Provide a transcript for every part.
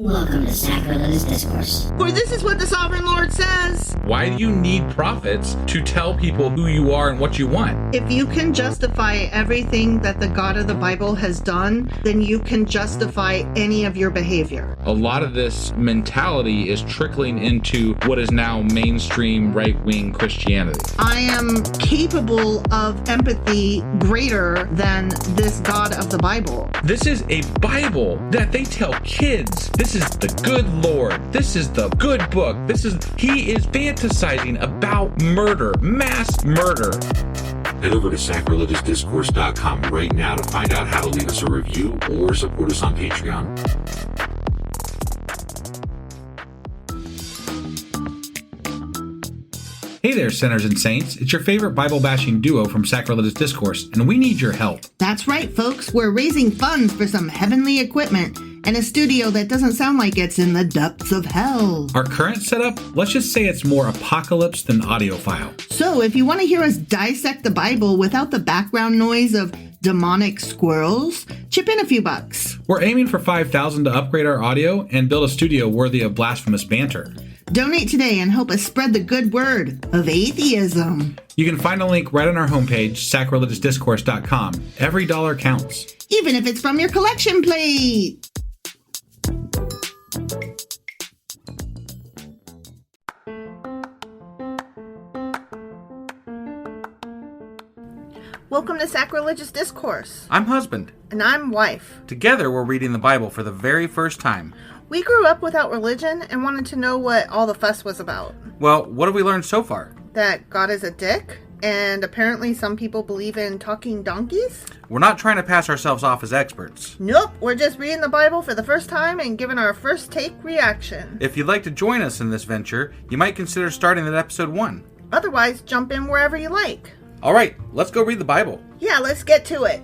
Welcome to Sacrilegious Discourse. For this is what the Sovereign Lord says. Why do you need prophets to tell people who you are and what you want? If you can justify everything that the God of the Bible has done, then you can justify any of your behavior. A lot of this mentality is trickling into what is now mainstream right-wing Christianity. I am capable of empathy greater than this God of the Bible. This is a Bible that they tell kids. This is the good Lord. This is the good book. He is fantasizing about murder, mass murder. Head over to sacrilegiousdiscourse.com right now to find out how to leave us a review or support us on Patreon. Hey there, sinners and saints. It's your favorite Bible-bashing duo from Sacrilegious Discourse, and we need your help. That's right, folks. We're raising funds for some heavenly equipment and a studio that doesn't sound like it's in the depths of hell. Our current setup, let's just say it's more apocalypse than audiophile. So if you want to hear us dissect the Bible without the background noise of demonic squirrels, chip in a few bucks. We're aiming for $5,000 to upgrade our audio and build a studio worthy of blasphemous banter. Donate today and help us spread the good word of atheism. You can find a link right on our homepage, sacrilegiousdiscourse.com. Every dollar counts. Even if it's from your collection plate. Welcome to Sacrilegious Discourse. I'm husband. And I'm wife. Together, we're reading the Bible for the very first time. We grew up without religion and wanted to know what all the fuss was about. Well, what have we learned so far? That God is a dick, and apparently some people believe in talking donkeys? We're not trying to pass ourselves off as experts. Nope, we're just reading the Bible for the first time and giving our first take reaction. If you'd like to join us in this venture, you might consider starting at episode 1. Otherwise, jump in wherever you like. All right, let's go read the Bible. Yeah, let's get to it.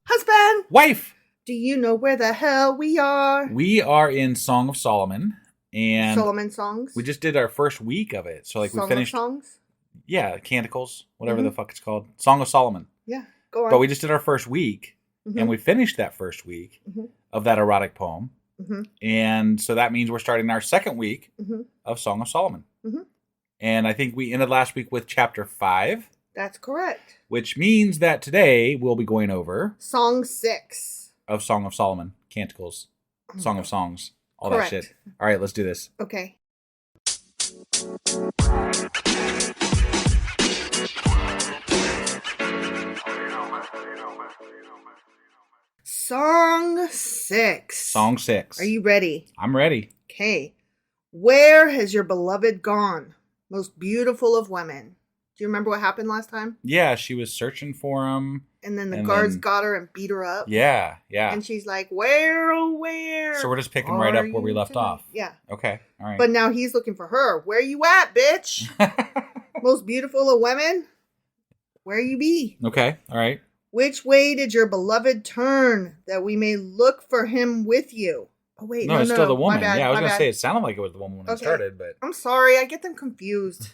Husband! Wife! Do you know where the hell we are? We are in Song of Solomon, and Solomon songs? we just did our first week of it. So, Song we finished. Of songs? Yeah, Canticles, whatever the fuck it's called. Song of Solomon. Yeah, go on. But we just did our first week, and we finished that first week of that erotic poem. And so that means we're starting our second week of Song of Solomon. And I think we ended last week with chapter 5. That's correct. Which means that today we'll be going over Song 6. Of Song of Solomon, Canticles, Song of Songs, all Correct. that shit. All right, let's do this. Okay. Song 6. Song 6. Are you ready? I'm ready. Okay. Where has your beloved gone, most beautiful of women? Do you remember what happened last time? Yeah, she was searching for him. And then the guards got her and beat her up. Yeah. And she's like, where, oh, where? So we're just picking right up where we left off. Yeah. Okay, all right. But now he's looking for her. Where you at, bitch? Most beautiful of women? Where you be? Okay, all right. Which way did your beloved turn that we may look for him with you? Oh, wait, no, it's still the woman. My bad, yeah, I was my going to bad. say it sounded like it was the woman when it started, but... I'm sorry, I get them confused.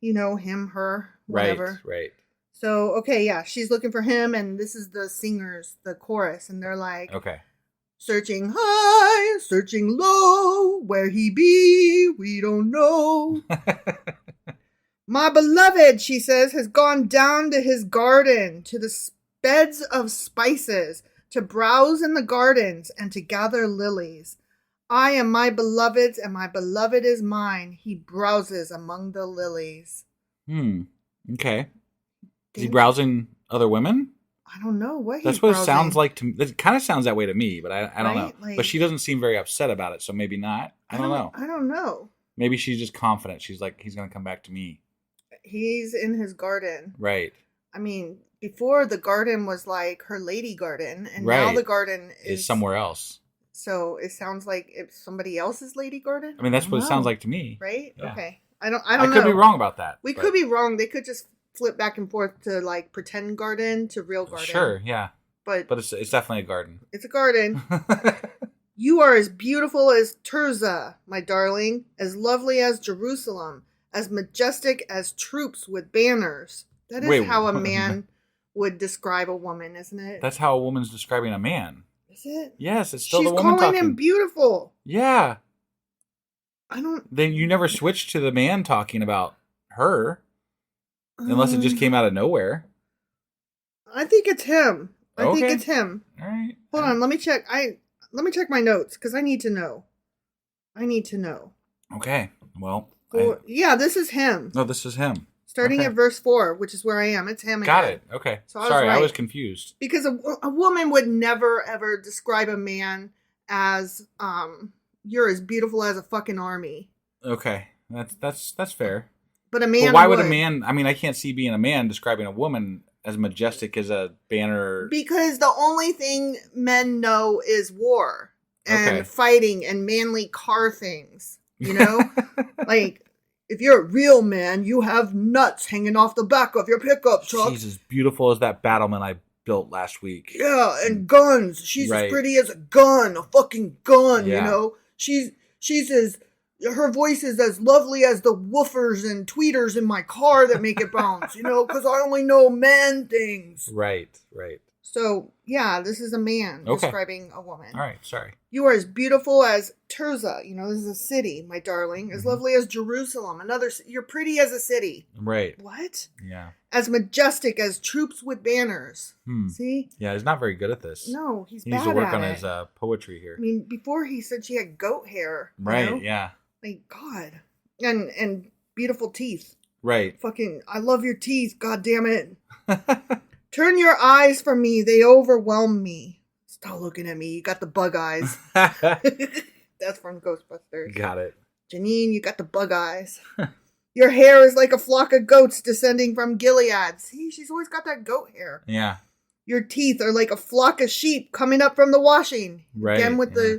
You know, him, her, whatever. Right. So, okay, yeah, she's looking for him, and this is the singers, the chorus, and they're like, okay. Searching high, searching low, where he be, we don't know. My beloved, she says, has gone down to his garden, to the beds of spices, to browse in the gardens, and to gather lilies. I am my beloved's, and my beloved is mine. He browses among the lilies. Okay. Is he browsing other women? I don't know what That's he's what browsing. it sounds like to me. It kind of sounds that way to me, but I don't know. Like, but she doesn't seem very upset about it, so maybe not. I don't know. I don't know. Maybe she's just confident. She's like, he's going to come back to me. He's in his garden. Right. I mean, before the garden was like her lady garden, and now the garden is somewhere else. So it sounds like it's somebody else's lady garden. I mean, that's what it sounds like to me. Right? Yeah. Okay. I don't know. I could be wrong about that. We could be wrong. They could just flip back and forth to like pretend garden to real garden. Sure, yeah. But it's definitely a garden. It's a garden. You are as beautiful as Tirzah, my darling, as lovely as Jerusalem, as majestic as troops with banners. That is how a man would describe a woman, isn't it? That's how a woman's describing a man. Is it? Yes, it's still She's the woman calling talking. him beautiful. Yeah. I don't. Then you never switched to the man talking about her, unless it just came out of nowhere. I think it's him. I think Okay. it's him. All right. Hold on, let me check. Let me check my notes because I need to know. Okay. Well. Yeah, this is him. No, this is him. Starting Okay. at verse 4, which is where I am. It's him again. Got it. Okay. So I was Sorry, I right. was confused. Because a woman would never ever describe a man as you're as beautiful as a fucking army. Okay, that's fair. But a man. But why would a man? I mean, I can't see being a man describing a woman as majestic as a banner. Because the only thing men know is war and Okay. fighting and manly car things. You know, like if you're a real man, you have nuts hanging off the back of your pickup truck. She's as beautiful as that battlement I built last week. Yeah, and guns. She's Right. as pretty as a gun, a fucking gun, Yeah. you know? She's as, her voice is as lovely as the woofers and tweeters in my car that make it bounce, you know? Because I only know man things. Right. So, yeah, this is a man Okay. describing a woman. All right. Sorry. You are as beautiful as Tirzah, you know, this is a city, my darling. As lovely as Jerusalem, you're pretty as a city. Right. What? Yeah. As majestic as troops with banners. See? Yeah, he's not very good at this. No, he's He bad needs to work at on it. his poetry here. I mean, before he said she had goat hair. you Right. know? Yeah. Like, God. And beautiful teeth. Right. Fucking, I love your teeth, God damn it. Turn your eyes from me, they overwhelm me. Stop looking at me, you got the bug eyes. That's from Ghostbusters. Got it. Janine, you got the bug eyes. Your hair is like a flock of goats descending from Gilead. See, she's always got that goat hair. Yeah. Your teeth are like a flock of sheep coming up from the washing. Right, Again with yeah.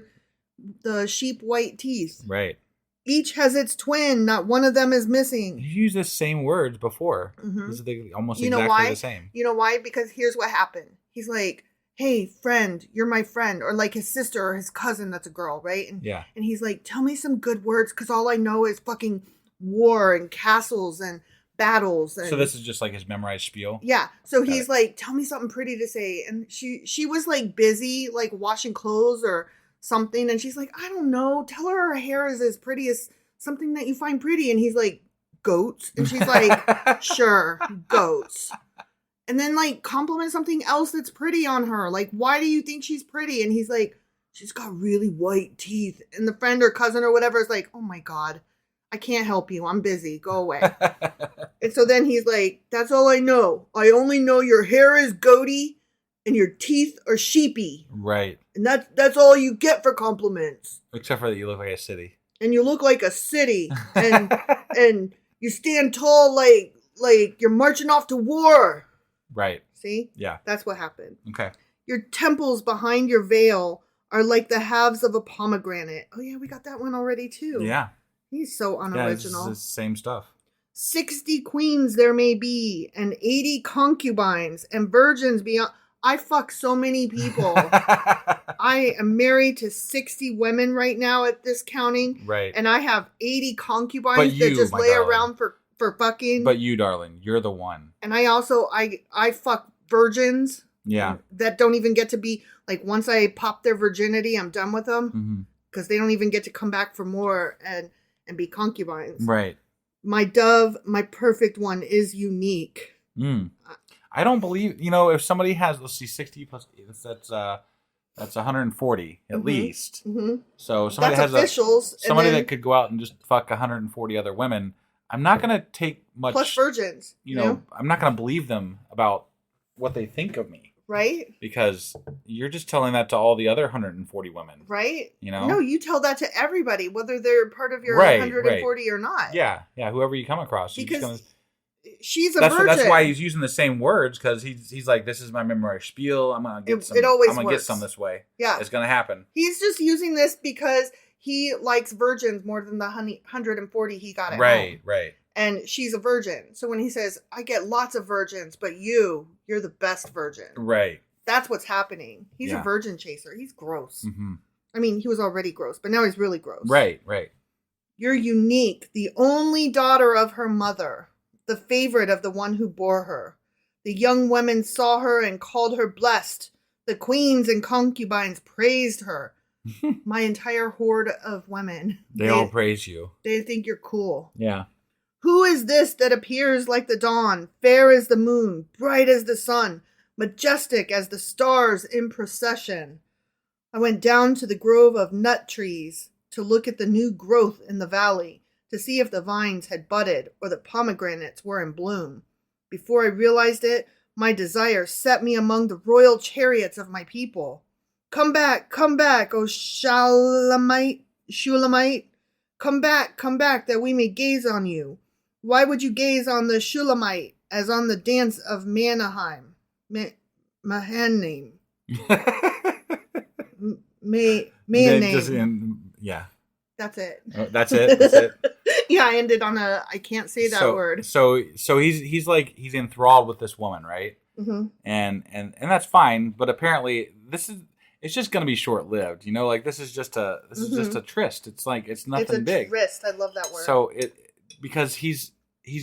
the sheep white teeth. Right. Each has its twin. Not one of them is missing. You used the same words before. Mhm. This is almost You know exactly why? the same. You know why? Because here's what happened. He's like, hey, friend, you're my friend. Or like his sister or his cousin that's a girl, right? And, Yeah. and he's like, tell me some good words because all I know is fucking war and castles and battles. And So this is just like his memorized spiel. yeah. So Got he's it. like, tell me something pretty to say. And she was like busy, like washing clothes or something. And she's like, I don't know. Tell her hair is as pretty as something that you find pretty. And he's like, goats. And she's like, sure, goats. And then like compliment something else that's pretty on her. Like, why do you think she's pretty? And he's like, she's got really white teeth. And the friend or cousin or whatever is like, oh my God, I can't help you. I'm busy. Go away. And so then he's like, that's all I know. I only know your hair is goaty and your teeth are sheepy. Right. And that's all you get for compliments. Except for that you look like a city. And you look like a city. And and you stand tall like you're marching off to war. Right. See? Yeah. That's what happened. Okay. Your temples behind your veil are like the halves of a pomegranate. Oh yeah, we got that one already too. Yeah. He's so Yeah, it's unoriginal. the same stuff. 60 queens there may be, and 80 concubines, and virgins beyond. I fuck so many people. I am married to 60 women right now at this counting. Right. And I have 80 concubines But you, that just my lay darling. around for fucking. But you, darling, you're the one. And I also, I fuck virgins. Yeah. That don't even get to be, like, once I pop their virginity, I'm done with them. Mm-hmm. Because they don't even get to come back for more and be concubines. Right. My dove, my perfect one, is unique. I don't believe, if somebody has, let's see, 60 plus, that's 140 at least. Mm-hmm. So somebody That's has officials. somebody and then that could go out and just fuck 140 other women. I'm not going to take much, plus virgins. I'm not going to believe them about what they think of me. Right? Because you're just telling that to all the other 140 women. Right? You know? No, you tell that to everybody, whether they're part of your Right, 140 or not. Yeah, whoever you come across. You're just Because gonna, she's a virgin. That's why he's using the same words, because he's like, this is my memorized spiel. I'm gonna get some. It always I'm gonna get works. some this way. Yeah. It's gonna happen. He's just using this because he likes virgins more than the 140 he got at home. Right. And she's a virgin. So when he says, I get lots of virgins, but you're the best virgin. Right. That's what's happening. He's Yeah. a virgin chaser. He's gross. Mm-hmm. I mean, he was already gross, but now he's really gross. Right. You're unique, the only daughter of her mother, the favorite of the one who bore her. The young women saw her and called her blessed, The queens and concubines praised her. My entire horde of women. They all praise you. They think you're cool. Yeah. Who is this that appears like the dawn, fair as the moon, bright as the sun, majestic as the stars in procession? I went down to the grove of nut trees to look at the new growth in the valley, to see if the vines had budded or the pomegranates were in bloom. Before I realized it, my desire set me among the royal chariots of my people. Come back, O Shulamite. Come back, that we may gaze on you. Why would you gaze on the Shulamite as on the dance of Mahanaim? Mahanaim. Mahanaim. Yeah. That's it. Oh, that's it. That's it. Yeah, I ended on I can't say that word. So he's enthralled with this woman, right? Mm-hmm. And that's fine, but apparently it's just going to be short lived. Like this is just a tryst. It's like it's nothing big. Tryst. I love that word. So because he's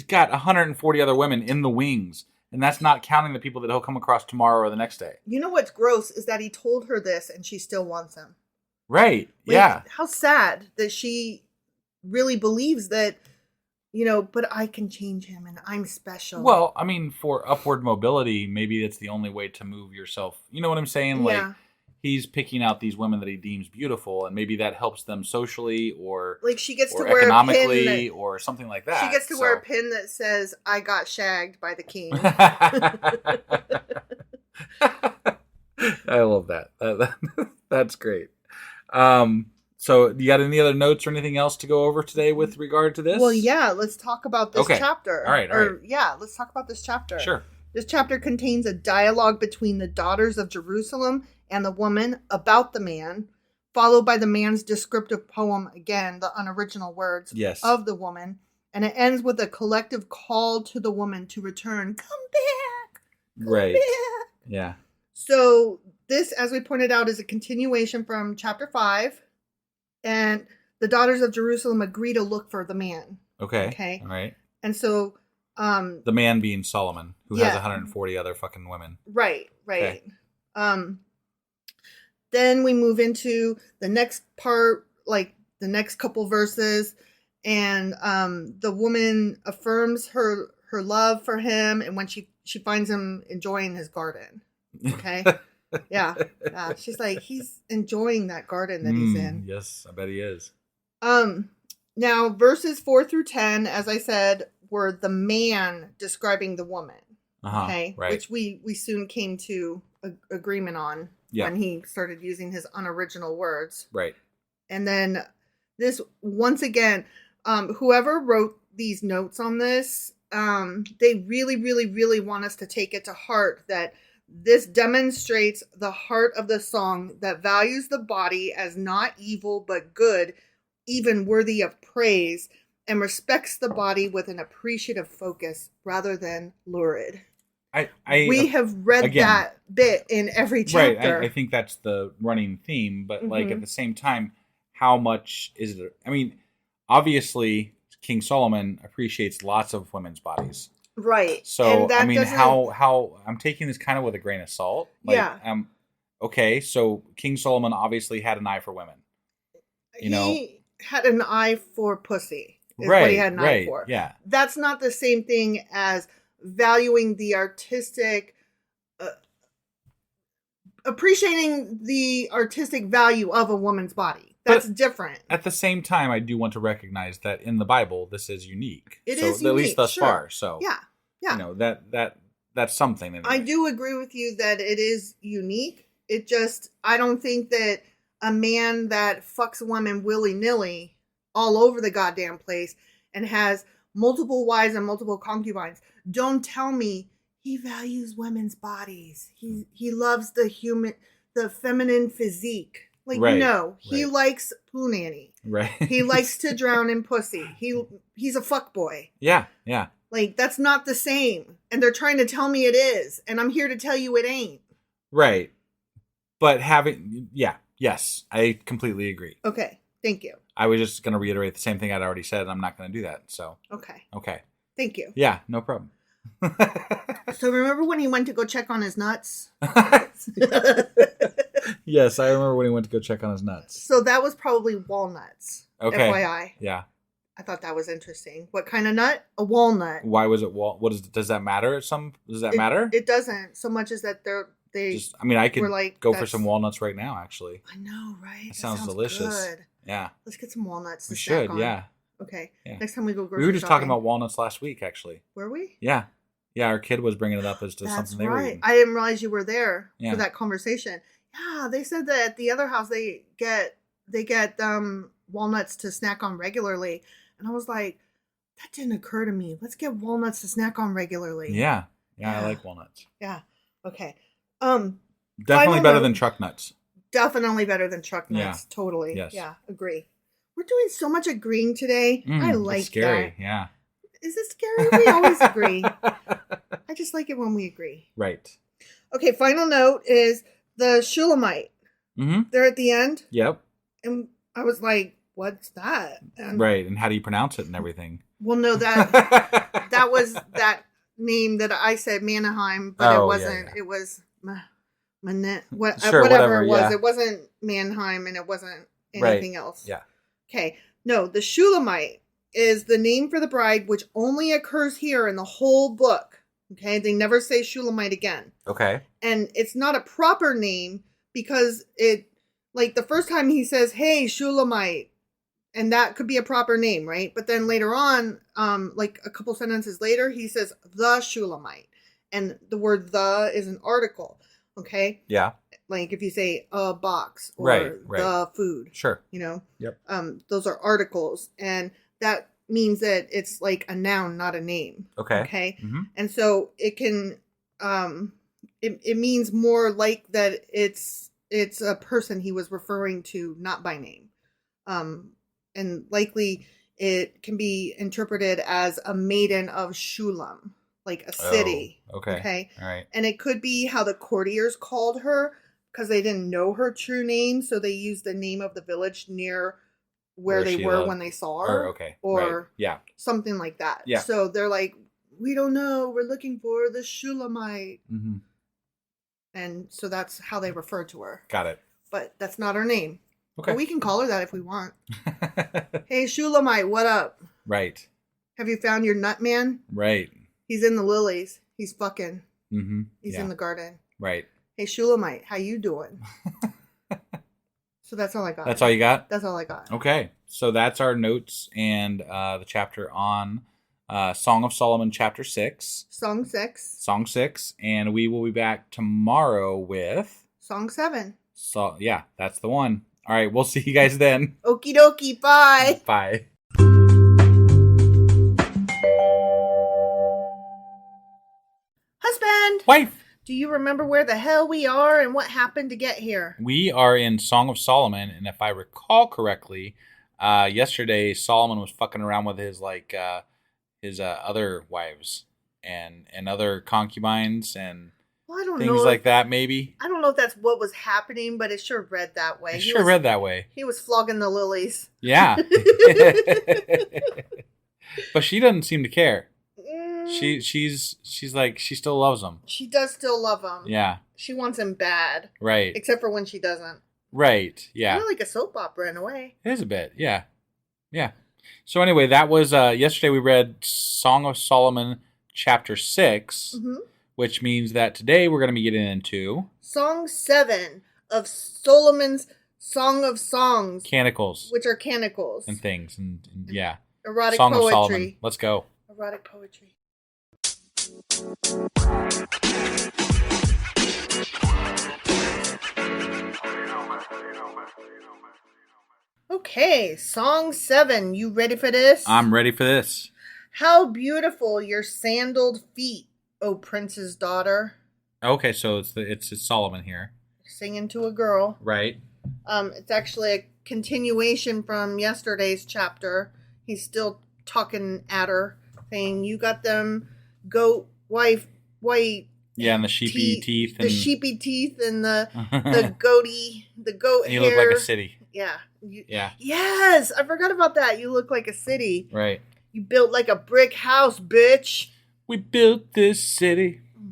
got 140 other women in the wings, and that's not counting the people that he'll come across tomorrow or the next day. You know what's gross is that he told her this and she still wants him. Right. Yeah. How sad that she really believes that, but I can change him and I'm special. Well, I mean, for upward mobility, maybe that's the only way to move yourself. You know what I'm saying? Yeah. Like, he's picking out these women that he deems beautiful, and maybe that helps them socially or like she gets to wear economically a pin or something like that. She gets to wear a pin that says, I got shagged by the king. I love that. That's great. So you got any other notes or anything else to go over today with regard to this? Well, yeah, let's talk about this chapter. All right. Yeah, let's talk about this chapter. Sure. This chapter contains a dialogue between the daughters of Jerusalem and the woman about the man, followed by the man's descriptive poem, again, the unoriginal words of the woman, and it ends with a collective call to the woman to return. Come back. Come back. Yeah. So this, as we pointed out, is a continuation from chapter 5, and the daughters of Jerusalem agree to look for the man. Okay. All right. And so the man being Solomon, who has 140 other fucking women. Right. Okay. Then we move into the next part, like the next couple verses, and the woman affirms her love for him, and when she finds him enjoying his garden. Okay. Yeah. She's like, he's enjoying that garden that he's in. Yes, I bet he is. Now verses 4 through 10, as I said, were the man describing the woman. Okay. Right. Which we soon came to agreement on when he started using his unoriginal words. Right. And then this, once again, whoever wrote these notes on this, they really, really, really want us to take it to heart that this demonstrates the heart of the song that values the body as not evil but good, even worthy of praise, and respects the body with an appreciative focus rather than lurid. We have read that bit in every chapter. Right. I think that's the running theme, but like at the same time, how much is it? I mean, obviously, King Solomon appreciates lots of women's bodies. Right. So, I mean, how I'm taking this kind of with a grain of salt. Like, okay, so King Solomon obviously had an eye for women. He had an eye for pussy. Is what he had an eye for. Yeah. That's not the same thing as valuing the artistic, appreciating the artistic value of a woman's body. That's different. At the same time, I do want to recognize that in the Bible, this is unique. It is unique, at least thus far. So yeah. That's something. Anyway. I do agree with you that it is unique. It just, I don't think that a man that fucks women willy-nilly all over the goddamn place and has multiple wives and multiple concubines, don't tell me he values women's bodies. He loves the feminine physique. Like, no, he likes punani. Right. He likes to drown in pussy. He's a fuckboy. Yeah. Like, that's not the same. And they're trying to tell me it is. And I'm here to tell you it ain't. Right. But yes, I completely agree. Okay. Thank you. I was just going to reiterate the same thing I'd already said. I'm not going to do that. So. Okay. Okay. Thank you. Yeah, no problem. So remember when he went to go check on his nuts? Yes, I remember when he went to go check on his nuts. So that was probably walnuts. Okay. FYI. Yeah. I thought that was interesting. What kind of nut? A walnut. Why was it does that matter? Does that matter? It doesn't so much as that I could were like, go for some walnuts right now, actually. I know, right? That sounds delicious. Good. Yeah. Let's get some walnuts to We snack should, on. yeah. Okay. Yeah. Next time we go grocery We were just shopping. talking about walnuts last week, actually. Were we? Yeah. Yeah, our kid was bringing it up as to That's something they were right. eating. I didn't realize you were there Yeah. for that conversation. Yeah, they said that at the other house they get walnuts to snack on regularly, and I was like, that didn't occur to me. Let's get walnuts to snack on regularly. Yeah. Yeah. I like walnuts. Yeah. Okay. Definitely better than truck nuts. Definitely better than truck nuts. Yeah. Totally. Yes. Yeah. Agree. We're doing so much agreeing today. I like it's scary. that. Yeah. Is it scary? We always agree. I just like it when we agree. Right. Okay. Final note is the Shulamite. Mm-hmm. They're at the end. Yep. And I was like, what's that? And, Right. And how do you pronounce it and everything? well, no, that was that name that I said, Mannheim, but it wasn't. Yeah. It was Sure, whatever it was. yeah. It wasn't Mannheim, and it wasn't anything else. Yeah. Okay. No, the Shulamite is the name for the bride, which only occurs here in the whole book. Okay. They never say Shulamite again. Okay. And it's not a proper name because like the first time he says, hey, Shulamite, and that could be a proper name, right? But then later on, like a couple sentences later, he says the Shulamite, and the word "the" is an article. Okay. Yeah. Like if you say a box or Right. the food, Sure. Yep. Yep. Those are articles, and that means that it's like a noun, not a name. Okay. Okay. Mm-hmm. And so it can, it means more like that it's a person he was referring to, not by name. And likely it can be interpreted as a maiden of Shulam, like a city. Oh, okay. Okay. All right. And it could be how the courtiers called her because they didn't know her true name. So they used the name of the village near where they were when they saw her. Okay. Or right. Yeah. something like that. Yeah. So they're like, we don't know. We're looking for the Shulamite. Mm-hmm. And so that's how they refer to her. Got it. But that's not her name. Okay. But we can call her that if we want. Hey, Shulamite, what up? Right. Have you found your nut man? Right. He's in the lilies. He's fucking. Mm-hmm. He's in the garden. Right. Hey, Shulamite, how you doing? So that's all I got. That's all you got? That's all I got. Okay. So that's our notes and the chapter on Song of Solomon, chapter 6. Song 6. Song 6. And we will be back tomorrow with... Song 7. So yeah, that's the one. All right. We'll see you guys then. Okie dokie. Bye. Bye. Husband. Wife. Do you remember where the hell we are and what happened to get here? We are in Song of Solomon, and if I recall correctly, yesterday Solomon was fucking around with his other wives and other concubines and Well, I don't things know like that. Maybe I don't know if that's what was happening, but it sure read that way. it read that way. He was flogging the lilies. Yeah, but she doesn't seem to care. She's like she still loves him. She does still love him. Yeah, She wants him bad. right. Except for when she doesn't. Right. Yeah. Kind of like a soap opera in a way. It is a bit, yeah. Yeah. So anyway, that was yesterday we read Song of Solomon chapter 6, which means that today we're going to be getting into Song 7 of Solomon's Song of Songs, canticles which are canticles and things and yeah. erotic Song of Solomon. poetry. Let's go. Erotic poetry. Okay, Song 7. You ready for this? I'm ready for this. How beautiful your sandaled feet, O prince's daughter. Okay, so it's Solomon here. Singing to a girl. Right. It's actually a continuation from yesterday's chapter. He's still talking at her, saying, you got them goat white Yeah, and the sheepy teeth and the sheepy teeth and the the goat and you hair. look like a city. Yeah. Yeah. Yes, I forgot about that. You look like a city. Right. You built like a brick house, bitch. We built this city. Oh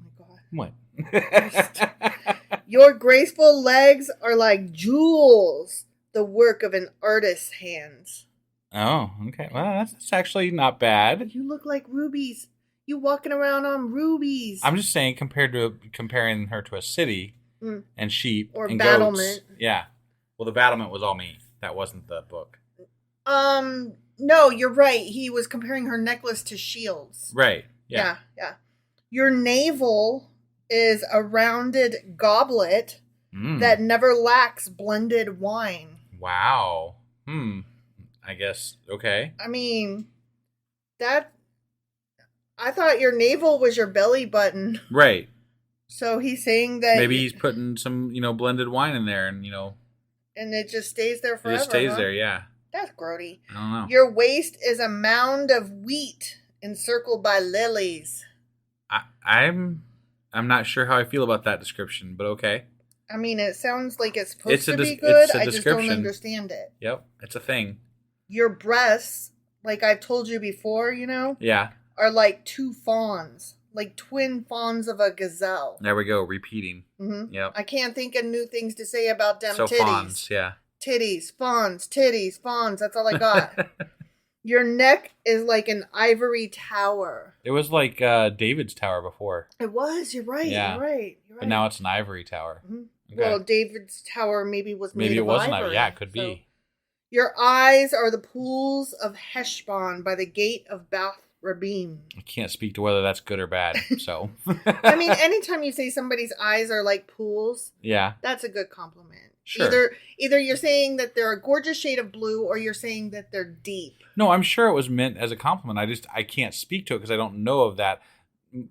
my God. What? Your graceful legs are like jewels, the work of an artist's hands. Oh, okay. Well, that's actually not bad. You look like rubies. You walking around on rubies. I'm just saying, comparing her to a city and sheep or and battlement. goats. Yeah. Well, the battlement was all me. That wasn't the book. No, you're right. He was comparing her necklace to shields. Right. Yeah. Yeah. Your navel is a rounded goblet that never lacks blended wine. Wow. I guess. Okay. I mean, I thought your navel was your belly button. Right. So he's saying that maybe he's putting some, blended wine in there, and and it just stays there forever. It just stays huh? there. Yeah. That's grody. I don't know. Your waist is a mound of wheat encircled by lilies. I'm not sure how I feel about that description, but okay. I mean, it sounds like it's supposed to be It's good. a I just don't description. understand it. Yep, it's a thing. Your breasts, like I've told you before, Yeah. are like two fawns, like twin fawns of a gazelle. There we go, repeating. Mm-hmm. Yep. I can't think of new things to say about them titties. Fawns, yeah. Titties, fawns, that's all I got. Your neck is like an ivory tower. It was like David's tower before. It was, you're right, Yeah. you're right. But now it's an ivory tower. Mm-hmm. Okay. Well, David's tower maybe was made Maybe it of was an ivory. ivory. Yeah, it could be. Your eyes are the pools of Heshbon by the gate of Bath Rabim. I can't speak to whether that's good or bad, so. I mean, anytime you say somebody's eyes are like pools, yeah, that's a good compliment. Sure. Either you're saying that they're a gorgeous shade of blue or you're saying that they're deep. No, I'm sure it was meant as a compliment. I can't speak to it because I don't know of that.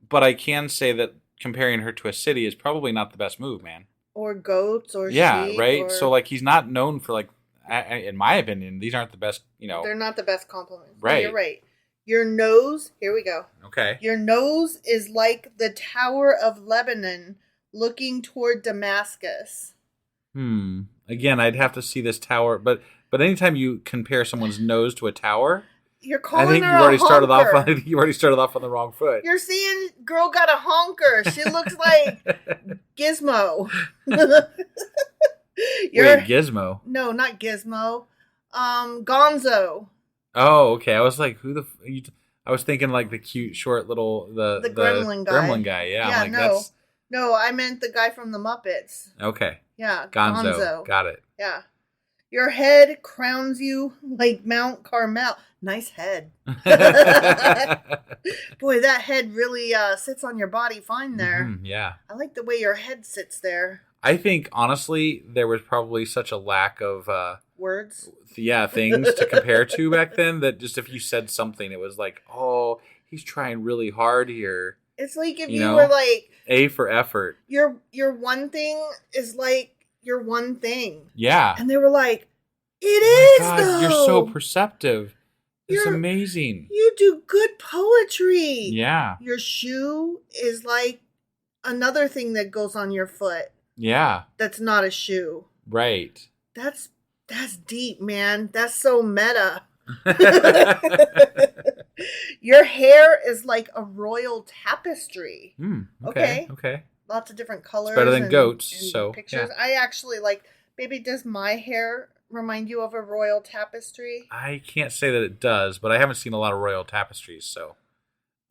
But I can say that comparing her to a city is probably not the best move, man. Or goats or sheep. Yeah, right? Or... So, he's not known for, in my opinion, these aren't the best, They're not the best compliments. Right. You're right. Your nose, here we go. Okay. Your nose is like the Tower of Lebanon looking toward Damascus. Again, I'd have to see this tower, but anytime you compare someone's nose to a tower, you're calling I think her you already a started off honker. on the wrong foot. You're seeing girl got a honker. She looks like Gizmo. Wait, Gizmo? No, not Gizmo. Gonzo. Oh, okay. I was like, I was thinking like the cute, short little the gremlin guy. Gremlin guy. Yeah, Yeah, I'm like, no. No, I meant the guy from the Muppets. Okay. Yeah, Gonzo. Got it. Yeah. Your head crowns you like Mount Carmel. Nice head. Boy, that head really sits on your body fine there. Yeah. I like the way your head sits there. I think, honestly, there was probably such a lack of... words? Things to compare to back then that just if you said something, it was like, oh, he's trying really hard here. It's like if you were like... A for effort. Your one thing is like your one thing. Yeah. And they were like, it is, God, though. you're so perceptive. It's amazing. You do good poetry. Yeah. Your shoe is like another thing that goes on your foot. Yeah. That's not a shoe. Right. That's deep, man. That's so meta. Your hair is like a royal tapestry. Okay. Lots of different colors. It's better than goats. And so pictures. yeah. I actually like. Baby, does my hair remind you of a royal tapestry? I can't say that it does, but I haven't seen a lot of royal tapestries. So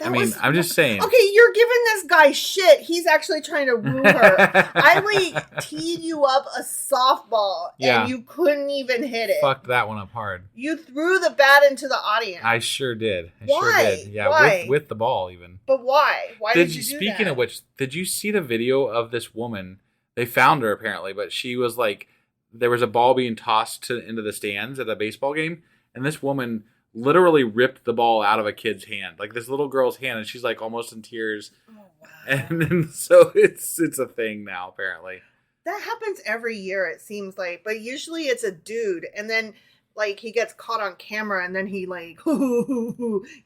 I'm just saying. Okay, you're giving this guy shit. He's actually trying to woo her. I teed you up a softball, and you couldn't even hit it. Fucked that one up hard. You threw the bat into the audience. I sure did. Why? Yeah, Why? With the ball even. But why? Why did you do that? Speaking of which, did you see the video of this woman? They found her apparently, but she was like, there was a ball being tossed into the stands at a baseball game, and this woman literally ripped the ball out of a kid's hand, like this little girl's hand, and she's like almost in tears. Oh, wow. And then so it's a thing now apparently. That happens every year, it seems like, but usually it's a dude, and then like he gets caught on camera and then he like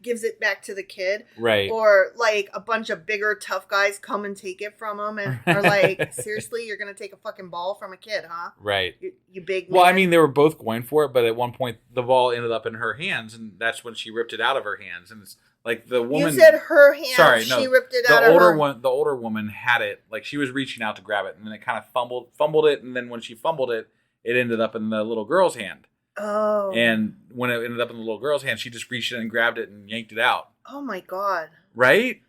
gives it back to the kid. Right. Or like a bunch of bigger tough guys come and take it from him and are like, seriously, you're going to take a fucking ball from a kid, huh? Right. You big man. Well, I mean, they were both going for it, but at one point the ball ended up in her hands, and that's when she ripped it out of her hands. And it's like the woman. You said her hands. Sorry, no. She ripped it out of her. The older woman had it, like she was reaching out to grab it, and then it kind of fumbled it, and then when she fumbled it, it ended up in the little girl's hand. Oh. And when it ended up in the little girl's hand, she just reached in and grabbed it and yanked it out. Oh my God. Right?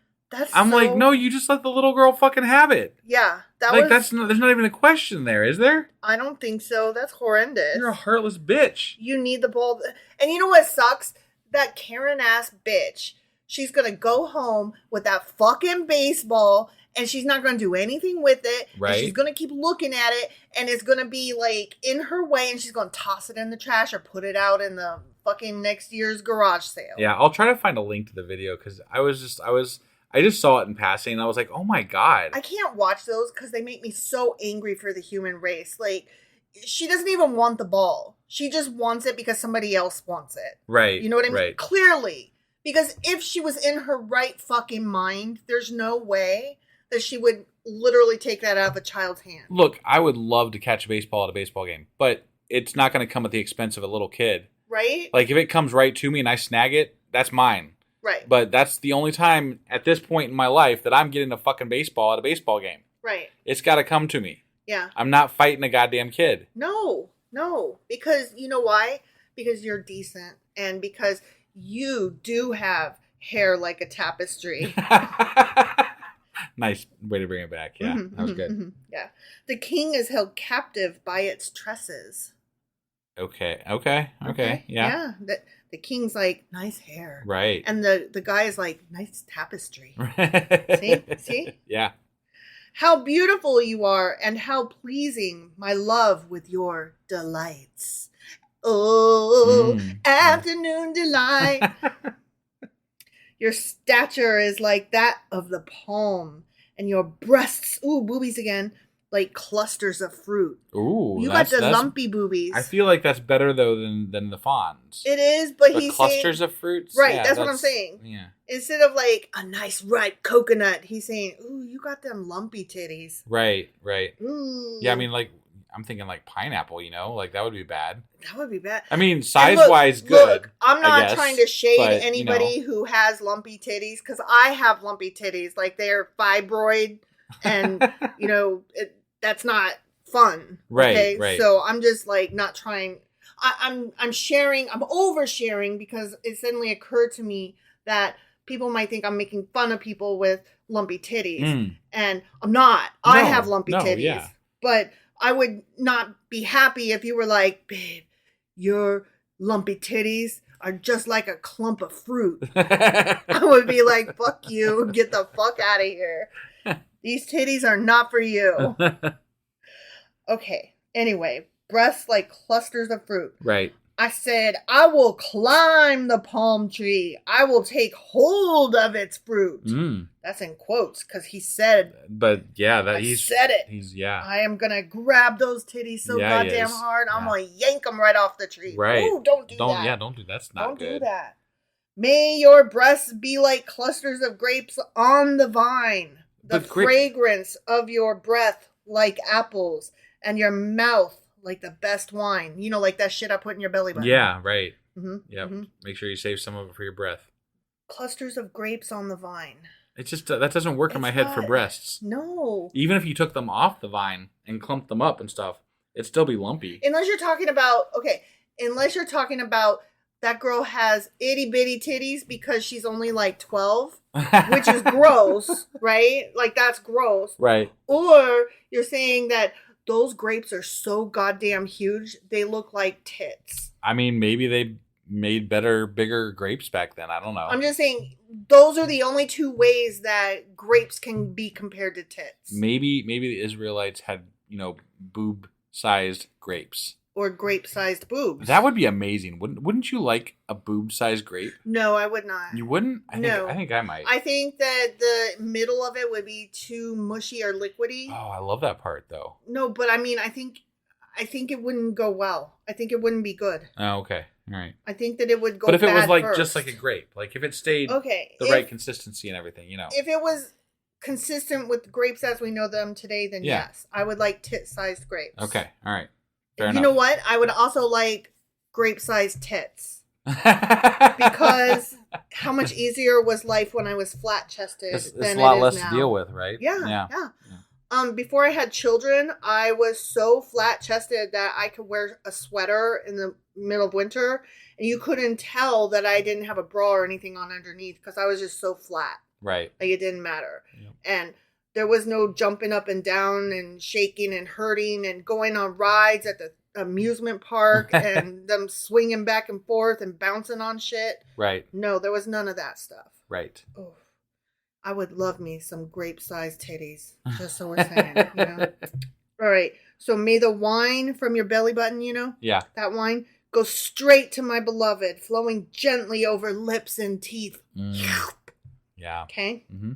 I'm so... like, no, you just let the little girl fucking have it. Yeah. There's not even a question there, is there? I don't think so. That's horrendous. You're a heartless bitch. You need the ball. And you know what sucks? That Karen-ass bitch. She's going to go home with that fucking baseball and she's not going to do anything with it. Right. And she's going to keep looking at it and it's going to be like in her way and she's going to toss it in the trash or put it out in the fucking next year's garage sale. Yeah, I'll try to find a link to the video because I just saw it in passing and I was like, oh my God. I can't watch those because they make me so angry for the human race. Like, she doesn't even want the ball. She just wants it because somebody else wants it. Right. You know what I mean? Right. Clearly. Because if she was in her right fucking mind, there's no way that she would literally take that out of a child's hand. Look, I would love to catch a baseball at a baseball game, but it's not going to come at the expense of a little kid. Right? Like, if it comes right to me and I snag it, that's mine. Right. But that's the only time at this point in my life that I'm getting a fucking baseball at a baseball game. Right. It's got to come to me. Yeah. I'm not fighting a goddamn kid. No. Because you know why? Because you're decent and because you do have hair like a tapestry. Nice way to bring it back. Yeah, that was good. Yeah. The king is held captive by its tresses. Okay. Yeah. The king's like, nice hair. Right. And the guy is like, nice tapestry. See? Yeah. How beautiful you are and how pleasing, my love, with your delights. Oh, afternoon delight. Your stature is like that of the palm, and your breasts, boobies again, like clusters of fruit. Ooh, you got the lumpy boobies. I feel like that's better though than the fawns. It is, but he's clusters saying, of fruits. Right, yeah, that's what I'm saying. Yeah. Instead of like a nice ripe coconut, he's saying, "Ooh, you got them lumpy titties." Right. Ooh. Yeah, I mean, like I'm thinking like pineapple. Like that would be bad. That would be bad. I mean, size-wise, good. Look, I'm not trying to shade anybody who has lumpy titties because I have lumpy titties. Like they're fibroid, and that's not fun. Right. Okay? Right. So I'm just like not trying. I'm sharing. I'm oversharing because it suddenly occurred to me that people might think I'm making fun of people with lumpy titties, and I'm not. I have lumpy titties, yeah. but I would not be happy if you were like, babe, your lumpy titties are just like a clump of fruit. I would be like, fuck you, get the fuck out of here. These titties are not for you. Okay, anyway, breasts like clusters of fruit. Right. I said, I will climb the palm tree. I will take hold of its fruit. That's in quotes because he said. But yeah, he said it. I am gonna grab those titties so goddamn hard. I'm gonna yank them right off the tree. Right. Ooh, don't do that. Yeah, don't do that. That's not good. Don't do that. May your breasts be like clusters of grapes on the vine. The fragrance of your breath like apples, and your mouth like the best wine. You know, like that shit I put in your belly button. Yeah, right. Mm-hmm. Yep. Mm-hmm. Make sure you save some of it for your breath. Clusters of grapes on the vine. It's just that doesn't work in my head for breasts. No. Even if you took them off the vine and clumped them up and stuff, it'd still be lumpy. Unless you're talking about that girl has itty bitty titties because she's only like 12, which is gross, right? Like that's gross. Right. Or you're saying that those grapes are so goddamn huge, they look like tits. I mean, maybe they made bigger grapes back then. I don't know. I'm just saying those are the only two ways that grapes can be compared to tits. Maybe the Israelites had, boob-sized grapes. Or grape-sized boobs. That would be amazing. Wouldn't you like a boob-sized grape? No, I would not. You wouldn't? I think I might. I think that the middle of it would be too mushy or liquidy. Oh, I love that part, though. No, but I mean, I think I think it wouldn't go well. I think it wouldn't be good. Oh, okay. All right. I think that it would go But if it was bad like first. just like a grape, like if it stayed Okay, the right consistency and everything, If it was consistent with grapes as we know them today, then yes. I would like tit-sized grapes. Okay. All right. Fair enough. You know what? I would also like grape-sized tits. Because how much easier was life when I was flat-chested it's than a lot it is less now. to deal with, right? Yeah. Before I had children, I was so flat-chested that I could wear a sweater in the middle of winter, and you couldn't tell that I didn't have a bra or anything on underneath because I was just so flat. Right. Like, it didn't matter. Yep. And there was no jumping up and down and shaking and hurting and going on rides at the amusement park and them swinging back and forth and bouncing on shit. Right. No, there was none of that stuff. Right. Oh, I would love me some grape-sized titties, just so we're saying, you know. All right, so may the wine from your belly button, you know, that wine, go straight to my beloved, flowing gently over lips and teeth. Yeah. Okay? Mm-hmm.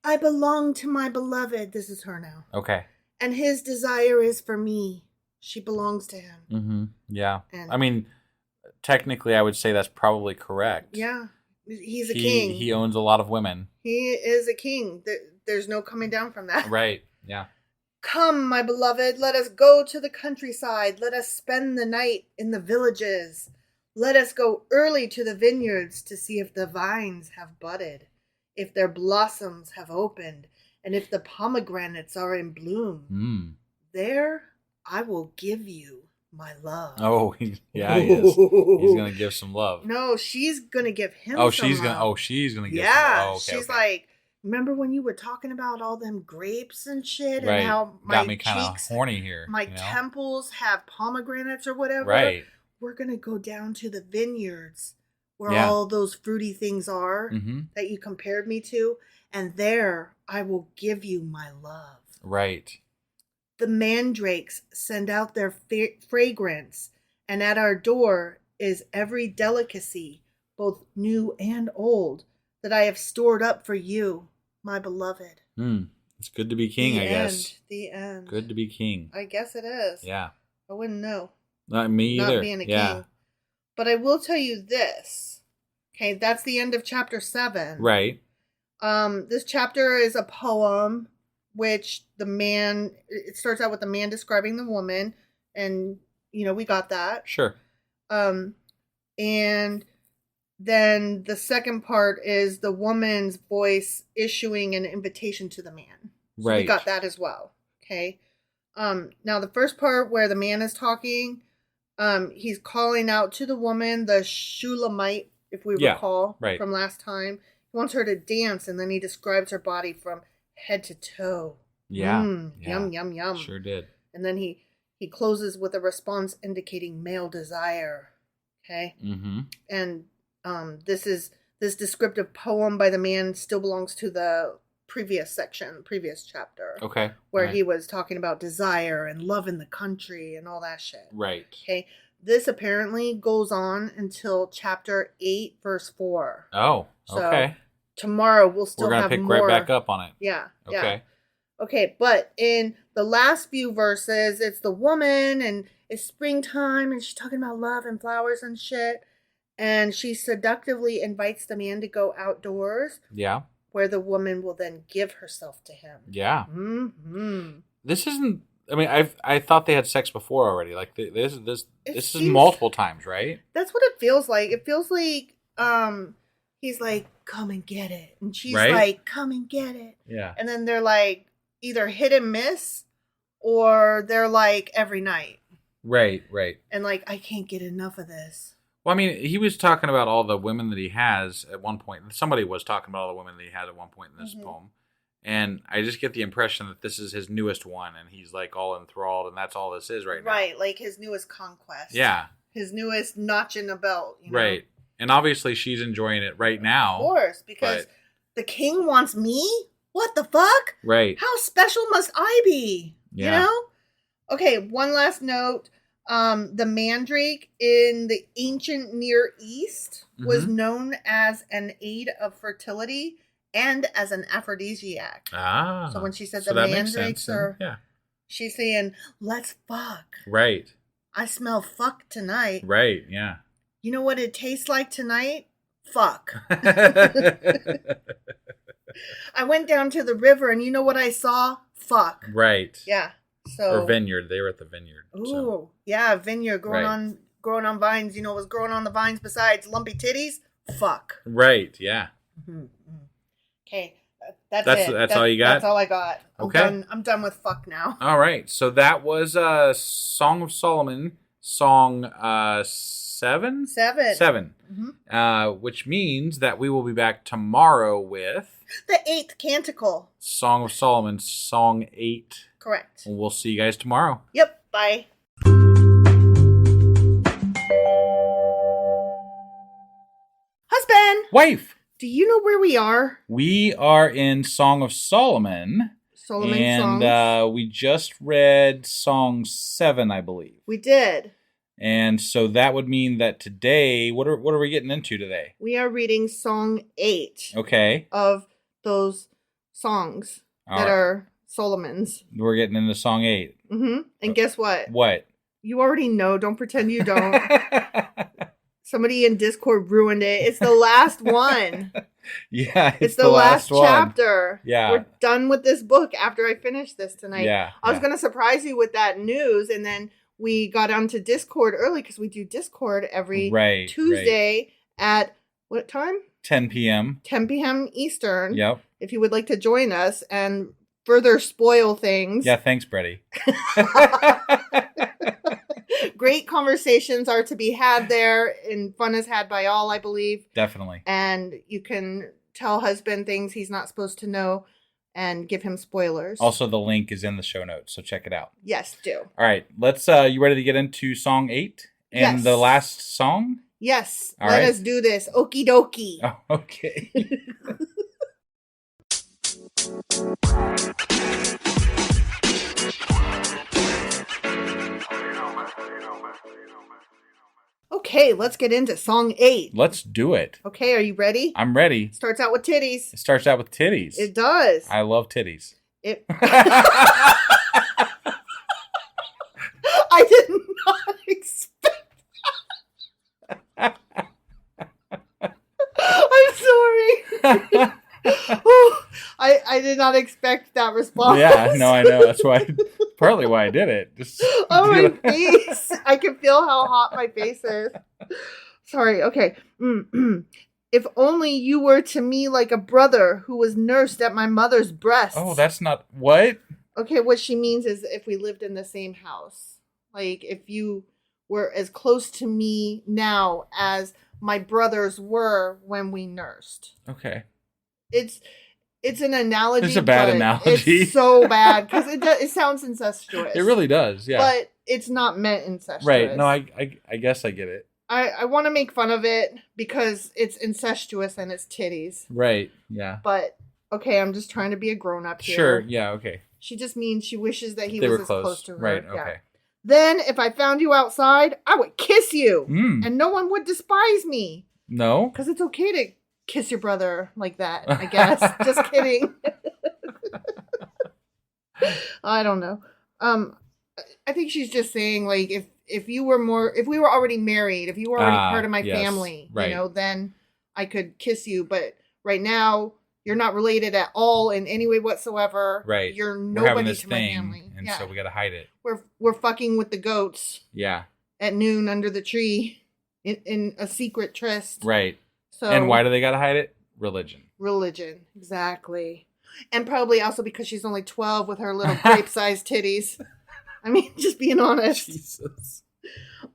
I belong to my beloved. This is her now. Okay. And his desire is for me. She belongs to him. Mm-hmm. Yeah. And I mean, technically, I would say that's probably correct. Yeah. He's a king. He owns a lot of women. He is a king. There's no coming down from that. Right. Yeah. Come, my beloved, let us go to the countryside. Let us spend the night in the villages. Let us go early to the vineyards to see if the vines have budded, if their blossoms have opened, and if the pomegranates are in bloom. There I will give you my love. Oh, he is. He's going to give some love. No, she's going to give him she's some love. She's going to give some love. Oh, okay, she's like, remember when you were talking about all them grapes and shit? Right. And how my got me kind of cheeks, horny here. my temples have pomegranates or whatever. Right. We're going to go down to the vineyards where all those fruity things are that you compared me to. And there I will give you my love. Right. The mandrakes send out their fragrance, and at our door is every delicacy, both new and old, that I have stored up for you, my beloved. It's good to be king, I guess. The end. Good to be king. I guess it is. Yeah. I wouldn't know. Not me either. Not being a king. But I will tell you this. Okay, that's the end of chapter 7. Right. This chapter is a poem, which it starts out with the man describing the woman, and, you know, we got that. Sure. And then the second part is the woman's voice issuing an invitation to the man. So right. we got that as well. Okay. Now the first part where the man is talking, he's calling out to the woman, the Shulamite, if we recall from last time. He wants her to dance, and then he describes her body from head to toe. Yeah. Yum, yum, yum. Sure did. And then he closes with a response indicating male desire. Okay. Mm-hmm. And this descriptive poem by the man still belongs to the previous chapter. Okay. Where he was talking about desire and love in the country and all that shit. Right. Okay. This apparently goes on until chapter 8, verse 4. Oh, okay. So tomorrow we'll still have more. We're going to pick right back up on it. Yeah. Okay. Yeah. Okay, but in the last few verses, it's the woman, and it's springtime, and she's talking about love and flowers and shit. And she seductively invites the man to go outdoors. Yeah. Where the woman will then give herself to him. Yeah. Mm-hmm. This isn't. I mean, I thought they had sex before already. Like this is multiple times, right? That's what it feels like. It feels like he's like, "Come and get it," and she's like, "Come and get it." Yeah. And then they're like either hit and miss, or they're like every night. Right. Right. And like, I can't get enough of this. Well, I mean, he was talking about all the women that he has at one point. Somebody was talking about all the women that he had at one point in this poem. And I just get the impression that this is his newest one, and he's like all enthralled, and that's all this is right now. Right, like his newest conquest. Yeah. His newest notch in the belt. You know? Right. And obviously she's enjoying it right now. Of course, because the king wants me? What the fuck? Right. How special must I be? Yeah. You know? Okay, one last note. The mandrake in the ancient Near East was known as an aid of fertility and as an aphrodisiac. Ah. So when she said so the that makes mandrakes sense. are... Yeah. She's saying, let's fuck. Right. I smell fuck tonight. Right, yeah. You know what it tastes like tonight? Fuck. I went down to the river and you know what I saw? Fuck. Right. Yeah. So Or vineyard. They were at the vineyard. Ooh, so. yeah, vineyard growing Right. on vines. You know what's growing on the vines besides lumpy titties? Fuck. Right, yeah. Okay, that's it. That's all you got? That's all I got. Okay. I'm done with fuck now. All right. So that was Song of Solomon, song 7? 7. 7. Which means that we will be back tomorrow with The 8th canticle. Song of Solomon, song 8. Correct. And we'll see you guys tomorrow. Yep. Bye. Husband, Wife! do you know where we are? We are in Song of Solomon. Solomon songs. And we just read song 7, I believe. We did. And so that would mean that today, what are we getting into today? We are reading song 8 Okay. of those songs All that right. are Solomon's. We're getting into song 8. And guess what? What? You already know. Don't pretend you don't. Somebody in Discord ruined it. It's the last one. Yeah, It's the last one. chapter. Yeah. We're done with this book after I finish this tonight. Yeah. I was going to surprise you with that news, and then we got onto Discord early because we do Discord every Tuesday at what time? 10 p.m. 10 p.m. Eastern. Yep. If you would like to join us and further spoil things. Yeah, thanks, Brady. Great conversations are to be had there, and fun is had by all, I believe. Definitely. And you can tell husband things he's not supposed to know and give him spoilers. Also, the link is in the show notes, so check it out. Yes, do. All right, let's. You ready to get into song 8 and Yes. the last song? Yes, All let right. us do this. Okie dokie. Oh, okay. Okay, let's get into song 8. Let's do it. Okay, are you ready? I'm ready. Starts out with titties. It starts out with titties. It does. I love titties. It. I did not expect. I'm sorry. Oh, I did not expect that response. Yeah, no, I know. That's why. Partly why I did it. Just Oh, my face. I can feel how hot my face is. Sorry. Okay. If only you were to me like a brother who was nursed at my mother's breast. Oh, that's not what? Okay, what she means is if we lived in the same house. Like if you were as close to me now as my brothers were when we nursed. Okay. It's an analogy. It's a bad but analogy. It's so bad because it sounds incestuous. It really does, yeah. But it's not meant incestuous. Right. No, I guess I get it. I want to make fun of it because it's incestuous and it's titties. Right. Yeah. But okay, I'm just trying to be a grown up here. Sure. Yeah. Okay. She just means she wishes that he They was were as close. close to her. Right. Yeah. Okay. Then, if I found you outside, I would kiss you, Mm. and no one would despise me. No. Because it's okay to kiss your brother like that, I guess. Just kidding. I don't know. I think she's just saying, like, if we were already married, if you were already part of my yes. family, Right. you know, then I could kiss you. But right now, you're not related at all in any way whatsoever. Right. You're We're having nobody this to my thing, family. and Yeah. so we got to hide it. We're fucking with the goats Yeah. at noon under the tree in a secret tryst. Right. So And why do they got to hide it? Religion. Religion, exactly. And probably also because she's only 12 with her little grape-sized titties. I mean, just being honest. Jesus.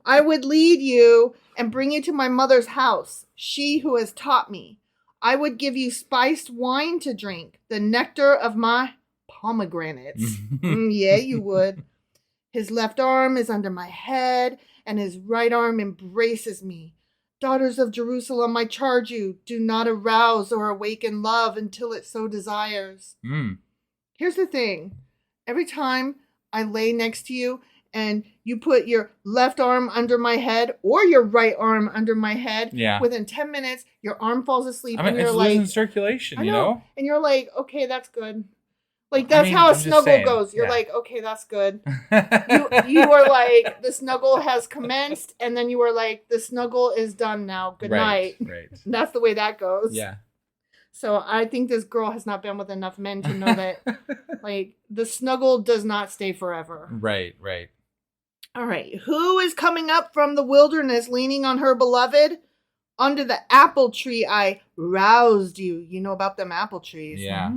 I would lead you and bring you to my mother's house, she who has taught me. I would give you spiced wine to drink, the nectar of my pomegranates. Yeah, you would. His left arm is under my head, and his right arm embraces me. Daughters of Jerusalem, I charge you, do not arouse or awaken love until it so desires. Here's the thing. Every time I lay next to you and you put your left arm under my head or your right arm under my head, Yeah. within 10 minutes, your arm falls asleep I mean, and you're it's like... losing circulation, I you know? And you're like, okay, that's good. Like, that's how a snuggle goes. You're like, okay, that's good. You are like, the snuggle has commenced, and then you are like, the snuggle is done now. Good night. Right. That's the way that goes. Yeah. So I think this girl has not been with enough men to know that, like, the snuggle does not stay forever. Right. All right. Who is coming up from the wilderness leaning on her beloved? Under the apple tree I roused you. You know about them apple trees. Yeah.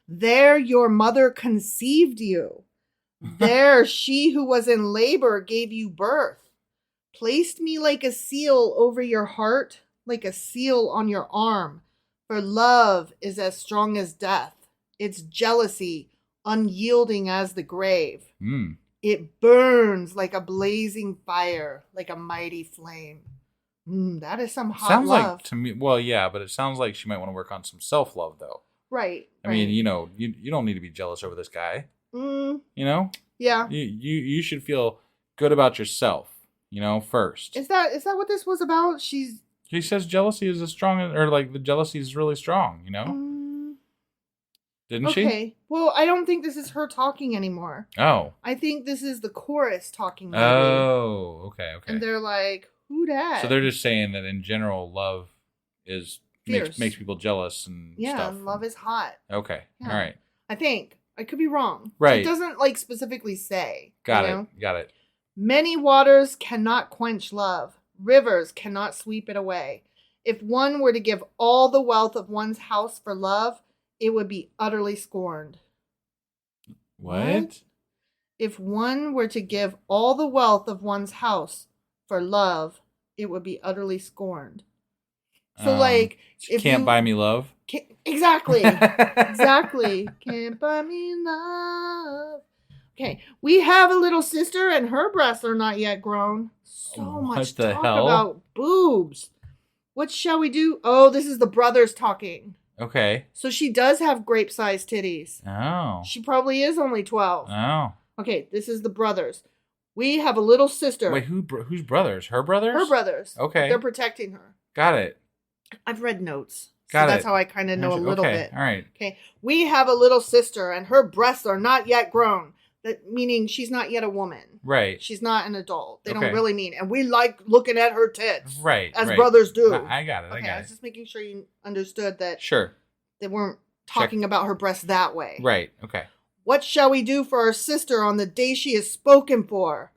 There your mother conceived you. There she who was in labor gave you birth. Placed me like a seal over your heart, like a seal on your arm. For love is as strong as death. Its jealousy unyielding as the grave. It burns like a blazing fire, like a mighty flame. That is some hot sounds love. Like to me, well, yeah, but it sounds like she might want to work on some self-love, though. Right. I mean, you know, you don't need to be jealous over this guy. You know? Yeah. You should feel good about yourself, you know, first. Is that what this was about? She says jealousy is the jealousy is really strong, you know? Didn't she? Okay. Well, I don't think this is her talking anymore. Oh. I think this is the chorus talking. Maybe. Oh, okay. And they're like, who dat? So they're just saying that in general, love is makes people jealous and stuff. Yeah, love is hot. Okay. Yeah. All right. I think. I could be wrong. Right. It doesn't like specifically say. Got it. Many waters cannot quench love. Rivers cannot sweep it away. If one were to give all the wealth of one's house for love, it would be utterly scorned. What? If one were to give all the wealth of one's house for love, it would be utterly scorned. So, like, if can't buy me love. Exactly. Exactly. Can't buy me love. Okay. We have a little sister, and her breasts are not yet grown. So much talk about boobs. What shall we do? Oh, this is the brothers talking. Okay. So she does have grape-sized titties. Oh. She probably is only 12. Oh. Okay, this is the brothers. We have a little sister. Wait, who's brothers? Her brothers? Her brothers. Okay. They're protecting her. Got it. I've read notes. Got it. That's how I kind of know a little bit. All right. Okay. We have a little sister, and her breasts are not yet grown. That meaning she's not yet a woman. Right. She's not an adult. They don't really mean. And we like looking at her tits. Right. As brothers do. I got it. Okay, I was just making sure you understood that. Sure. They weren't talking about her breasts that way. Right. Okay. What shall we do for our sister on the day she is spoken for?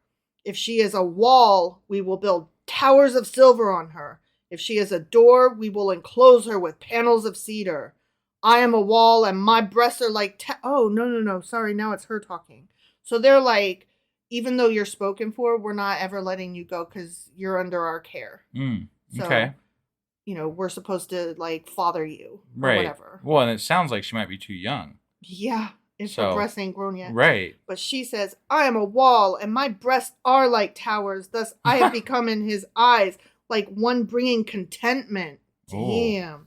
If she is a wall, we will build towers of silver on her. If she is a door, we will enclose her with panels of cedar. I am a wall, and my breasts are like... Oh, no. Sorry, now it's her talking. So they're like, even though you're spoken for, we're not ever letting you go because you're under our care. Okay. You know, we're supposed to, like, father you. Or whatever. Well, and it sounds like she might be too young. Yeah. If her breasts ain't grown yet. Right. But she says, I am a wall, and my breasts are like towers. Thus I have become in his eyes like one bringing contentment. Damn.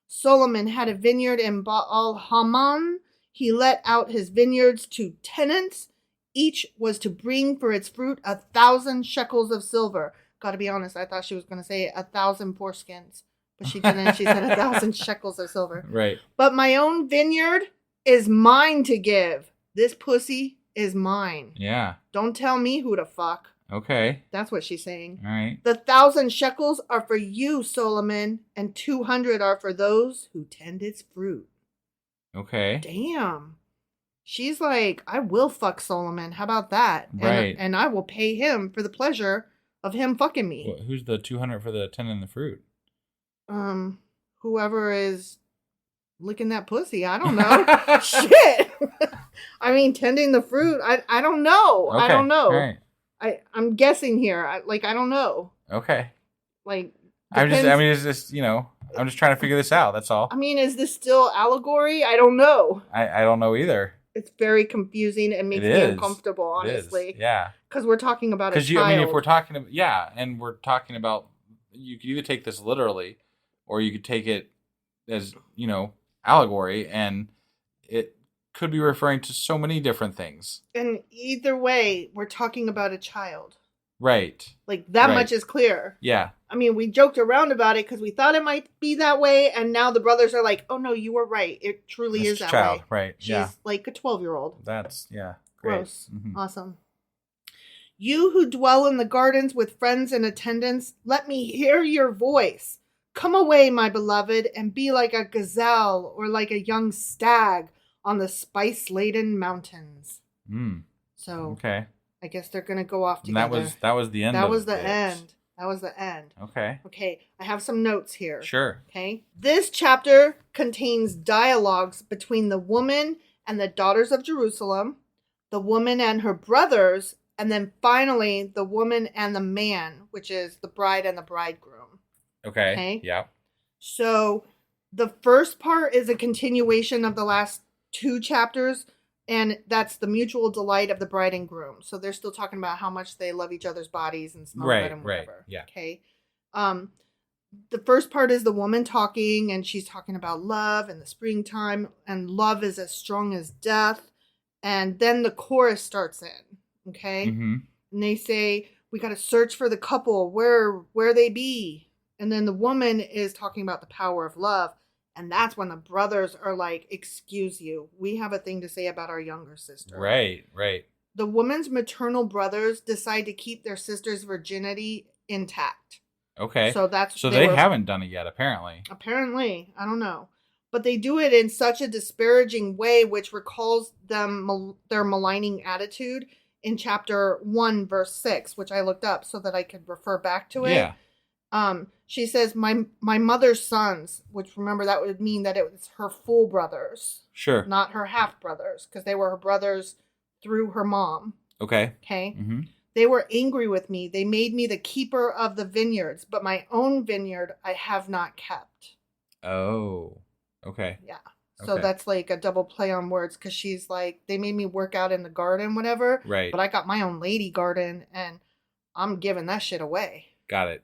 Solomon had a vineyard in Baal Haman. He let out his vineyards to tenants. Each was to bring for its fruit 1,000 shekels of silver. Gotta be honest, I thought she was going to say 1,000 foreskins. But she didn't. She said 1,000 shekels of silver. Right. But my own vineyard is mine to give. This pussy is mine. Yeah. Don't tell me who to fuck. Okay. That's what she's saying. All right. The 1,000 shekels are for you, Solomon, and 200 are for those who tend its fruit. Okay. Damn. She's like, I will fuck Solomon. How about that? Right. And I will pay him for the pleasure of him fucking me. Well, who's the 200 for the tending the fruit? Whoever is licking that pussy. I don't know. Shit. I mean, tending the fruit. I don't know. Okay. I don't know. All right. I'm guessing here. I don't know. Okay. Like, it's just, you know, I'm just trying to figure this out. That's all. I mean, is this still allegory? I don't know. I don't know either. It's very confusing and makes me uncomfortable, honestly. Yeah. Because we're talking about a child. Because, I mean, if we're talking about, and we're talking about, you could either take this literally, or you could take it as, you know, allegory, and it could be referring to so many different things. And either way, we're talking about a child. Right. Like, that much is clear. Yeah. I mean, we joked around about it because we thought it might be that way, and now the brothers are like, "Oh no, you were right. It truly is that child, way." right? She's like a 12-year-old. That's great. Gross. Mm-hmm. Awesome. You who dwell in the gardens with friends and attendants, let me hear your voice. Come away, my beloved, and be like a gazelle or like a young stag on the spice-laden mountains. So, okay. I guess they're going to go off together. And that was the end. That was the end. That was the end. Okay. Okay, I have some notes here. Sure. Okay. This chapter contains dialogues between the woman and the daughters of Jerusalem, the woman and her brothers, and then finally the woman and the man, which is the bride and the bridegroom. Okay. Yeah. So the first part is a continuation of the last 2 chapters, and that's the mutual delight of the bride and groom. So they're still talking about how much they love each other's bodies and smell good and whatever. Right. Yeah. Okay. The first part is the woman talking, and she's talking about love and the springtime, and love is as strong as death. And then the chorus starts in. Okay. Mm-hmm. And they say, we got to search for the couple, where they be. And then the woman is talking about the power of love. And that's when the brothers are like, excuse you, we have a thing to say about our younger sister. Right. The woman's maternal brothers decide to keep their sister's virginity intact. Okay. So they haven't done it yet, apparently. Apparently. I don't know. But they do it in such a disparaging way, which recalls them their maligning attitude in chapter 1, verse 6, which I looked up so that I could refer back to it. Yeah. She says, my mother's sons, which remember that would mean that it was her full brothers. Sure. Not her half brothers, because they were her brothers through her mom. Okay. Mm-hmm. They were angry with me. They made me the keeper of the vineyards, but my own vineyard I have not kept. Oh, okay. Yeah. So that's like a double play on words, because she's like, they made me work out in the garden, whatever. Right. But I got my own lady garden, and I'm giving that shit away. Got it.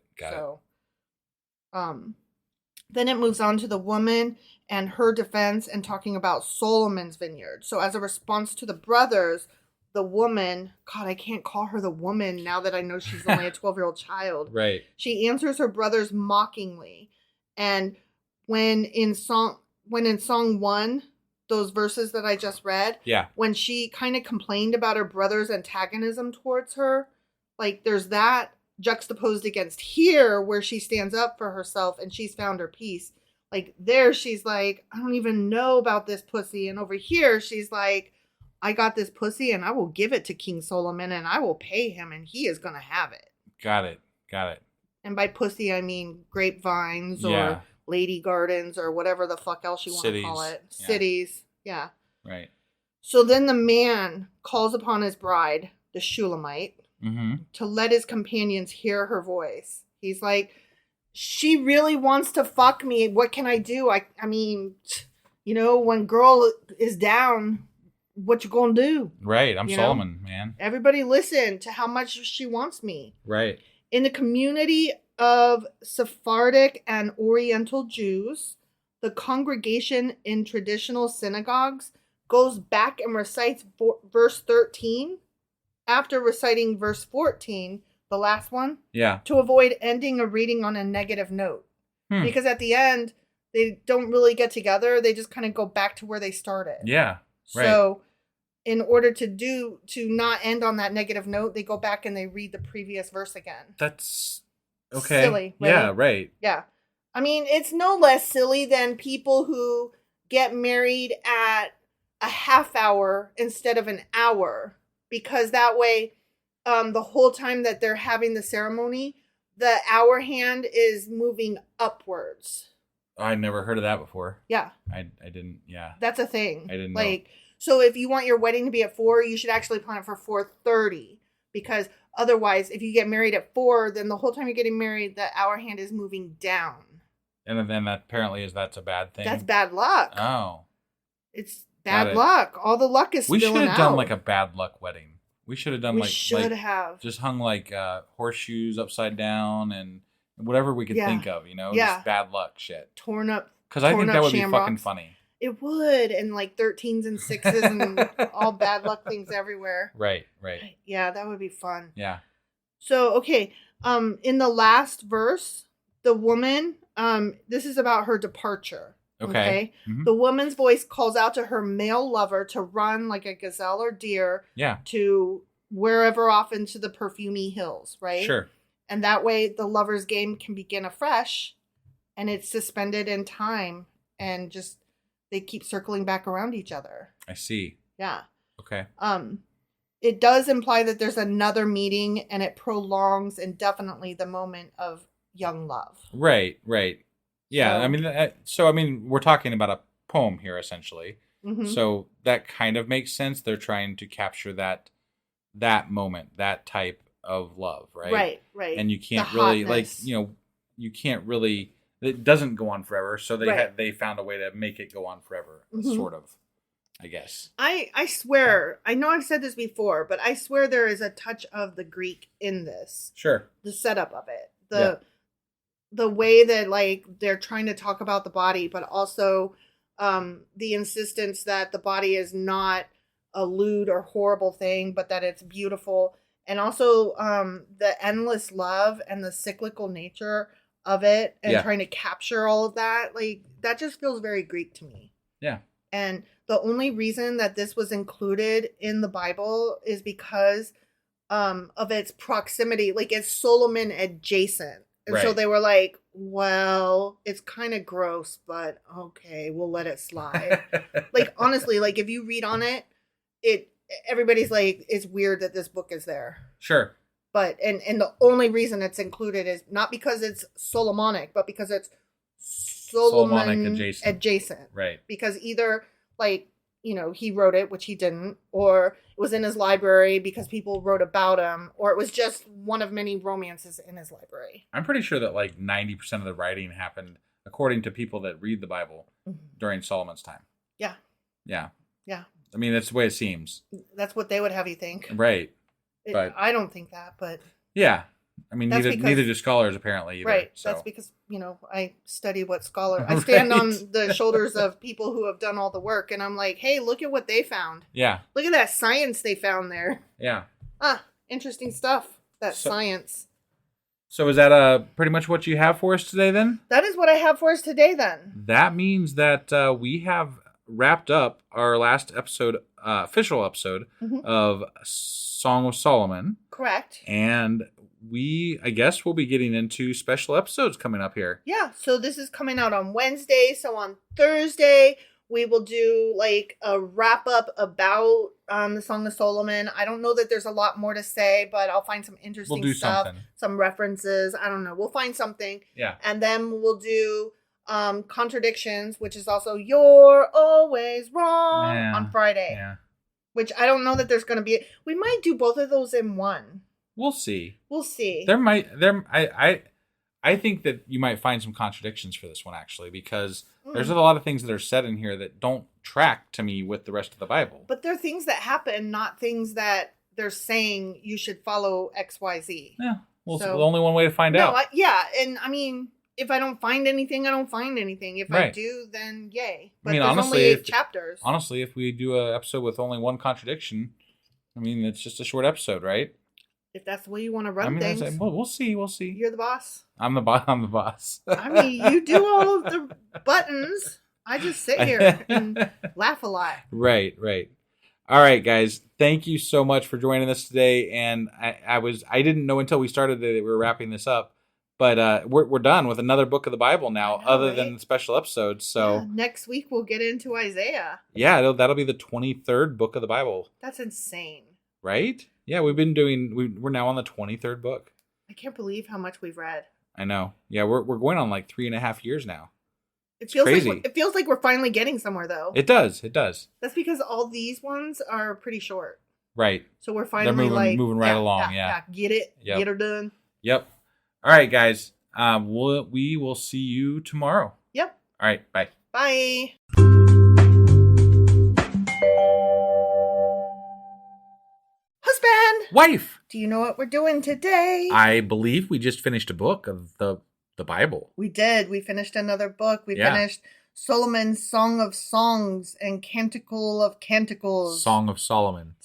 Then it moves on to the woman and her defense and talking about Solomon's vineyard. So as a response to the brothers, the woman, God, I can't call her the woman now that I know she's only a 12-year-old child. Right. She answers her brothers mockingly. And when in song 1, those verses that I just read, when she kind of complained about her brother's antagonism towards her, like there's that juxtaposed against here where she stands up for herself and she's found her peace. Like there she's like, I don't even know about this pussy. And over here she's like, I got this pussy and I will give it to King Solomon and I will pay him and he is going to have it. Got it. And by pussy, I mean grapevines or lady gardens or whatever the fuck else you want to call it. Yeah. Cities. Yeah. Right. So then the man calls upon his bride, the Shulamite, to let his companions hear her voice. He's like, she really wants to fuck me. What can I do? I mean, you know, when girl is down, what you gonna do? Right. I'm Solomon, man. Everybody listen to how much she wants me. Right. In the community of Sephardic and Oriental Jews, the congregation in traditional synagogues goes back and recites verse 13 after reciting verse 14, the last one, to avoid ending a reading on a negative note. Because at the end, they don't really get together. They just kind of go back to where they started. Yeah, right. So in order to not end on that negative note, they go back and they read the previous verse again. That's okay. Silly, right? Yeah, right. Yeah. I mean, it's no less silly than people who get married at a half hour instead of an hour. Because that way, the whole time that they're having the ceremony, the hour hand is moving upwards. I never heard of that before. Yeah. I didn't, That's a thing. I didn't know. So if you want your wedding to be at 4, you should actually plan it for 4:30. Because otherwise, if you get married at 4, then the whole time you're getting married, the hour hand is moving down. And then that apparently that's a bad thing. That's bad luck. Oh. It's bad luck. All the luck is spilling out. We should have done like a bad luck wedding. We should have done just hung like horseshoes upside down and whatever we could think of, you know, just bad luck shit. Torn up. Because I think that would be fucking funny. It would, and like 13s and 6s and all bad luck things everywhere. Right. Yeah, that would be fun. Yeah. So, okay, in the last verse, the woman, this is about her departure. Okay. Mm-hmm. The woman's voice calls out to her male lover to run like a gazelle or deer to wherever off into the perfumey hills, right? Sure. And that way the lover's game can begin afresh, and it's suspended in time, and just they keep circling back around each other. I see. Yeah. Okay. It does imply that there's another meeting, and it prolongs indefinitely the moment of young love. Right. Yeah, I mean, we're talking about a poem here, essentially. Mm-hmm. So that kind of makes sense. They're trying to capture that moment, that type of love, right? Right. And you can't really, you can't really. It doesn't go on forever, so they found a way to make it go on forever, sort of. I guess. I swear, I know I've said this before, but I swear there is a touch of the Greek in this. Sure. The setup of it. The way that, like, they're trying to talk about the body, but also the insistence that the body is not a lewd or horrible thing, but that it's beautiful. And also the endless love and the cyclical nature of it, and trying to capture all of that. Like, that just feels very Greek to me. Yeah. And the only reason that this was included in the Bible is because of its proximity. Like, it's Solomon adjacent. And so they were like, well, it's kind of gross, but okay, we'll let it slide. Like, honestly, like, if you read on it, everybody's like, it's weird that this book is there. Sure. But, and the only reason it's included is not because it's Solomonic, but because it's Solomonic adjacent. Right. Because either, like, you know, he wrote it, which he didn't, or it was in his library because people wrote about him, or it was just one of many romances in his library. I'm pretty sure that like 90% of the writing happened, according to people that read the Bible, during Solomon's time. Yeah. Yeah. Yeah. I mean, that's the way it seems. That's what they would have you think. Right. But I don't think that, but... Yeah. I mean, neither do scholars, apparently, either. Right. So. That's because, you know, I study what scholars... I stand on the shoulders of people who have done all the work, and I'm like, hey, look at what they found. Yeah. Look at that science they found there. Yeah. Interesting stuff. Science. So is that pretty much what you have for us today, then? That is what I have for us today, then. That means that we have wrapped up our last episode, official episode, of Song of Solomon. Correct. And I guess we'll be getting into special episodes coming up here. Yeah, so this is coming out on Wednesday. So on Thursday, we will do like a wrap up about the Song of Solomon. I don't know that there's a lot more to say, but I'll find some interesting stuff. Something. Some references. I don't know. We'll find something. Yeah. And then we'll do Contradictions, which is also You're Always Wrong on Friday. Yeah. Which I don't know that there's going to be. We might do both of those in one. We'll see. I think that you might find some contradictions for this one, actually, because there's a lot of things that are said in here that don't track to me with the rest of the Bible. But they're things that happen, not things that they're saying you should follow X, Y, Z. Yeah. Well, so, only one way to find out. And I mean, if I don't find anything, I don't find anything. If I do, then yay. But I mean, there's honestly, only 8 chapters. Honestly, if we do an episode with only one contradiction, I mean, it's just a short episode, right? If that's the way you want to run things. We'll see. You're the boss. I'm the boss. I mean, you do all of the buttons. I just sit here and laugh a lot. Right. All right, guys. Thank you so much for joining us today. And I didn't know until we started that we were wrapping this up. But we're done with another book of the Bible now, other than special episodes. So next week we'll get into Isaiah. Yeah, that'll be the 23rd book of the Bible. That's insane. Right? Yeah, we're now on the 23rd book. I can't believe how much we've read. I know. Yeah, we're going on like 3.5 years now. It feels crazy. It feels like we're finally getting somewhere, though. It does. That's because all these ones are pretty short. Right. So we're finally moving right along. Yeah. Get it. Yep. Get her done. Yep. All right, guys. We will see you tomorrow. Yep. All right. Bye. Bye. Husband. Wife. Do you know what we're doing today? I believe we just finished a book of the Bible. We did. We finished another book. We finished Solomon's Song of Songs and Canticle of Canticles. Song of Solomon.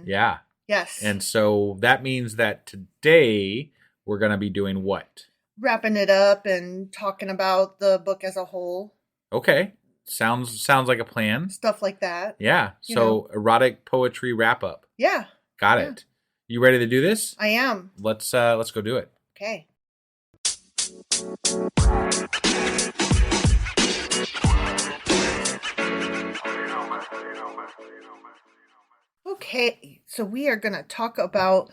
Yeah. Yes. And so that means that today we're going to be doing what? Wrapping it up and talking about the book as a whole. Okay. Sounds like a plan. Stuff like that. Yeah. So erotic poetry wrap up. Yeah. Got it. You ready to do this? I am. Let's go do it. Okay. Okay, so we are going to talk about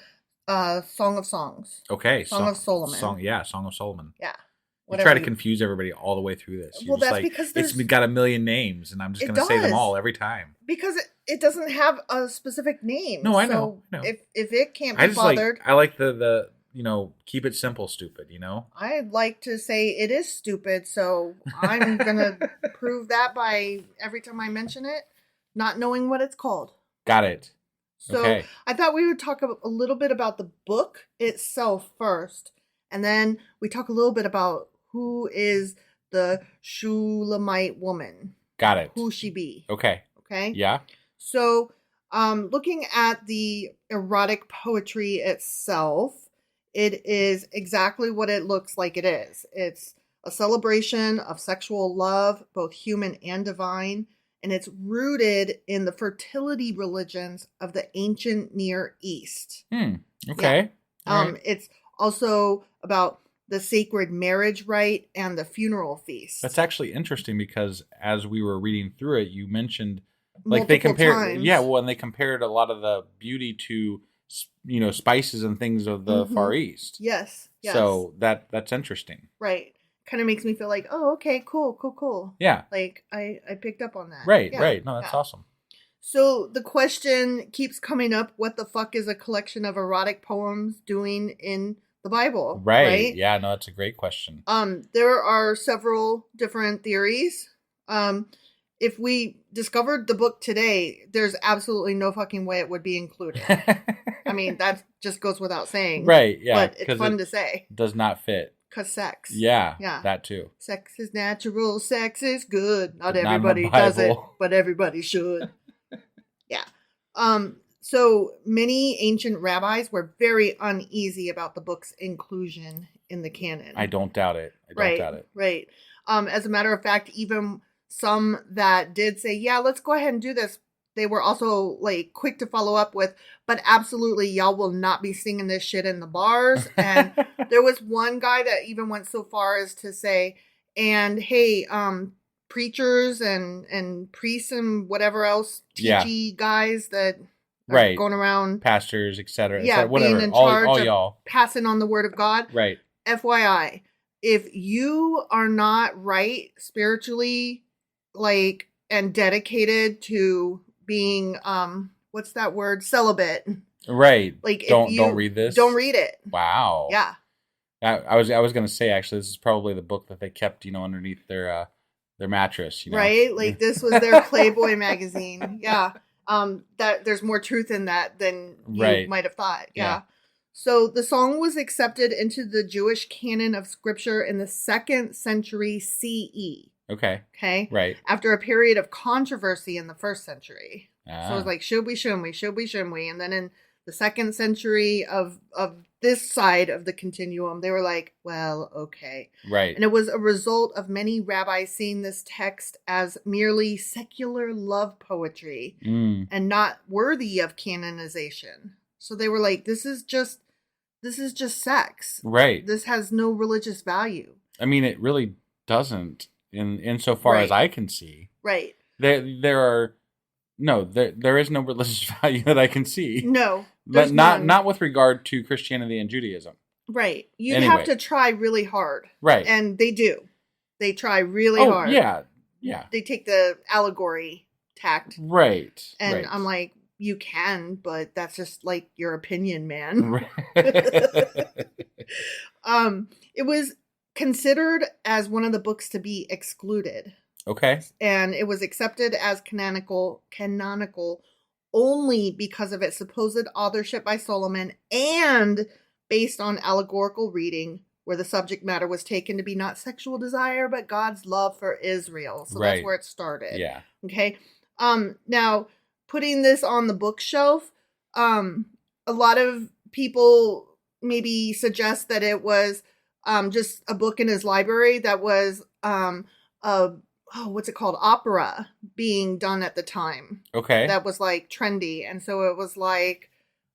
Song of Songs. Okay. Song of Solomon. Song of Solomon. Yeah. You try to confuse everybody all the way through this. You're Well, just that's because it's got a million names, and I'm just going to say them all every time. Because it doesn't have a specific name. No, I know. If it can't be bothered. I like the keep it simple, stupid, I'd like to say it is stupid, so I'm going to prove that by every time I mention it, not knowing what it's called. Got it. So okay. I thought we would talk a little bit about the book itself first, and then we talk a little bit about who is the Shulamite woman. Got it. Who she be. Okay. Okay? Yeah. So looking at the erotic poetry itself, it is exactly what it looks like it is. It's a celebration of sexual love, both human and divine, and it's rooted in the fertility religions of the ancient Near East. Okay. Yeah. Right. It's also about the sacred marriage rite and the funeral feast. That's actually interesting because as we were reading through it, you mentioned Multiple they compared, times. and they compared a lot of the beauty to spices and things of the Far East. Yes. So that's interesting. Right. Kind of makes me feel like, oh, okay, cool. Yeah. Like I picked up on that. Right. Yeah. Right. No, that's awesome. So the question keeps coming up: what the fuck is a collection of erotic poems doing in the Bible? Right. Yeah. No, that's a great question. There are several different theories. If we discovered the book today, there's absolutely no fucking way it would be included. I mean, that just goes without saying. Right. Yeah. But it's fun to say. Does not fit. 'Cause sex. Yeah. That too. Sex is natural. Sex is good. Not But not in the everybody does it, Bible. but everybody should. Yeah. So many ancient rabbis were very uneasy about the book's inclusion in the canon. I don't doubt it. Right. As a matter of fact, even some that did say, yeah, let's go ahead and do this, they were also like quick to follow up with, but absolutely, y'all will not be singing this shit in the bars. And there was one guy that even went so far as to say, and hey, preachers and priests and whatever else, teachy guys that are going around, pastors, etc. Yeah, whatever. being in charge all of y'all passing on the word of God. Right. FYI, if you are not right spiritually, like, and dedicated to being what's that word, celibate, right, like, don't read this, don't read it. Wow. Yeah. I was going to say, actually, this is probably the book that they kept underneath their mattress, right, like this was their Playboy magazine. Yeah. That there's more truth in that than you might have thought. Yeah. So the song was accepted into the Jewish canon of scripture in the 2nd century CE. Okay. Right. After a period of controversy in the 1st century. So it was like, shouldn't we? And then in the 2nd century of this side of the continuum, they were like, well, okay. Right. And it was a result of many rabbis seeing this text as merely secular love poetry and not worthy of canonization. So they were like, this is just sex. Right. This has no religious value. I mean, it really doesn't. Insofar as I can see, right? There is no religious value that I can see. No, but not with regard to Christianity and Judaism. Right, you have to try really hard. Right, and they do. They try really hard. Yeah. They take the allegory tact. Right, and I'm like, you can, but that's just like your opinion, man. Right. It was considered as one of the books to be excluded. Okay. And it was accepted as canonical only because of its supposed authorship by Solomon and based on allegorical reading where the subject matter was taken to be not sexual desire but God's love for Israel. So that's where it started. Yeah. Okay. Now putting this on the bookshelf, a lot of people maybe suggest that it was just a book in his library that was what's it called? Opera being done at the time. Okay. That was like trendy. And so it was like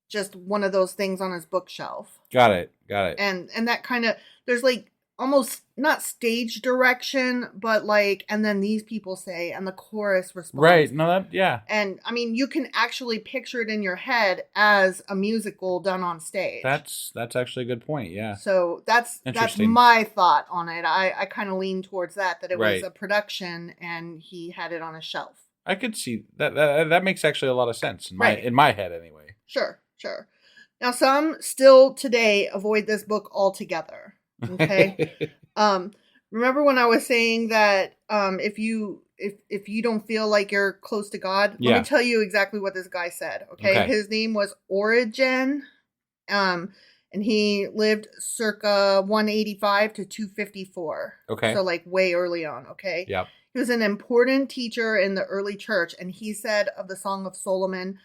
just one of those things on his bookshelf. Got it. And that kind of, there's like almost not stage direction, but like, and then these people say, and the chorus responds. Right. No, yeah. And I mean, you can actually picture it in your head as a musical done on stage. That's actually a good point. Yeah. So that's my thought on it. I kind of lean towards that it was a production and he had it on a shelf. I could see that. That makes actually a lot of sense in my head anyway. Sure. Now, some still today avoid this book altogether. Okay. Remember when I was saying that if you don't feel like you're close to God, let me tell you exactly what this guy said. Okay. His name was Origen. And he lived circa 185 to 254. Okay. So like way early on. Okay. Yeah. He was an important teacher in the early church, and he said of the Song of Solomon,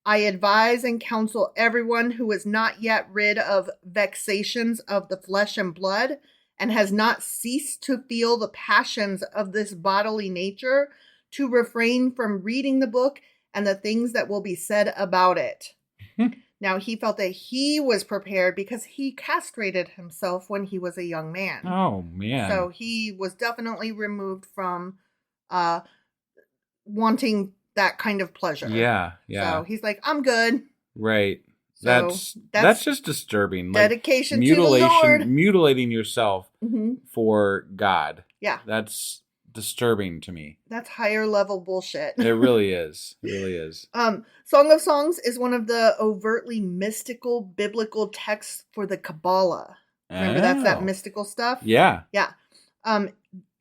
I advise and counsel everyone who is not yet rid of vexations of the flesh and blood and has not ceased to feel the passions of this bodily nature to refrain from reading the book and the things that will be said about it. Now, he felt that he was prepared because he castrated himself when he was a young man. Oh, man. So he was definitely removed from wanting that kind of pleasure. Yeah. So he's like, I'm good. Right. So that's just disturbing. Dedication to the Lord. Mutilating yourself for God. Yeah. That's disturbing to me. That's higher level bullshit. It really is. Song of Songs is one of the overtly mystical biblical texts for the Kabbalah. Remember, that's that mystical stuff? Yeah. Yeah.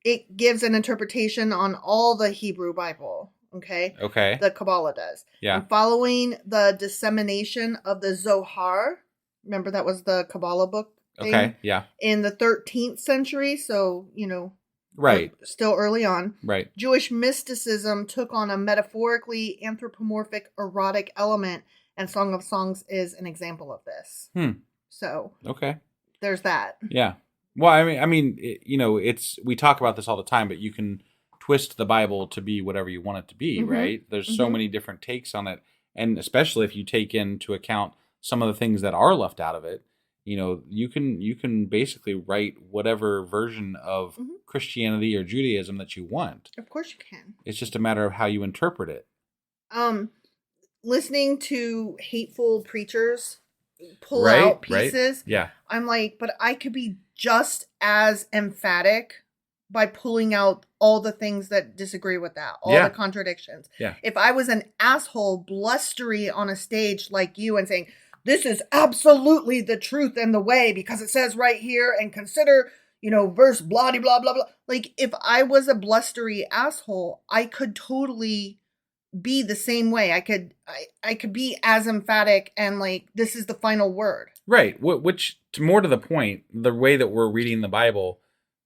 It gives an interpretation on all the Hebrew Bible. Okay. The Kabbalah does. Yeah. And following the dissemination of the Zohar, remember that was the Kabbalah book thing? Okay. Yeah. In the 13th century, so, right. Still early on. Right. Jewish mysticism took on a metaphorically anthropomorphic erotic element, and Song of Songs is an example of this. So. Okay. There's that. Yeah. Well, I mean, we talk about this all the time, but you can twist the Bible to be whatever you want it to be, right? There's so many different takes on it. And especially if you take into account some of the things that are left out of it, you can basically write whatever version of Christianity or Judaism that you want. Of course you can. It's just a matter of how you interpret it. Listening to hateful preachers pull out pieces. Right? Yeah. I'm like, but I could be just as emphatic by pulling out all the things that disagree with that, all the contradictions. Yeah. If I was an asshole blustery on a stage like you and saying, this is absolutely the truth and the way because it says right here and consider, verse blah, blah, blah, blah. Like if I was a blustery asshole, I could totally be the same way. I could be as emphatic and like, this is the final word. Right. Which more to the point, the way that we're reading the Bible,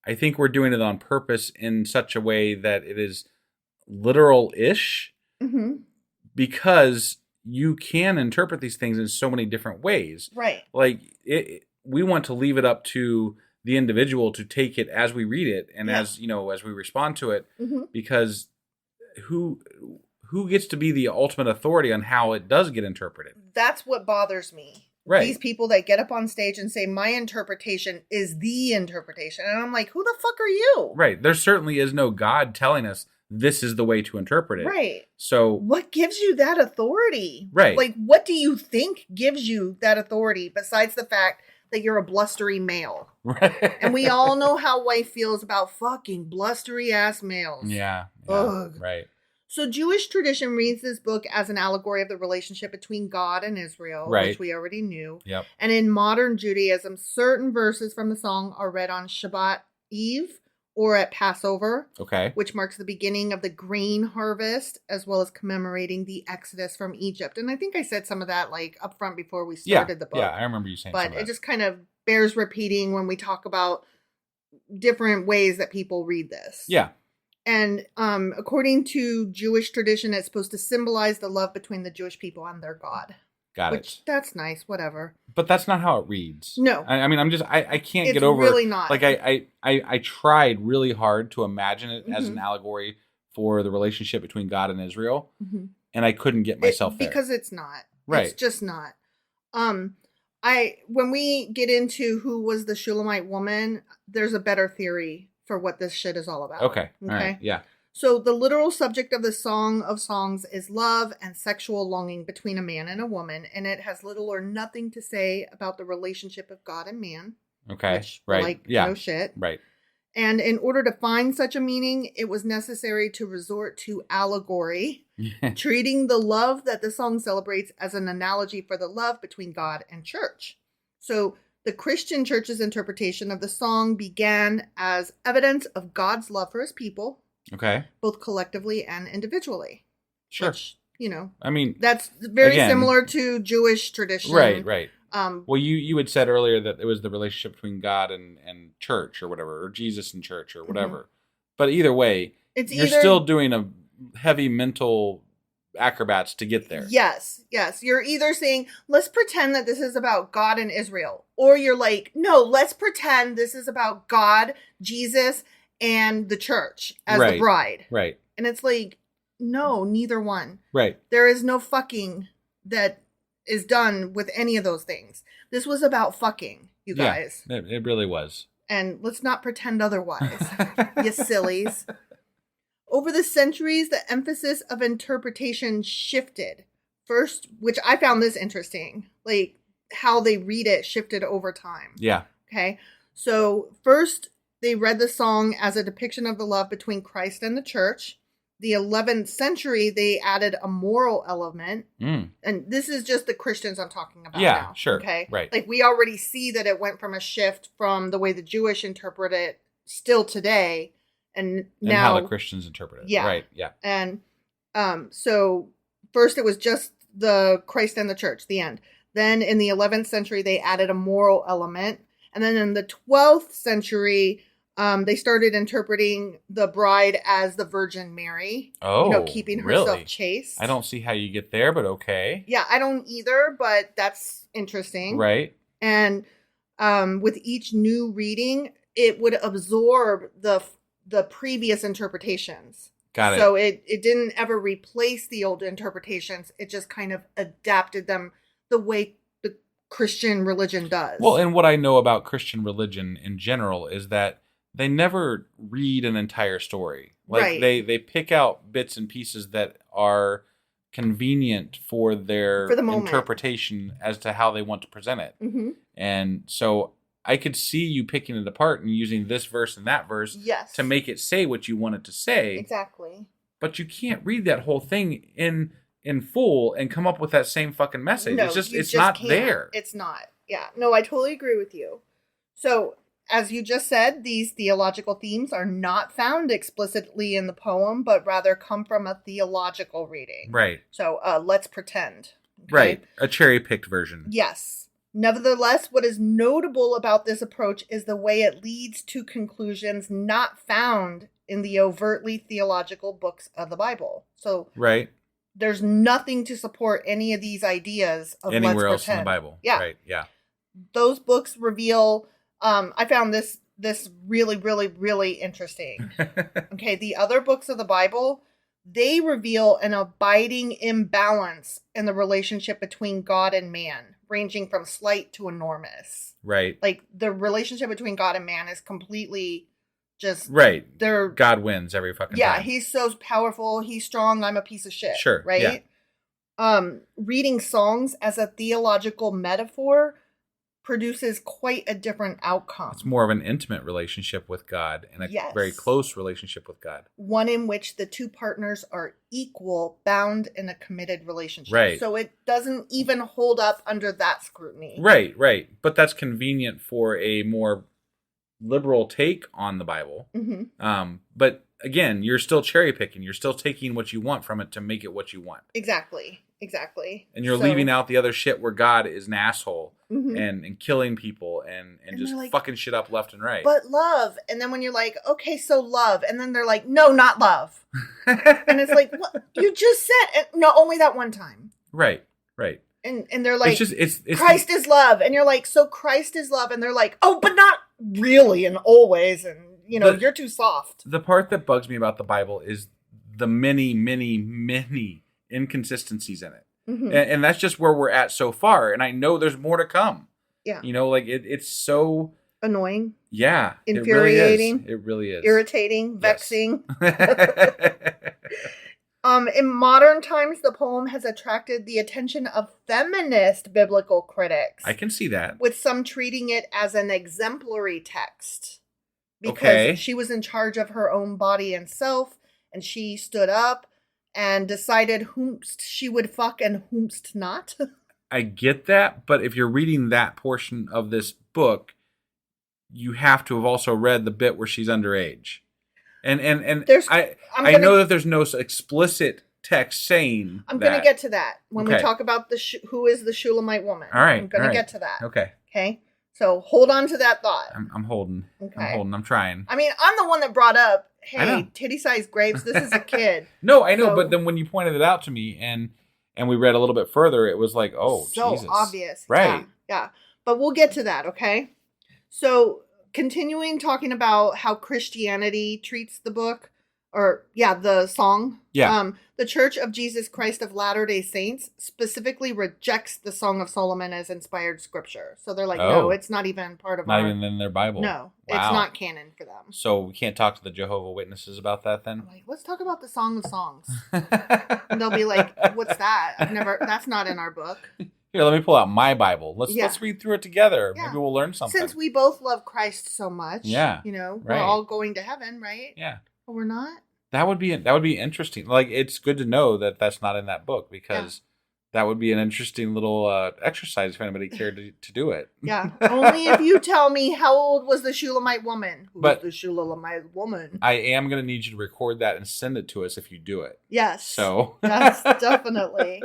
I think we're doing it on purpose in such a way that it is literal-ish because you can interpret these things in so many different ways. Right. Like we want to leave it up to the individual to take it as we read it and as we respond to it because who gets to be the ultimate authority on how it does get interpreted? That's what bothers me. Right. These people that get up on stage and say, my interpretation is the interpretation. And I'm like, who the fuck are you? Right. There certainly is no God telling us this is the way to interpret it. Right. So what gives you that authority? Right. Like, what do you think gives you that authority besides the fact that you're a blustery male? Right. And we all know how wife feels about fucking blustery ass males. Yeah. Ugh. Right. So Jewish tradition reads this book as an allegory of the relationship between God and Israel, which we already knew. Yep. And in modern Judaism, certain verses from the song are read on Shabbat Eve or at Passover, which marks the beginning of the grain harvest, as well as commemorating the Exodus from Egypt. And I think I said some of that like up front before we started the book. Yeah, I remember you saying but it just kind of bears repeating when we talk about different ways that people read this. Yeah. And according to Jewish tradition, it's supposed to symbolize the love between the Jewish people and their God. Got which it. that's nice, whatever. But that's not how it reads. No. I mean, I can't It's get over. really not. Like I tried really hard to imagine it as an allegory for the relationship between God and Israel, and I couldn't get myself there because it's not. Right. It's just not. When we get into who was the Shulamite woman, there's a better theory for what this shit is all about. Okay. All right. Yeah. So the literal subject of the Song of Songs is love and sexual longing between a man and a woman, and it has little or nothing to say about the relationship of God and man. Okay. Which, right. Like, yeah. no shit. Right. And in order to find such a meaning, it was necessary to resort to allegory, treating the love that the song celebrates as an analogy for the love between God and church. So the Christian church's interpretation of the song began as evidence of God's love for his people, Okay. both collectively and individually. Sure. Which, I mean, that's very again, similar to Jewish tradition. Right. Right. Well, you had said earlier that it was the relationship between God and church or whatever, or Jesus and church or whatever. But either way, you're still doing a heavy mental acrobats to get there. Yes. You're either saying, let's pretend that this is about God and Israel. Or you're like, no, let's pretend this is about God, Jesus, and the church as the bride. Right. And it's like, no, neither one. Right. There is no fucking that is done with any of those things. This was about fucking, you guys. Yeah, it really was. And let's not pretend otherwise, you sillies. Over the centuries, the emphasis of interpretation shifted. First, which I found this interesting, like how they read it shifted over time. Yeah. Okay. So first, they read the song as a depiction of the love between Christ and the church. The 11th century, they added a moral element. And this is just the Christians I'm talking about now. Yeah, sure. Okay. Right. Like we already see that it went from a shift from the way the Jewish interpret it still today. And now how the Christians interpret it. Yeah. Right. Yeah. And so first it was just the Christ and the church, the end. Then in the 11th century, they added a moral element. And then in the 12th century, they started interpreting the bride as the Virgin Mary. Oh, keeping herself really? chaste. I don't see how you get there, but okay. Yeah, I don't either, but that's interesting. Right. And with each new reading, it would absorb the previous interpretations. Got it. So it didn't ever replace the old interpretations. It just kind of adapted them the way the Christian religion does. Well, and what I know about Christian religion in general is that they never read an entire story. Like Right. they pick out bits and pieces that are convenient for their the moment. interpretation as to how they want to present it. Mm-hmm. And so I could see you picking it apart and using this verse and that verse Yes. to make it say what you want it to say. Exactly. But you can't read that whole thing in full and come up with that same fucking message. No, it's not can't. there. It's not. Yeah. No, I totally agree with you. So, as you just said, these theological themes are not found explicitly in the poem, but rather come from a theological reading. Right. So, let's pretend. Okay? Right. A cherry-picked version. Yes. Nevertheless, what is notable about this approach is the way it leads to conclusions not found in the overtly theological books of the Bible. So, Right. there's nothing to support any of these ideas of Anywhere let's else in the pretend. Bible. Yeah. Right. Yeah. Those books reveal, I found this really, really, really interesting. Okay. The other books of the Bible, they reveal an abiding imbalance in the relationship between God and man, ranging from slight to enormous. Right. Like the relationship between God and man is completely just Right. they're God wins every fucking yeah, time. he's so powerful, he's strong, I'm a piece of shit. Sure, Right? Reading songs as a theological metaphor produces quite a different outcome. It's more of an intimate relationship with God and a Yes. very close relationship with God. One in which the two partners are equal, bound in a committed relationship. Right. So it doesn't even hold up under that scrutiny. Right, right. But that's convenient for a more liberal take on the Bible. Mm-hmm. But again, you're still cherry picking. You're still taking what you want from it to make it what you want. Exactly. And you're leaving out the other shit where God is an asshole Mhm. and killing people and just they're like, fucking shit up left and right. But love. And then when you're like, okay, so love. And then they're like, no, not love. And it's like, what? You just said, no, only that one time. Right, right. And they're like, it's Christ is love. And you're like, so Christ is love. And they're like, oh, but not really and always. And, you're too soft. The part that bugs me about the Bible is the many, many, many inconsistencies in it. Mm-hmm. And that's just where we're at so far. And I know there's more to come. Yeah. It's so annoying. Yeah. Infuriating. It really is. Irritating. Vexing. In modern times, the poem has attracted the attention of feminist biblical critics. I can see that. With some treating it as an exemplary text. Because she was in charge of her own body and self, and she stood up and decided whomst she would fuck and whomst not. I get that, but if you're reading that portion of this book, you have to have also read the bit where she's underage. And I know that there's no explicit text saying I'm going to get to that when we talk about who is the Shulamite woman. All right. I'm going to get to that. Okay. So hold on to that thought. I'm holding. Okay. I'm trying. I mean, I'm the one that brought up, hey, titty-sized grapes, this is a kid. No, I know, but then when you pointed it out to me and we read a little bit further, it was like, oh, so Jesus. Obvious. Right. Yeah. But we'll get to that, okay? So continuing talking about how Christianity treats the book, the song. Yeah. The Church of Jesus Christ of Latter-day Saints specifically rejects the Song of Solomon as inspired scripture. So they're like, no, it's not even part of not even in their Bible. No, it's not canon for them. So we can't talk to the Jehovah's Witnesses about that then? I'm like, let's talk about the Song of Songs. And they'll be like, what's that? That's not in our book. Here, let me pull out my Bible. Let's read through it together. Yeah. Maybe we'll learn something. Since we both love Christ so much, we're all going to heaven, right? Yeah. But we're not. That would be interesting. Like, it's good to know that that's not in that book because that would be an interesting little exercise if anybody cared to do it. Yeah. Only if you tell me how old was the Shulamite woman. Who's the Shulamite woman? I am going to need you to record that and send it to us if you do it. Yes. So. Yes, definitely.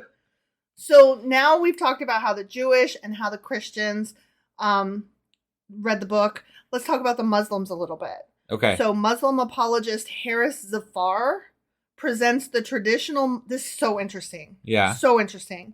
So now we've talked about how the Jewish and how the Christians read the book. Let's talk about the Muslims a little bit. Okay. So Muslim apologist Harris Zafar presents the traditional... This is so interesting. Yeah. So interesting.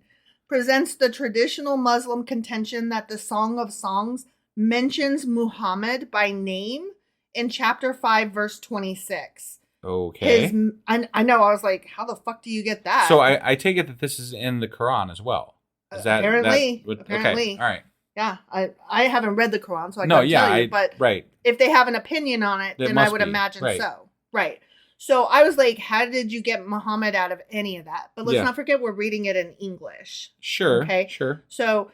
Presents the traditional Muslim contention that the Song of Songs mentions Muhammad by name in chapter 5, verse 26. Okay. I know. I was like, how the fuck do you get that? So I take it that this is in the Quran as well. Is that apparently? Okay. All right. Yeah, I haven't read the Quran, so I can't tell you. But if they have an opinion on it, then I would imagine so. Right. So I was like, how did you get Muhammad out of any of that? But let's not forget we're reading it in English. Sure. Okay. Sure. So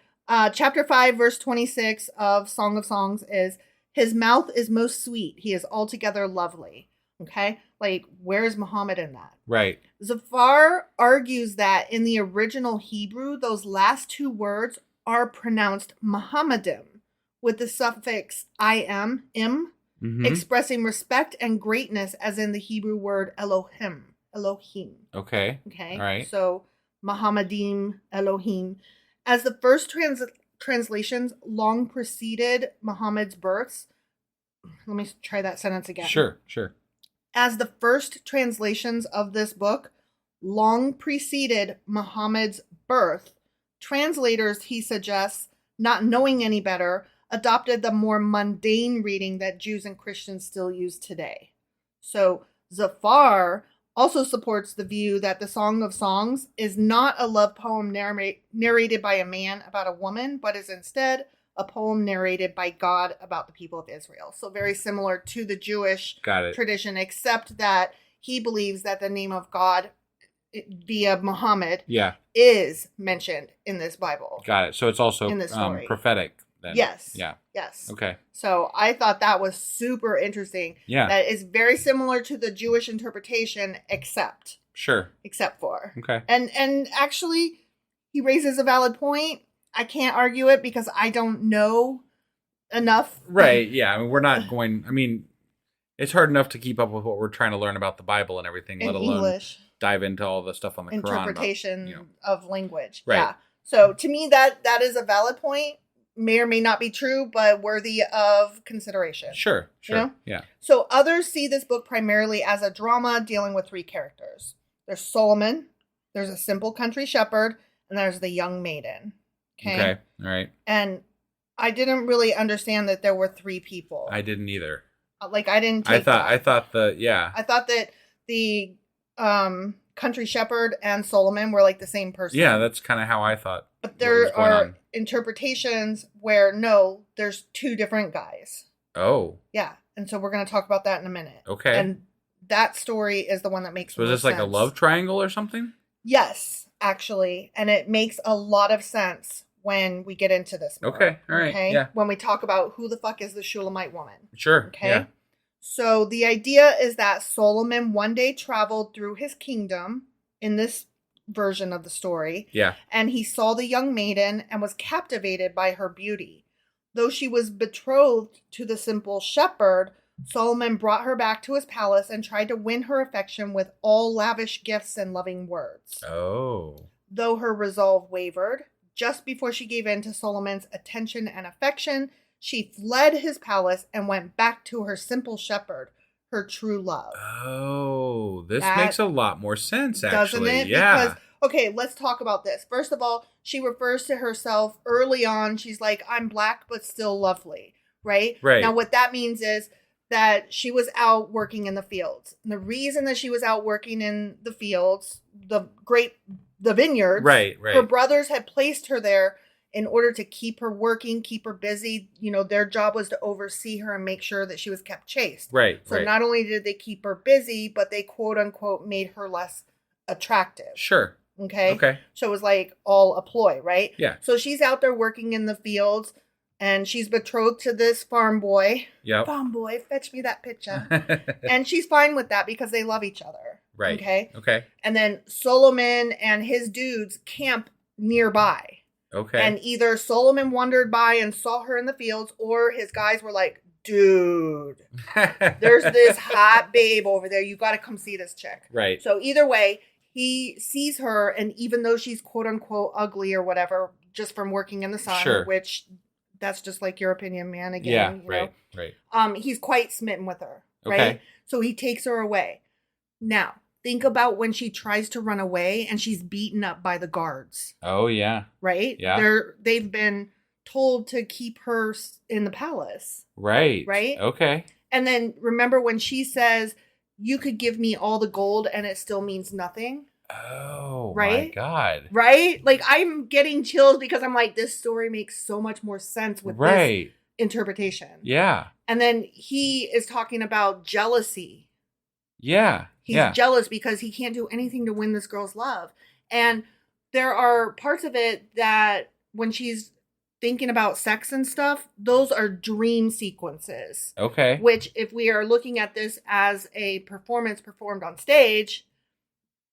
chapter 5, verse 26 of Song of Songs is, his mouth is most sweet. He is altogether lovely. Okay. Like, where is Muhammad in that? Right. Zafar argues that in the original Hebrew, those last two words are pronounced Muhammadim with the suffix im, expressing respect and greatness as in the Hebrew word Elohim. Okay. All right. So Muhammadim, Elohim. As the first translations long preceded Muhammad's births. Let me try that sentence again. Sure. As the first translations of this book long preceded Muhammad's birth, translators, he suggests, not knowing any better, adopted the more mundane reading that Jews and Christians still use today. So Zafar also supports the view that the Song of Songs is not a love poem narrated by a man about a woman, but is instead a poem narrated by God about the people of Israel. So very similar to the Jewish tradition, except that he believes that the name of God via Muhammad is mentioned in this Bible. Got it. So it's also in this story. Prophetic then. Yes. Yeah. Yes. Okay. So I thought that was super interesting. Yeah. That is very similar to the Jewish interpretation, except for. Okay. And actually, he raises a valid point. I can't argue it because I don't know enough. Right. Yeah. I mean, we're not going... I mean, it's hard enough to keep up with what we're trying to learn about the Bible and everything, in let alone English. Dive into all the stuff on the Quran. Interpretation of language. Right. Yeah. So to me, that is a valid point. May or may not be true, but worthy of consideration. Sure. You know? Yeah. So others see this book primarily as a drama dealing with three characters. There's Solomon, there's a simple country shepherd, and there's the young maiden. Okay. All right. And I didn't really understand that there were 3 people. I didn't either. Like, I didn't take that. I thought that the country shepherd and Solomon were like the same person. Yeah, that's kind of how I thought. But there are interpretations where, no, there's 2 different guys. Oh. Yeah. And so we're going to talk about that in a minute. Okay. And that story is the one that makes So is this like a love triangle or something? Yes, actually. And it makes a lot of sense when we get into this more. Okay. All right. Okay? Yeah. When we talk about who the fuck is the Shulamite woman. Sure. Okay. Yeah. So the idea is that Solomon one day traveled through his kingdom in this version of the story. Yeah. And he saw the young maiden and was captivated by her beauty. Though she was betrothed to the simple shepherd, Solomon brought her back to his palace and tried to win her affection with all lavish gifts and loving words. Oh. Though her resolve wavered, just before she gave in to Solomon's attention and affection, she fled his palace and went back to her simple shepherd, her true love. Oh, this That makes a lot more sense, actually. Doesn't it? Yeah. Because, okay, let's talk about this. First of all, she refers to herself early on. She's like, I'm black, but still lovely, right? Right. Now, what that means is that she was out working in the fields. And the reason that she was out working in the fields, the vineyards, Right. her brothers had placed her there in order to keep her working, keep her busy. You know, their job was to oversee her and make sure that she was kept chaste. Right. So not only did they keep her busy, but they quote unquote made her less attractive. Sure. Okay. So it was like all a ploy, right? Yeah. So she's out there working in the fields and she's betrothed to this farm boy. Yep. Farm boy, fetch me that picture. And she's fine with that because they love each other. Right. Okay. And then Solomon and his dudes camp nearby. Okay. And either Solomon wandered by and saw her in the fields, or his guys were like, dude, there's this hot babe over there. You got to come see this chick. Right. So either way, he sees her, and even though she's quote unquote ugly or whatever, just from working in the sun, Sure. which that's just like your opinion, man. Again, Yeah. you Right. know? Right. He's quite smitten with her. Right. Okay. So he takes her away. Now, think about when she tries to run away and she's beaten up by the guards. Oh yeah. Right? Yeah. They've been told to keep her in the palace. Right. Right? Okay. And then remember when she says, you could give me all the gold and it still means nothing? Oh Right? my God. Right? Like, I'm getting chills because I'm like, this story makes so much more sense with this interpretation. Yeah. And then he is talking about jealousy. Yeah. He's jealous because he can't do anything to win this girl's love. And there are parts of it that when she's thinking about sex and stuff, those are dream sequences. Okay. Which, if we are looking at this as a performance performed on stage,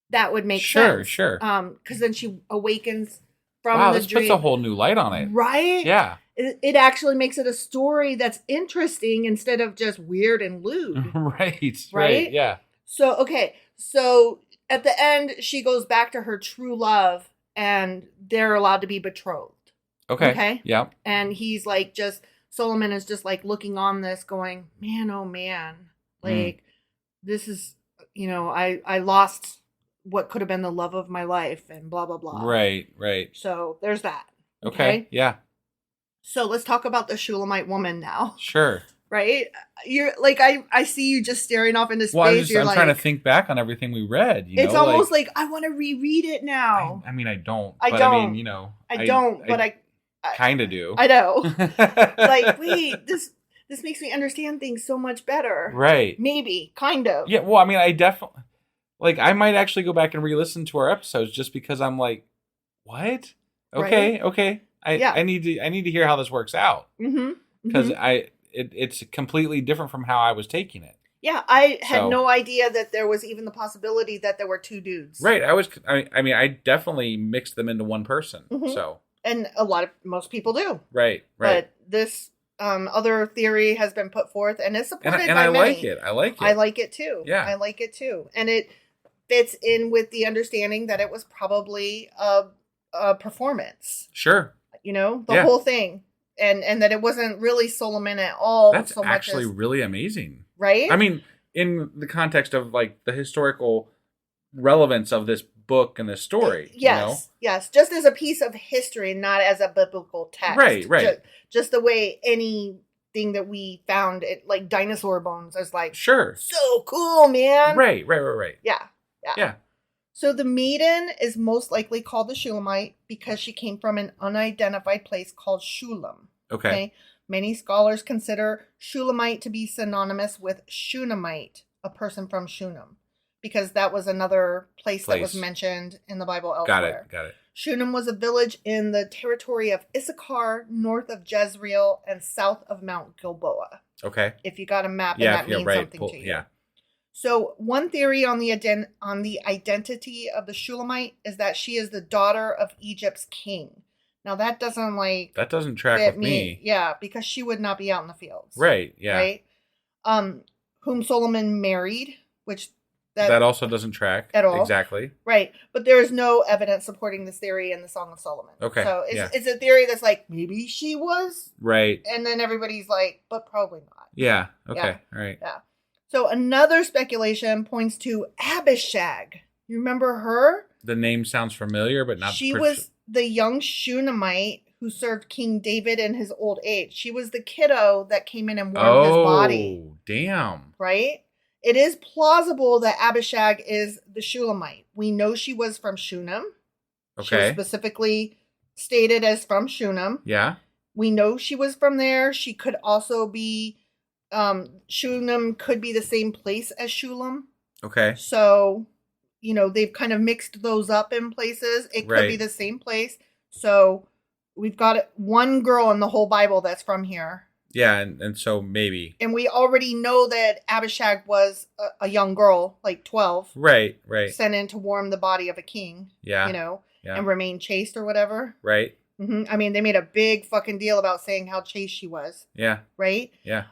that would make sense. Sure. Because then she awakens from wow, the this dream. puts a whole new light on it. Right? Yeah. It actually makes it a story that's interesting instead of just weird and lewd. Right. Yeah. So, okay. So at the end, she goes back to her true love and they're allowed to be betrothed. Okay. Yeah. And he's like, Solomon is just like looking on this going, man, oh man. Like, this is, I lost what could have been the love of my life and blah, blah, blah. Right. So there's that. Okay. Yeah. So let's talk about the Shulamite woman now. Sure. Right? You're like, I see you just staring off into space. Well, I'm like, trying to think back on everything we read. It's almost like I want to reread it now. I mean, I don't. I but don't. I mean, I don't, but I kind of do. I know. Like, wait, this makes me understand things so much better. Right. Maybe, kind of. Yeah. Well, I mean, I definitely I might actually go back and re-listen to our episodes just because I'm like, what? Okay. Right? Okay. I need to hear how this works out because it's completely different from how I was taking it. Yeah, I had no idea that there was even the possibility that there were two dudes. Right. I mean, I definitely mixed them into one person. So. And most people do. Right. But this other theory has been put forth and it's supported by many. I like it. I like it too. Yeah. I like it too. And it fits in with the understanding that it was probably a performance. Sure. The whole thing. And that it wasn't really Solomon at all. That's actually really amazing. Right? I mean, in the context of the historical relevance of this book and this story. Yes, yes. Just as a piece of history, not as a biblical text. Right. Just the way anything that we found, like dinosaur bones, is like, Sure. so cool, man. Right. Yeah. So the maiden is most likely called the Shulamite because she came from an unidentified place called Shulam. Okay. Many scholars consider Shulamite to be synonymous with Shunammite, a person from Shunem, because that was another place that was mentioned in the Bible elsewhere. Got it. Shunem was a village in the territory of Issachar, north of Jezreel, and south of Mount Gilboa. Okay. If you got a map, and that means something to you. Yeah. So one theory on the identity of the Shulamite is that she is the daughter of Egypt's king. Now that doesn't track with me. Yeah, because she would not be out in the fields. Right. Yeah. Right. Whom Solomon married, which that also doesn't track at all. Exactly. Right. But there is no evidence supporting this theory in the Song of Solomon. Okay. So it's a theory that's like, maybe she was. Right. And then everybody's like, but probably not. Yeah. Okay. Yeah. All right. Yeah. So another speculation points to Abishag. You remember her? The name sounds familiar, but not. She was the young Shunammite who served King David in his old age. She was the kiddo that came in and warmed his body. Oh, damn. Right? It is plausible that Abishag is the Shulamite. We know she was from Shunem. Okay. She was specifically stated as from Shunem. Yeah. We know she was from there. She could also be, Shunem could be the same place as Shulam. Okay. So, they've kind of mixed those up in places. It could be the same place. So we've got one girl in the whole Bible that's from here. Yeah, and so maybe. And we already know that Abishag was a young girl, like 12. Right. Sent in to warm the body of a king. Yeah. And remain chaste or whatever. Right. Mm-hmm. I mean, they made a big fucking deal about saying how chaste she was. Yeah. Right? Yeah.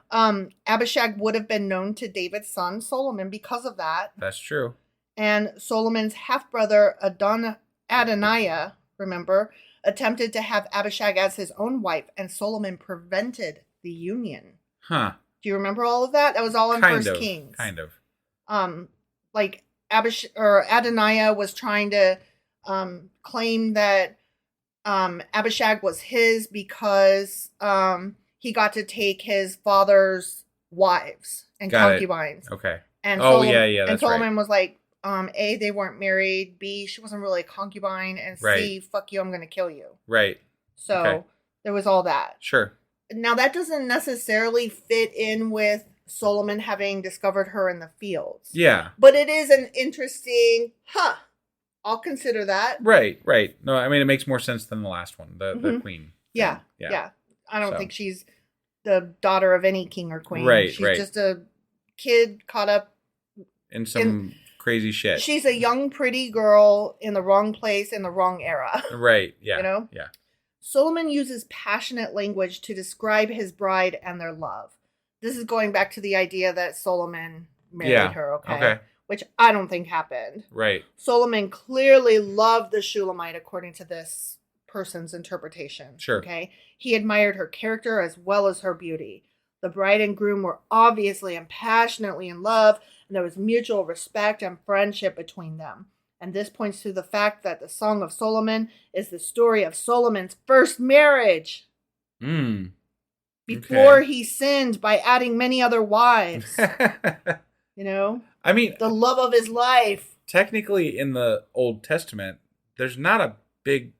Abishag would have been known to David's son, Solomon, because of that. That's true. And Solomon's half-brother, Adoniah, remember, attempted to have Abishag as his own wife, and Solomon prevented the union. Huh. Do you remember all of that? That was all in First Kings. Kind of. Like Adoniah was trying to claim that Abishag was his because he got to take his father's wives and concubines. Okay. And that's Solomon right. was like, A, they weren't married. B, she wasn't really a concubine. And C, fuck you, I'm going to kill you. Right. So there was all that. Sure. Now, that doesn't necessarily fit in with Solomon having discovered her in the fields. Yeah. But it is an interesting, I'll consider that. Right. No, I mean, it makes more sense than the last one, the queen. Yeah. I don't think she's the daughter of any king or queen. Right, She's just a kid caught up in some crazy shit. She's a young, pretty girl in the wrong place in the wrong era. Right, yeah. Yeah. Solomon uses passionate language to describe his bride and their love. This is going back to the idea that Solomon married her, okay? Which I don't think happened. Right. Solomon clearly loved the Shulamite according to this person's interpretation. Sure. Okay? He admired her character as well as her beauty. The bride and groom were obviously and passionately in love, and there was mutual respect and friendship between them. And this points to the fact that the Song of Solomon is the story of Solomon's first marriage. Before he sinned by adding many other wives. I mean, the love of his life. Technically, in the Old Testament, there's not a big,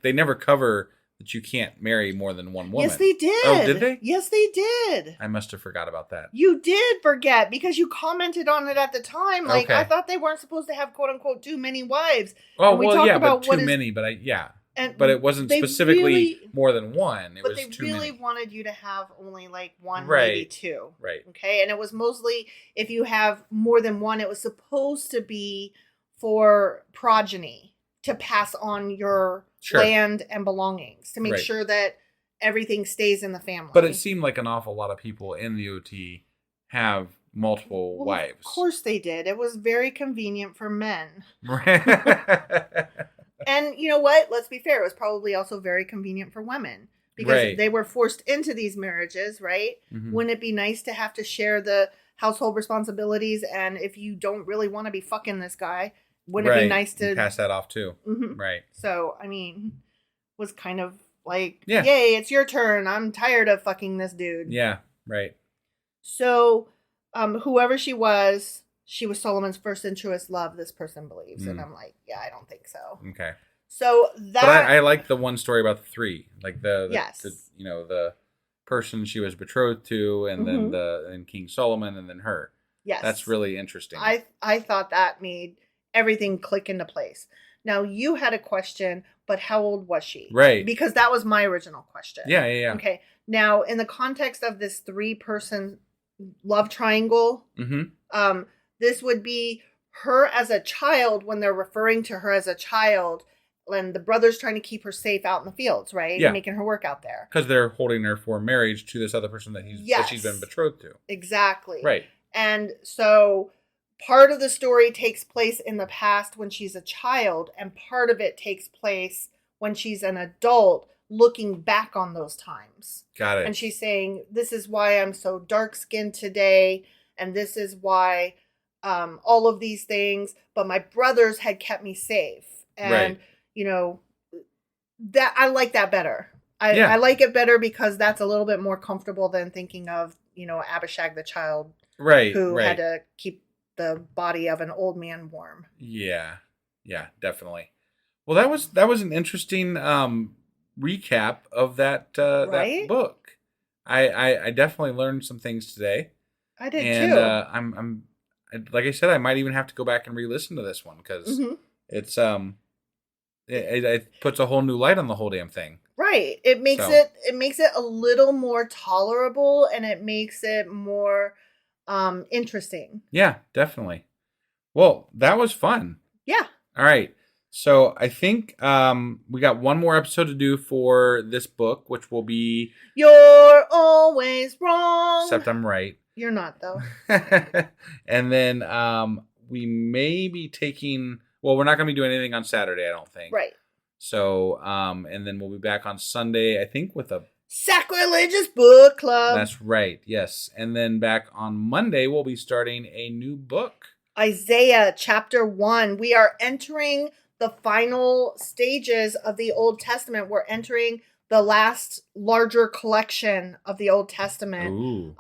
they never cover that you can't marry more than one woman. Yes, they did. Oh, did they? Yes, they did. I must have forgot about that. You did forget because you commented on it at the time. I thought they weren't supposed to have quote unquote too many wives. Oh, but too many. But but it wasn't specifically more than one. It was they too really many. wanted you to have only one, maybe two. Right. Okay, and it was mostly if you have more than one, it was supposed to be for progeny to pass on your land and belongings to make sure that everything stays in the family. But it seemed like an awful lot of people in the OT have multiple wives. Of course they did. It was very convenient for men. And you know what? Let's be fair. It was probably also very convenient for women because they were forced into these marriages, right? Mm-hmm. Wouldn't it be nice to have to share the household responsibilities? And if you don't really want to be fucking this guy, wouldn't it be nice to pass that off too? Mm-hmm. Right. So, I mean, was kind of like, yeah. Yay, it's your turn. I'm tired of fucking this dude. Yeah, right. So, whoever she was Solomon's first and truest love, this person believes. And I'm like, yeah, I don't think so. Okay. So that... But I like the one story about the three. Like the you know, the person she was betrothed to, and then and King Solomon, and then her. Yes. That's really interesting. I thought that made everything click into place. Now, you had a question, but how old was she? Right. Because that was my original question. Yeah. Okay. Now, in the context of this 3-person love triangle, this would be her as a child when they're referring to her as a child, and the brother's trying to keep her safe out in the fields, right? Yeah. Making her work out there. Because they're holding her for marriage to this other person that she's been betrothed to. Exactly. Right. And so part of the story takes place in the past when she's a child, and part of it takes place when she's an adult looking back on those times. Got it. And she's saying, this is why I'm so dark-skinned today, and this is why all of these things, but my brothers had kept me safe. And, you know, that I like that better. I like it better because that's a little bit more comfortable than thinking of, you know, Abishag the child who had to keep the body of an old man warm. Yeah, definitely. Well, that was an interesting recap of that that book. I definitely learned some things today. I did too. I'm like I said, I might even have to go back and re-listen to this one because it's it puts a whole new light on the whole damn thing. Right. It makes it a little more tolerable, and it makes it more interesting. Yeah, definitely. Well, that was fun. Yeah. All right. So I think we got one more episode to do for this book, which will be You're Always Wrong. Except I'm right. You're not, though. And then we may be taking... Well, we're not going to be doing anything on Saturday, I don't think. Right. So, and then we'll be back on Sunday, I think, with a... Sacrilegious Book Club. That's right, yes. And then back on Monday, we'll be starting a new book. Isaiah chapter 1. We are entering the final stages of the Old Testament. We're entering the last larger collection of the Old Testament. Ooh.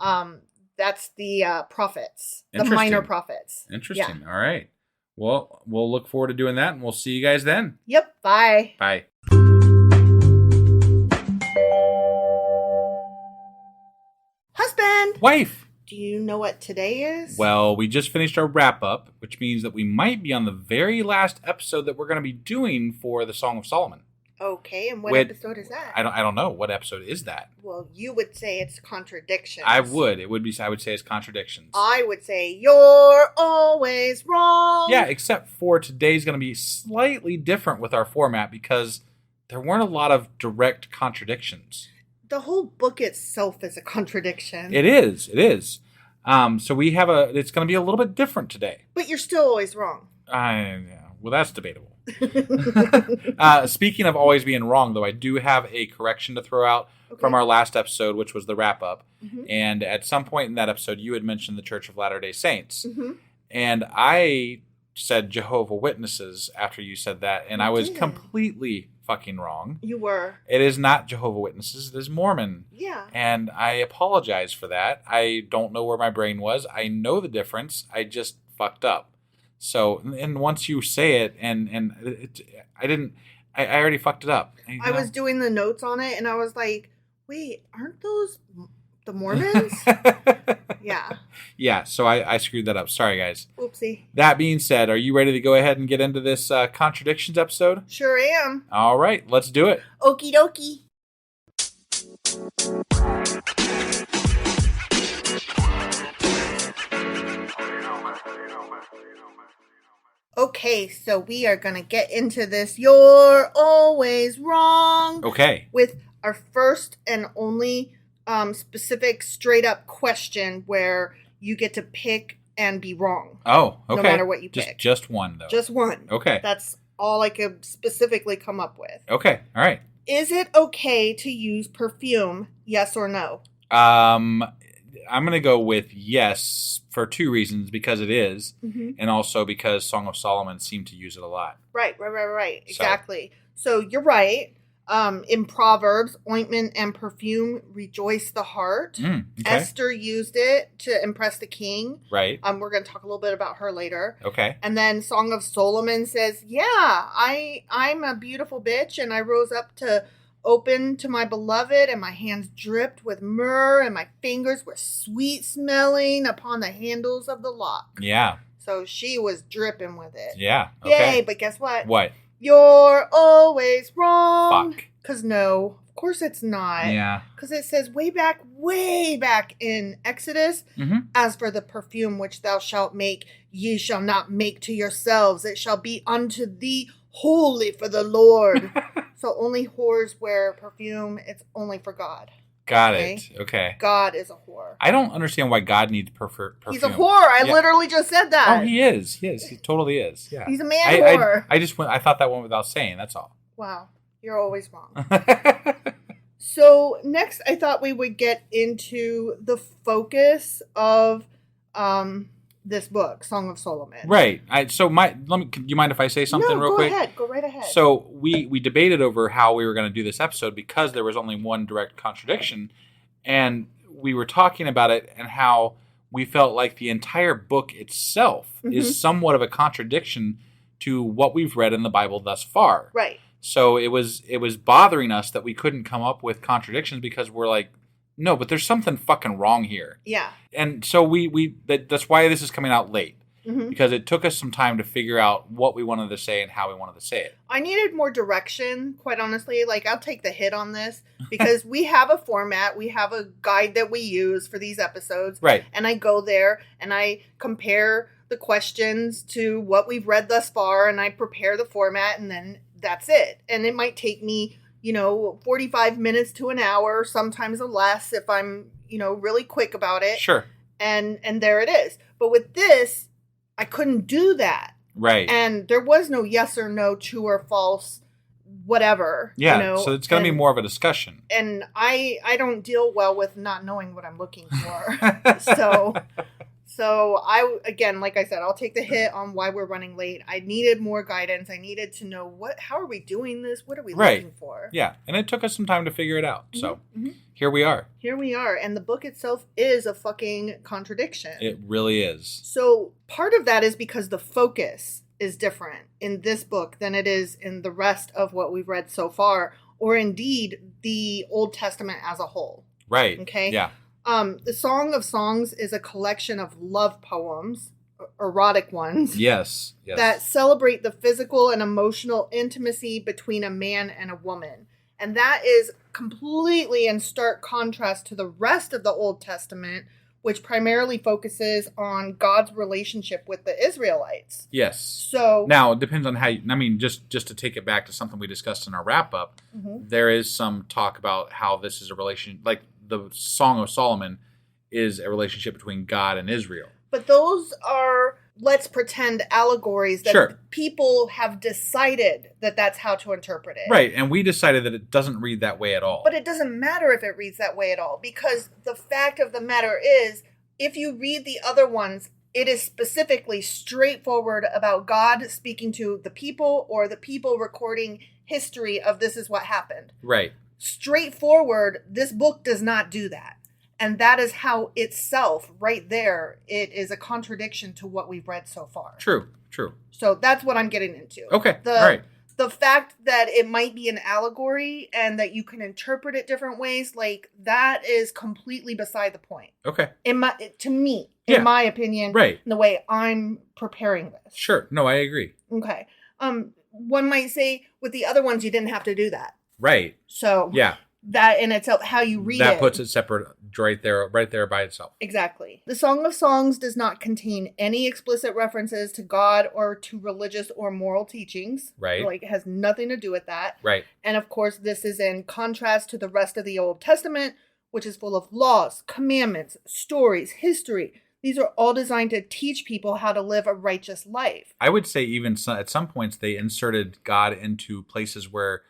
That's the prophets, the minor prophets. Interesting. Yeah. All right. Well, we'll look forward to doing that, and we'll see you guys then. Yep. Bye. Bye. Husband. Wife. Do you know what today is? Well, we just finished our wrap-up, which means that we might be on the very last episode that we're going to be doing for the Song of Solomon. Okay, and what episode is that? I don't know. What episode is that? Well, you would say it's Contradictions. I would. I would say it's Contradictions. I would say You're Always Wrong. Yeah, except for today's going to be slightly different with our format because there weren't a lot of direct contradictions. The whole book itself is a contradiction. It is. So we have it's going to be a little bit different today. But you're still always wrong. Well, that's debatable. Speaking of always being wrong, though, I do have a correction to throw out from our last episode, which was the wrap-up. Mm-hmm. And at some point in that episode, you had mentioned the Church of Latter-day Saints. Mm-hmm. And I said Jehovah Witnesses after you said that, and I was completely fucking wrong. You were. It is not Jehovah Witnesses. It is Mormon. Yeah. And I apologize for that. I don't know where my brain was. I know the difference. I just fucked up. So, and once you say it, I already fucked it up. I was doing the notes on it, and I was like, wait, aren't those the Mormons? Yeah. Yeah, so I screwed that up. Sorry, guys. Oopsie. That being said, are you ready to go ahead and get into this Contradictions episode? Sure am. All right, let's do it. Okie dokie. Okay, so we are going to get into this You're Always Wrong. Okay. With our first and only specific straight up question where you get to pick and be wrong. Oh, okay. No matter what you pick. Just one, though. Just one. Okay. That's all I could specifically come up with. Okay, all right. Is it okay to use perfume, yes or no? I'm going to go with yes for two reasons. Because it is, and also because Song of Solomon seemed to use it a lot. Right. Exactly. So you're right. In Proverbs, ointment and perfume rejoice the heart. Okay. Esther used it to impress the king. Right. We're going to talk a little bit about her later. Okay. And then Song of Solomon says, I'm a beautiful bitch, and I rose up to open to my beloved, and my hands dripped with myrrh, and my fingers were sweet smelling upon the handles of the lock. Yeah. So she was dripping with it. Yeah. Okay. Yay, but guess what? What? You're always wrong. Fuck. Because no, of course it's not. Yeah. Because it says way back in Exodus, as for the perfume which thou shalt make, ye shall not make to yourselves. It shall be unto thee holy for the Lord. So only whores wear perfume. It's only for God. Got it. Okay. God is a whore. I don't understand why God needs perfume. He's a whore. I literally just said that. Oh, he is. Yes, he totally is. Yeah. He's a man whore. I thought that one without saying. That's all. Wow. You're always wrong. So next, I thought we would get into the focus of this book, Song of Solomon. Right. Do you mind if I say something real quick? Go right ahead. So we debated over how we were going to do this episode because there was only one direct contradiction, and we were talking about it and how we felt like the entire book itself is somewhat of a contradiction to what we've read in the Bible thus far. Right. So it was bothering us that we couldn't come up with contradictions because we're like, no, but there's something fucking wrong here. Yeah. And so that's why this is coming out late. Because it took us some time to figure out what we wanted to say and how we wanted to say it. I needed more direction, quite honestly. Like, I'll take the hit on this because we have a format. We have a guide that we use for these episodes. Right. And I go there and I compare the questions to what we've read thus far, and I prepare the format, and then that's it. And it might take me, 45 minutes to an hour, sometimes less if I'm, really quick about it. Sure. And there it is. But with this, I couldn't do that. Right. And there was no yes or no, true or false, whatever. Yeah. So it's going to be more of a discussion. And I don't deal well with not knowing what I'm looking for. So I, again, like I said, I'll take the hit on why we're running late. I needed more guidance. I needed to know how are we doing this? What are we looking for? Yeah. And it took us some time to figure it out. So here we are. Here we are. And the book itself is a fucking contradiction. It really is. So part of that is because the focus is different in this book than it is in the rest of what we've read so far, or indeed the Old Testament as a whole. Right. Okay. Yeah. The Song of Songs is a collection of love poems, erotic ones. Yes. That celebrate the physical and emotional intimacy between a man and a woman. And that is completely in stark contrast to the rest of the Old Testament, which primarily focuses on God's relationship with the Israelites. Yes. So now it depends on how just to take it back to something we discussed in our wrap up, there is some talk about how this is a relation, like the Song of Solomon is a relationship between God and Israel. But those are, let's pretend, allegories that people have decided that that's how to interpret it. Right, and we decided that it doesn't read that way at all. But it doesn't matter if it reads that way at all, because the fact of the matter is, if you read the other ones, it is specifically straightforward about God speaking to the people or the people recording history of this is what happened. Right. Straightforward, this book does not do that. And that is how itself, right there, it is a contradiction to what we've read so far. True. So that's what I'm getting into. Okay, all right. The fact that it might be an allegory and that you can interpret it different ways, like, that is completely beside the point. Okay. In my opinion, right. In the way I'm preparing this. Sure. No, I agree. Okay. One might say with the other ones, you didn't have to do that. Right. So yeah, that in itself, how you read that puts it separate right there by itself. Exactly. The Song of Songs does not contain any explicit references to God or to religious or moral teachings. Right. Like, it has nothing to do with that. Right. And of course, this is in contrast to the rest of the Old Testament, which is full of laws, commandments, stories, history. These are all designed to teach people how to live a righteous life. I would say even at some points they inserted God into places where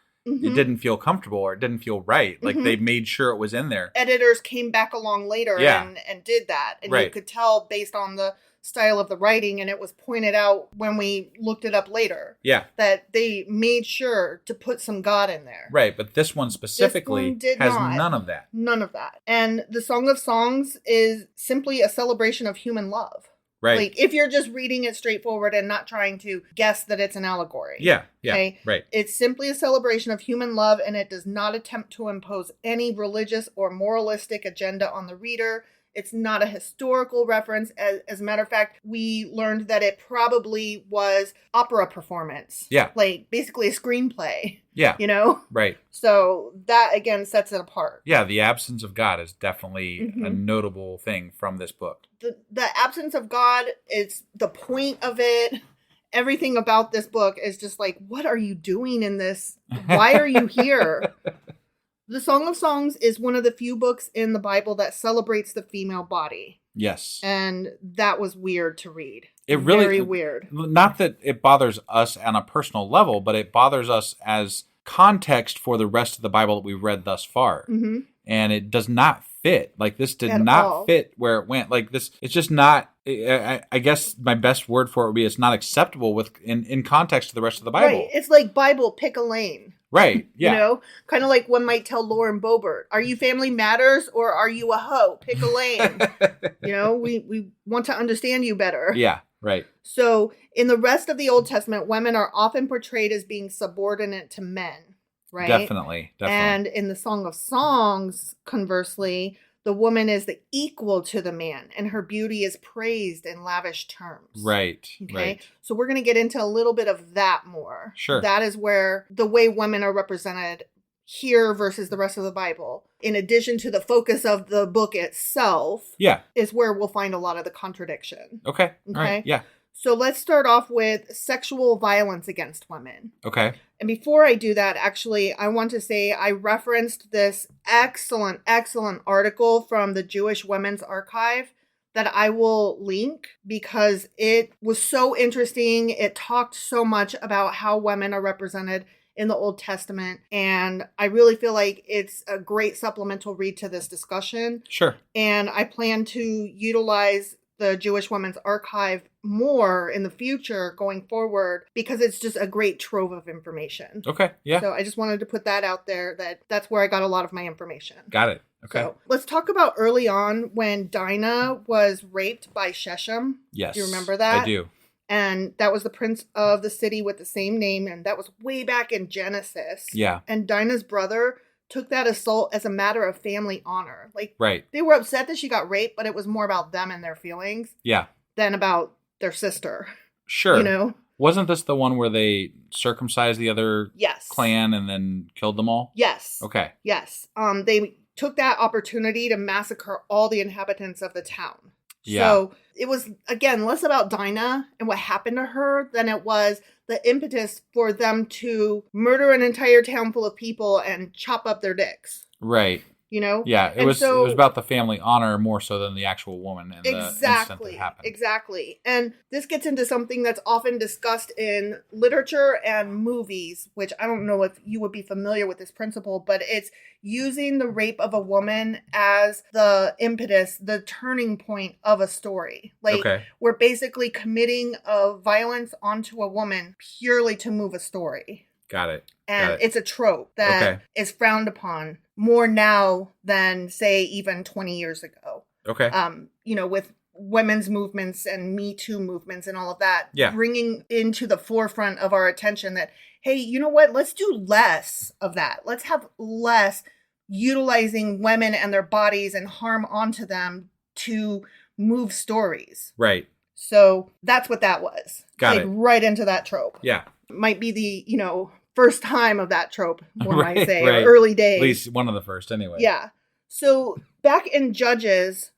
it didn't feel comfortable or it didn't feel right. Like they made sure it was in there. Editors came back along later and did that. And you could tell based on the style of the writing, and it was pointed out when we looked it up later. Yeah. That they made sure to put some God in there. Right, but this one specifically has none of that. None of that. And the Song of Songs is simply a celebration of human love. Right. Like, if you're just reading it straightforward and not trying to guess that it's an allegory. Yeah, okay? Right. It's simply a celebration of human love, and it does not attempt to impose any religious or moralistic agenda on the reader. It's not a historical reference. As a matter of fact, we learned that it probably was opera performance. Yeah. Like, basically a screenplay. Yeah. You know? Right. So that, again, sets it apart. Yeah, the absence of God is definitely a notable thing from this book. The absence of God is the point of it. Everything about this book is just like, what are you doing in this? Why are you here? The Song of Songs is one of the few books in the Bible that celebrates the female body. Yes. And that was weird to read. It really very weird. Not that it bothers us on a personal level, but it bothers us as context for the rest of the Bible that we've read thus far. And it does not fit. Like, this did not fit where it went. Like, this, it's just not, I guess my best word for it would be it's not acceptable in context to the rest of the Bible. Right. It's like Bible, pick a lane. Right. Yeah. You know, kind of like one might tell Lauren Boebert, are you Family Matters or are you a hoe? Pick a lane. You know, we want to understand you better. Yeah. Right. So in the rest of the Old Testament, women are often portrayed as being subordinate to men. Right. Definitely. And in the Song of Songs, conversely, the woman is the equal to the man, and her beauty is praised in lavish terms. Right. Okay. Right. So we're going to get into a little bit of that more. Sure. That is where the way women are represented here versus the rest of the Bible, in addition to the focus of the book itself, is where we'll find a lot of the contradiction. Okay. All right. Yeah. So let's start off with sexual violence against women. Okay. And before I do that, actually, I want to say I referenced this excellent article from the Jewish Women's Archive that I will link because it was so interesting. It talked so much about how women are represented in the Old Testament. And I really feel like it's a great supplemental read to this discussion. Sure. And I plan to utilize the Jewish Women's Archive more in the future going forward because it's just a great trove of information. Okay, yeah. So I just wanted to put that out there that's where I got a lot of my information. Got it. Okay. So let's talk about early on when Dinah was raped by Shechem. Yes. Do you remember that? I do. And that was the prince of the city with the same name, and that was way back in Genesis. Yeah. And Dinah's brother took that assault as a matter of family honor. Like, right. They were upset that she got raped, but it was more about them and their feelings. Yeah. Than about their sister. Sure. You know? Wasn't this the one where they circumcised the other clan and then killed them all? Yes. Okay. Yes. They took that opportunity to massacre all the inhabitants of the town. Yeah. So it was, again, less about Dinah and what happened to her than it was the impetus for them to murder an entire town full of people and chop up their dicks. Right. You know? Yeah, it was about the family honor more so than the actual woman and the incident that happened. Exactly. And this gets into something that's often discussed in literature and movies, which I don't know if you would be familiar with this principle, but it's using the rape of a woman as the impetus, the turning point of a story. Like, we're basically committing a violence onto a woman purely to move a story. Got it. And it's a trope that is frowned upon more now than, say, even 20 years ago. Okay. You know, with women's movements and Me Too movements and all of that, bringing into the forefront of our attention that, hey, you know what? Let's do less of that. Let's have less utilizing women and their bodies and harm onto them to move stories. Right. So that's what that was. Got it. Right into that trope. Yeah. Might be the, you know, first time of that trope, one might say, right. or early days. At least one of the first, anyway. Yeah. So back in Judges,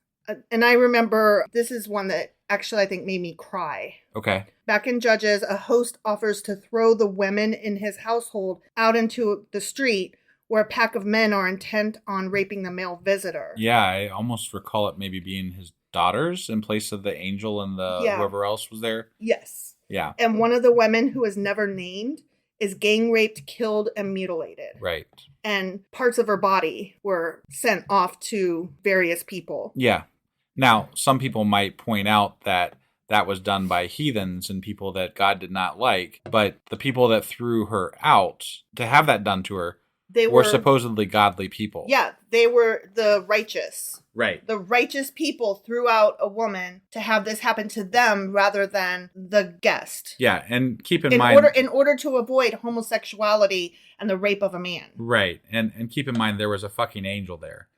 and I remember this is one that actually I think made me cry. Okay. Back in Judges, a host offers to throw the women in his household out into the street where a pack of men are intent on raping the male visitor. Yeah, I almost recall it maybe being his daughters in place of the angel and the whoever else was there. Yes. Yeah. And one of the women who is never named is gang raped, killed, and mutilated. Right. And parts of her body were sent off to various people. Yeah. Now, some people might point out that that was done by heathens and people that God did not like, but the people that threw her out to have that done to her They were supposedly godly people. Yeah, they were the righteous. Right. The righteous people threw out a woman to have this happen to them rather than the guest. Yeah, and keep in mind... In order to avoid homosexuality and the rape of a man. Right, and keep in mind there was a fucking angel there.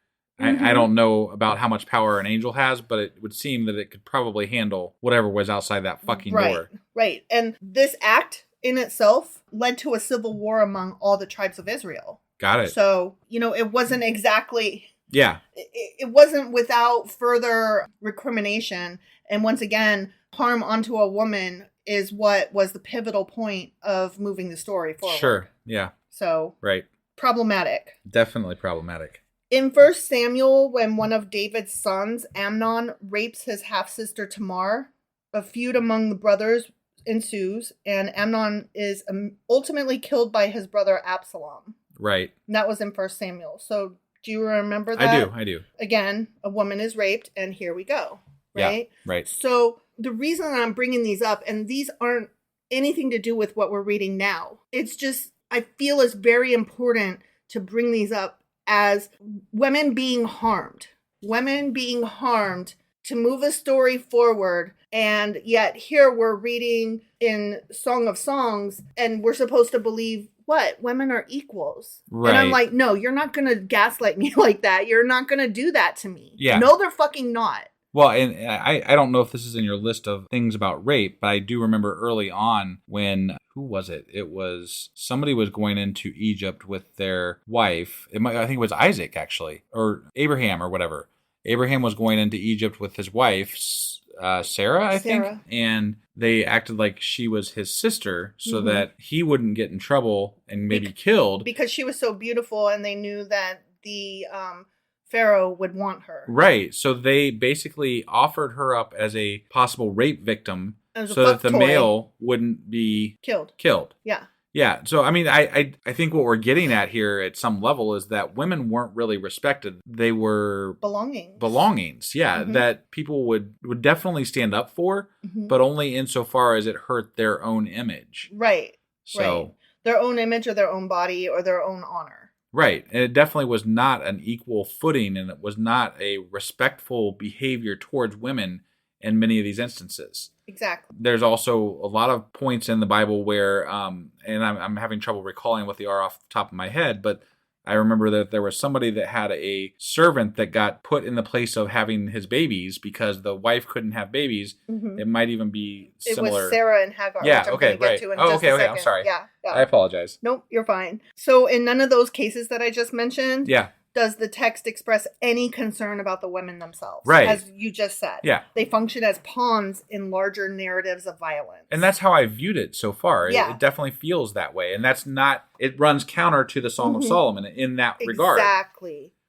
I don't know about how much power an angel has, but it would seem that it could probably handle whatever was outside that fucking door. Right, and this act in itself led to a civil war among all the tribes of Israel. Got it. So, it wasn't exactly... Yeah. It wasn't without further recrimination. And once again, harm onto a woman is what was the pivotal point of moving the story forward. Sure, yeah. So, right. Problematic. Definitely problematic. In 1 Samuel, when one of David's sons, Amnon, rapes his half-sister Tamar, a feud among the brothers ensues, and Amnon is ultimately killed by his brother Absalom. Right. And that was in 1 Samuel. So, do you remember that? I do. Again, a woman is raped, and here we go. Right? Yeah, right. So, the reason I'm bringing these up, and these aren't anything to do with what we're reading now. It's just, I feel it's very important to bring these up as women being harmed. Women being harmed to move a story forward. And yet here we're reading in Song of Songs, and we're supposed to believe what? Women are equals. Right. And I'm like, no, you're not going to gaslight me like that. You're not going to do that to me. Yeah. No, they're fucking not. Well, and I don't know if this is in your list of things about rape, but I do remember early on when, who was it? It was, somebody was going into Egypt with their wife. I think it was Isaac, actually, or Abraham or whatever. Abraham was going into Egypt with his wife, Sarah, I think. And they acted like she was his sister so that he wouldn't get in trouble and maybe killed. Because she was so beautiful and they knew that the Pharaoh would want her. Right. So they basically offered her up as a possible rape victim so that the male wouldn't be killed. Yeah. Yeah. So, I mean, I think what we're getting at here at some level is that women weren't really respected. They were belongings. Yeah. That people would definitely stand up for, but only insofar as it hurt their own image. Right. So right. Their own image or their own body or their own honor. Right. And it definitely was not an equal footing, and it was not a respectful behavior towards women in many of these instances. Exactly. There's also a lot of points in the Bible where, and I'm having trouble recalling what they are off the top of my head, but I remember that there was somebody that had a servant that got put in the place of having his babies because the wife couldn't have babies. It might even be similar. It was Sarah and Hagar. Yeah, okay, right. Okay, I'm sorry. Yeah. I apologize. Nope, you're fine. So in none of those cases that I just mentioned, does the text express any concern about the women themselves. Right. As you just said. Yeah. They function as pawns in larger narratives of violence. And that's how I viewed it so far. Yeah. It definitely feels that way. And that's not, it runs counter to the Song of Solomon in that regard.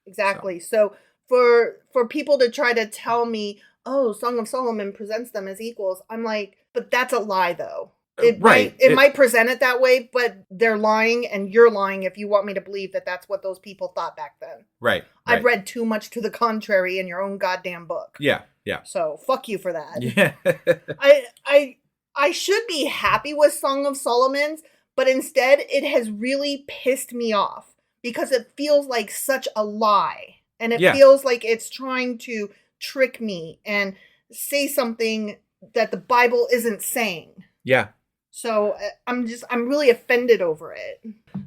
Exactly. So for people to try to tell me, oh, Song of Solomon presents them as equals, I'm like, but that's a lie though. It might present it that way, but they're lying and you're lying if you want me to believe that that's what those people thought back then. Right. I've read too much to the contrary in your own goddamn book. Yeah. So fuck you for that. Yeah. I should be happy with Song of Solomon's, but instead it has really pissed me off because it feels like such a lie. And it feels like it's trying to trick me and say something that the Bible isn't saying. Yeah. So I'm really offended over it.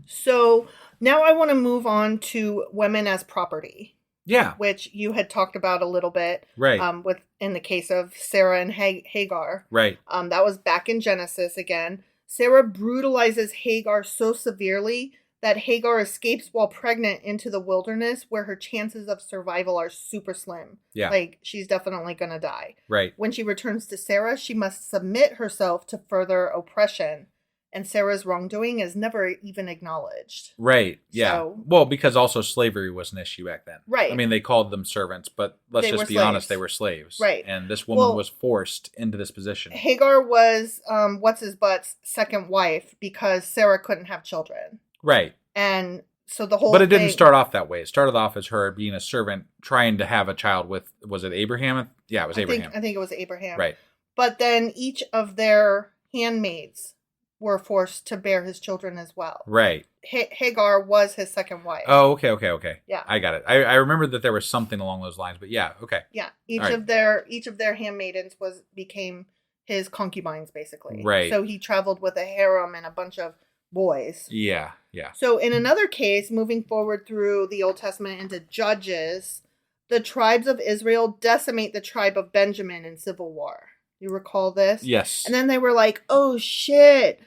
So now I want to move on to women as property. Yeah. Which you had talked about a little bit. Right. With in the case of Sarah and Hagar. Right. That was back in Genesis again. Sarah brutalizes Hagar so severely that Hagar escapes while pregnant into the wilderness where her chances of survival are super slim. Yeah. Like, she's definitely going to die. Right. When she returns to Sarah, she must submit herself to further oppression. And Sarah's wrongdoing is never even acknowledged. Right. Yeah. So, well, because also slavery was an issue back then. Right. I mean, they called them servants, but let's They just were be slaves. honest, they were slaves. Right. And this woman Well, was forced into this position. Hagar was what's-his-butt's second wife because Sarah couldn't have children. Right. And so the whole But it didn't thing- start off that way. It started off as her being a servant trying to have a child with, was it Abraham? Yeah, it was Abraham. I think it was Abraham. Right. But then each of their handmaids were forced to bear his children as well. Right. Hagar was his second wife. Oh, okay. Yeah. I got it. I remember that there was something along those lines, but yeah, okay. Yeah. All right. Each of their handmaidens became his concubines, basically. Right. So he traveled with a harem and a bunch of boys. Yeah. So in another case, moving forward through the Old Testament into Judges, the tribes of Israel decimate the tribe of Benjamin in civil war. You recall this? Yes. And then they were like, oh shit,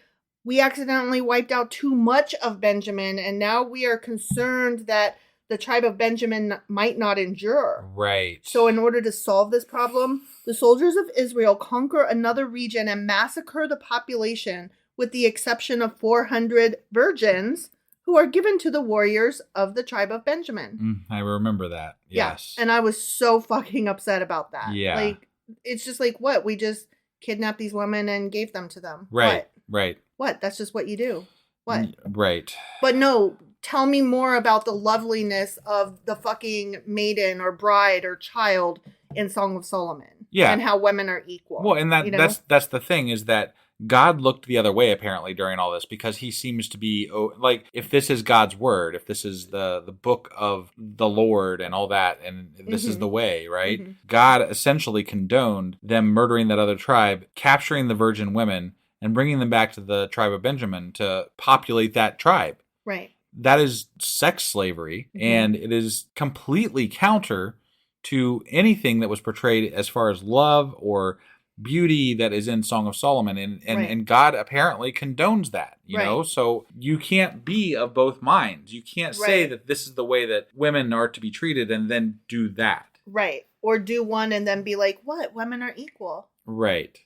we accidentally wiped out too much of Benjamin, and now we are concerned that the tribe of Benjamin might not endure. Right. So in order to solve this problem, the soldiers of Israel conquer another region and massacre the population, with the exception of 400 virgins who are given to the warriors of the tribe of Benjamin. I remember that. Yes. Yeah. And I was so fucking upset about that. Yeah. Like, it's just like, what? We just kidnapped these women and gave them to them. Right. What? Right. What? That's just what you do. What? Right. But no, tell me more about the loveliness of the fucking maiden or bride or child in Song of Solomon. Yeah. And how women are equal. Well, and you know? that's the thing, is that God looked the other way apparently during all this, because he seems to be like, if this is God's word, if this is the book of the Lord and all that, and this is the way, right? Mm-hmm. God essentially condoned them murdering that other tribe, capturing the virgin women, and bringing them back to the tribe of Benjamin to populate that tribe. Right. That is sex slavery, and it is completely counter to anything that was portrayed as far as love or beauty that is in Song of Solomon, and God apparently condones that, you know? So you can't be of both minds. You can't say that this is the way that women are to be treated and then do that. Right. Or do one and then be like, what? Women are equal. Right.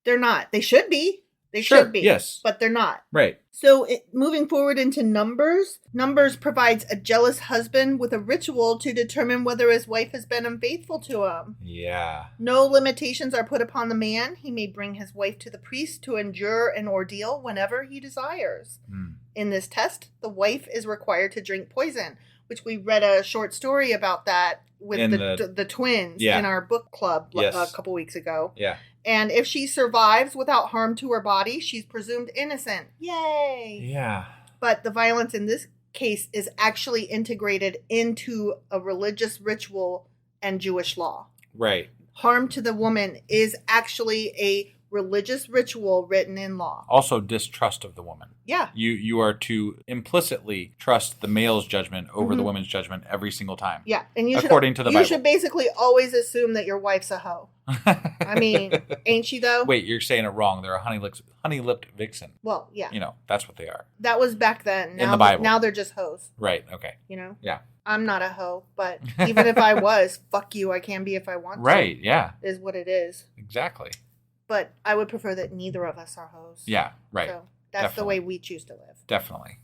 They're not. They should be. They Sure, should be. yes. But they're not. Right. So moving forward into Numbers provides a jealous husband with a ritual to determine whether his wife has been unfaithful to him. Yeah. No limitations are put upon the man. He may bring his wife to the priest to endure an ordeal whenever he desires. In this test, the wife is required to drink poison, which we read a short story about that with the twins in our book club a couple weeks ago. Yeah. And if she survives without harm to her body, she's presumed innocent. Yay! Yeah. But the violence in this case is actually integrated into a religious ritual and Jewish law. Right. Harm to the woman is actually a religious ritual written in law. Also distrust of the woman. Yeah. You are to implicitly trust the male's judgment over the woman's judgment every single time. Yeah. And you according to the you Bible. should basically always assume that your wife's a hoe. I mean, ain't she though? Wait, you're saying it wrong. They're a honey-lipped vixen. Well, yeah. You know, that's what they are. That was back then. Now, in the Bible. Now they're just hoes. Right, okay. You know? Yeah. I'm not a hoe, but even if I was, fuck you, I can be if I want to. Right, yeah. Is what it is. Exactly. But I would prefer that neither of us are hoes. Yeah, right. So that's Definitely. the way we choose to live. Definitely.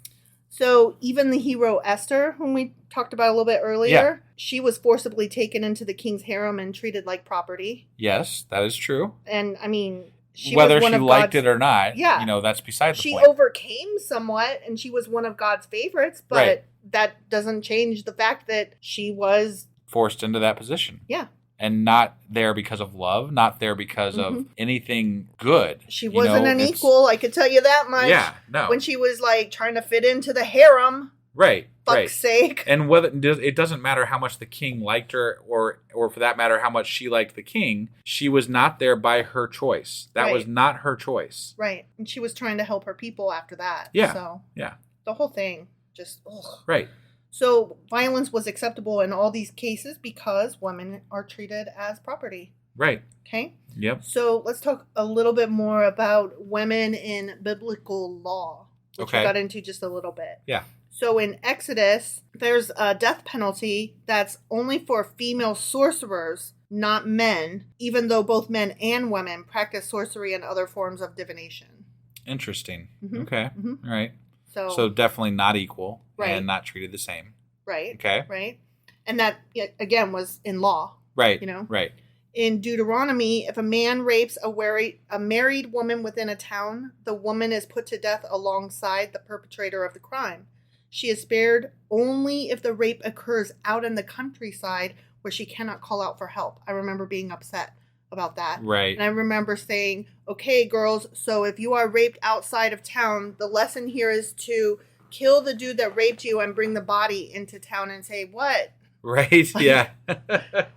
So even the hero Esther, whom we talked about a little bit earlier, she was forcibly taken into the king's harem and treated like property. Yes, that is true. And I mean, whether was one she of liked God's, it or not, yeah, you know, that's beside the she point. overcame somewhat, and she was one of God's favorites, but that doesn't change the fact that she was forced into that position. Yeah. And not there because of love, not there because of anything good. She wasn't an equal, I could tell you that much. Yeah, no. When she was like trying to fit into the harem. Right. Fuck's sake. And whether it doesn't matter how much the king liked her, or for that matter, how much she liked the king, she was not there by her choice. That was not her choice. Right. And she was trying to help her people after that. Yeah. So yeah. The whole thing just Right. So violence was acceptable in all these cases because women are treated as property. Right. Okay. Yep. So let's talk a little bit more about women in biblical law, which we got into just a little bit. Yeah. So in Exodus, there's a death penalty that's only for female sorcerers, not men, even though both men and women practice sorcery and other forms of divination. Interesting. Mhm. Okay. Mhm. All right. So, So definitely not equal Right. and not treated the same. right. Okay. Right. And that, again, was in law. Right. You know? Right. In Deuteronomy, if a man rapes a married woman within a town, the woman is put to death alongside the perpetrator of the crime. She is spared only if the rape occurs out in the countryside where she cannot call out for help. I remember being upset about that. Right. And I remember saying, okay, girls, so if you are raped outside of town, the lesson here is to kill the dude that raped you and bring the body into town and say, what? Right. Yeah.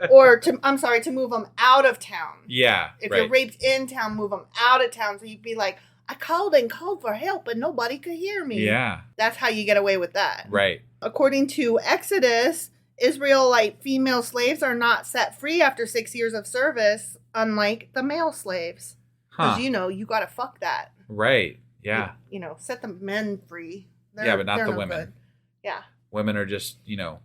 Or to move them out of town. Yeah. If right. you're raped in town, move them out of town. So you'd be like, I called for help, but nobody could hear me. Yeah. That's how you get away with that. Right. According to Exodus, Israelite female slaves are not set free after 6 years of service, unlike the male slaves. Because, Huh. you got to fuck that. Right. Yeah. Set the men free. Yeah, but not they're the no women. good. Yeah. Women are just,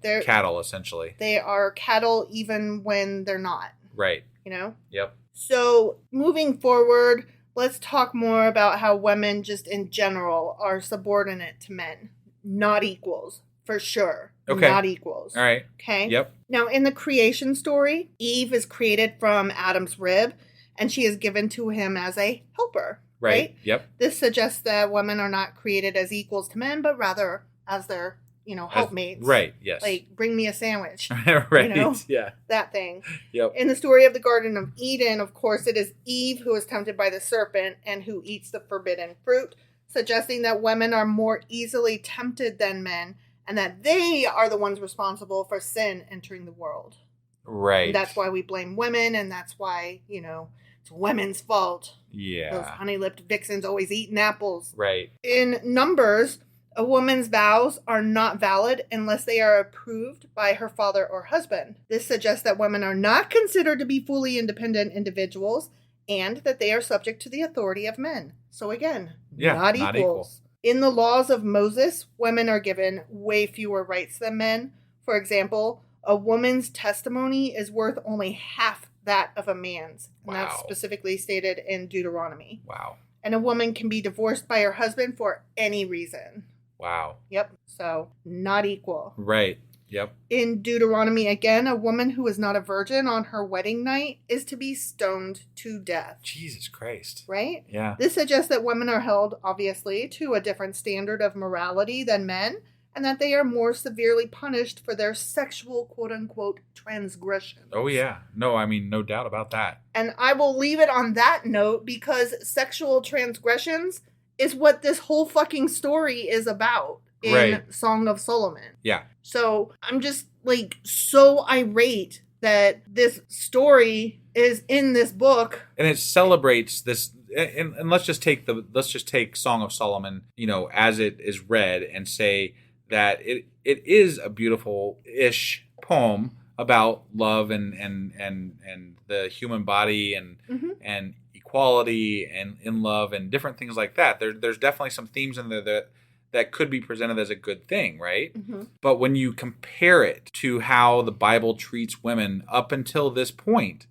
They're- cattle, essentially. They are cattle even when they're not, Right. Yep. Yep. So, moving forward, let's talk more about how women just in general are subordinate to men. Not equals, for sure. Okay. Not equals. All right. Okay? Yep. Now, in the creation story, Eve is created from Adam's rib, and she is given to him as a helper. Right. Yep. This suggests that women are not created as equals to men, but rather as their, helpmates. Right. Yes. Like, bring me a sandwich. right. Yeah. That thing. Yep. In the story of the Garden of Eden, of course, it is Eve who is tempted by the serpent and who eats the forbidden fruit, suggesting that women are more easily tempted than men and that they are the ones responsible for sin entering the world. Right. And that's why we blame women, and that's why, it's women's fault. Those Yeah. honey-lipped vixens always eating apples. Right. In Numbers, a woman's vows are not valid unless they are approved by her father or husband. This suggests that women are not considered to be fully independent individuals and that they are subject to the authority of men. So again, Yeah, not not equals. In the laws of Moses, women are given way fewer rights than men. For example, a woman's testimony is worth only half that of a man's. And that's Wow. specifically stated in Deuteronomy. Wow. And a woman can be divorced by her husband for any reason. Wow. Yep. So, not equal. Right. Yep. In Deuteronomy, again, a woman who is not a virgin on her wedding night is to be stoned to death. Jesus Christ. Right? Yeah. This suggests that women are held, obviously, to a different standard of morality than men, and that they are more severely punished for their sexual, quote-unquote, transgressions. Oh, yeah. No, I mean, no doubt about that. And I will leave it on that note because sexual transgressions is what this whole fucking story is about in Right. Song of Solomon. Yeah. So I'm just so irate that this story is in this book. And it celebrates this. And let's just take Song of Solomon, as it is read, and say that it is a beautiful-ish poem about love and the human body and and equality and in love and different things like that. There's definitely some themes in there that could be presented as a good thing, right? Mm-hmm. But when you compare it to how the Bible treats women up until this point,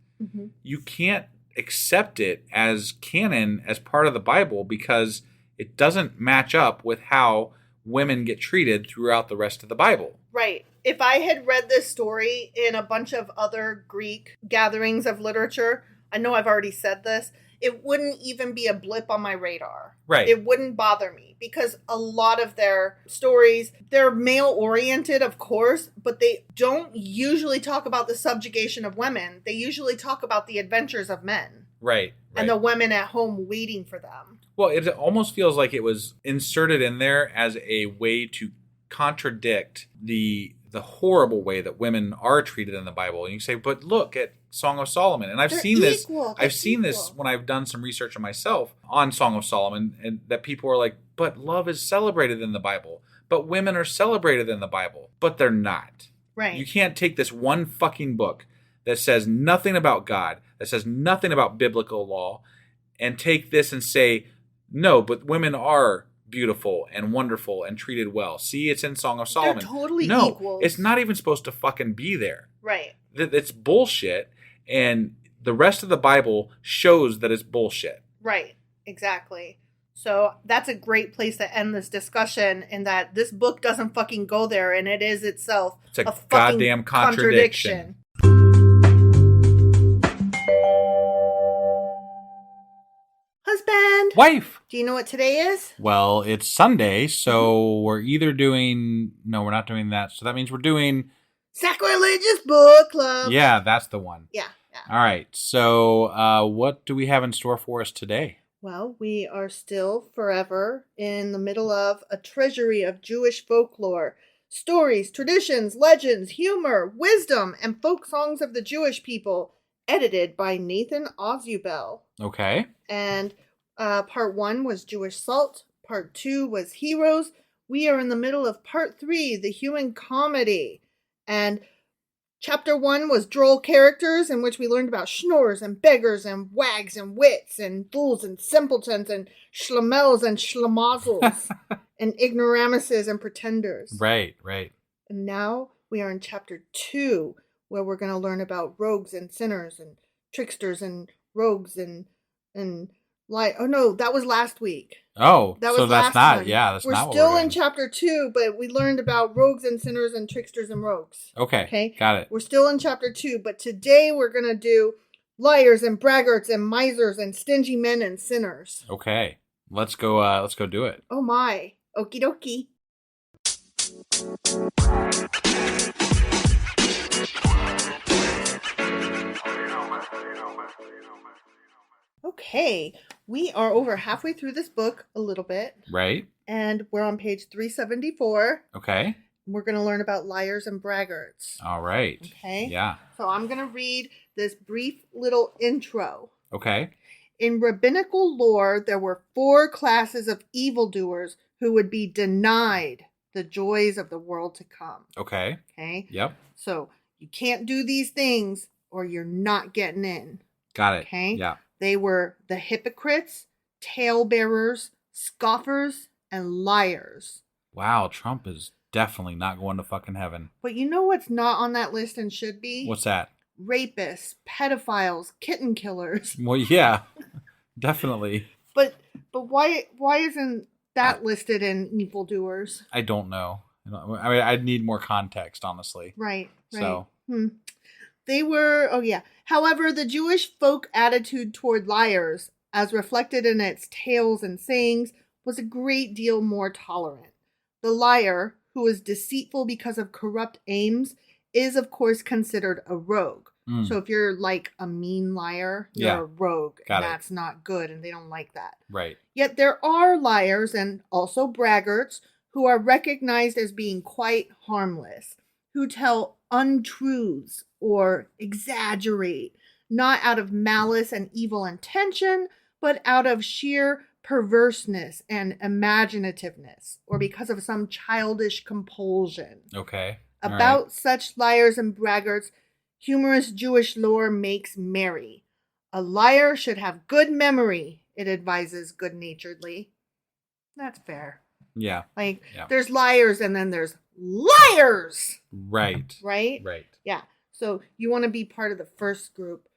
you can't accept it as canon, as part of the Bible, because it doesn't match up with how women get treated throughout the rest of the Bible. Right. If I had read this story in a bunch of other Greek gatherings of literature, I know I've already said this, it wouldn't even be a blip on my radar. Right. It wouldn't bother me because a lot of their stories, they're male-oriented, of course, but they don't usually talk about the subjugation of women. They usually talk about the adventures of men. Right. And the women at home waiting for them. Well, it almost feels like it was inserted in there as a way to contradict the horrible way that women are treated in the Bible. And you say, but look at Song of Solomon. And I've They're seen this. equal. I've seen this when I've done some research on myself on Song of Solomon, and that people are like, but love is celebrated in the Bible. But women are celebrated in the Bible. But they're not. Right. You can't take this one fucking book that says nothing about God, that says nothing about biblical law, and take this and say, no, but women are beautiful and wonderful and treated well. See, it's in Song of Solomon. They're totally no, equals. it's not even supposed to fucking be there. Right. It's bullshit, and the rest of the Bible shows that it's bullshit. Right. Exactly. So that's a great place to end this discussion, in that this book doesn't fucking go there, and it is itself It's a fucking goddamn contradiction. Husband, Wife. do you know what today is? Well, it's Sunday, so we're either doing... No, we're not doing that. So that means we're doing... Sacrilegious Book Club. Yeah, that's the one. Yeah. All right. So what do we have in store for us today? Well, we are still forever in the middle of a treasury of Jewish folklore, stories, traditions, legends, humor, wisdom, and folk songs of the Jewish people, edited by Nathan Ozubel. Okay. And part 1 was Jewish Salt. Part 2 was Heroes. We are in the middle of part 3, the human comedy. And chapter 1 was droll characters, in which we learned about schnorrs and beggars and wags and wits and fools and simpletons and schlemels and schlemazzles and ignoramuses and pretenders. Right. And now we are in chapter 2, where we're going to learn about rogues and sinners and tricksters and rogues and oh no, that was last week. Oh, That was so that's last not, one. yeah, that's We're not what still we're doing. in chapter 2, but we learned about rogues and sinners and tricksters and rogues. Okay, got it. We're still in chapter 2, but today we're going to do liars and braggarts and misers and stingy men and sinners. Okay, let's go do it. Oh my. Okie dokie. Okay, we are over halfway through this book a little bit. Right. And we're on page 374. Okay. We're going to learn about liars and braggarts. All right. Okay. Yeah. So I'm going to read this brief little intro. Okay. In rabbinical lore, there were 4 classes of evildoers who would be denied the joys of the world to come. Okay. Okay. Yep. So you can't do these things or you're not getting in. Got it. Okay. Yeah. They were the hypocrites, talebearers, scoffers, and liars. Wow, Trump is definitely not going to fucking heaven. But you know what's not on that list and should be? What's that? Rapists, pedophiles, kitten killers. Well, yeah, definitely. But why isn't that listed in evildoers? I don't know. I mean, I'd need more context, honestly. Right. So. They were, However, the Jewish folk attitude toward liars, as reflected in its tales and sayings, was a great deal more tolerant. The liar, who is deceitful because of corrupt aims, is, of course, considered a rogue. So if you're like a mean liar, you're a rogue. And that's not good, and they don't like that. Right. Yet there are liars and also braggarts who are recognized as being quite harmless, who tell untruths or exaggerate, not out of malice and evil intention, but out of sheer perverseness and imaginativeness, or because of some childish compulsion. Okay. About such liars and braggarts, humorous Jewish lore makes merry. A liar should have good memory, it advises good-naturedly. That's fair. Yeah. There's liars and then there's liars! Right. Right? Right. Yeah. So you want to be part of the first group,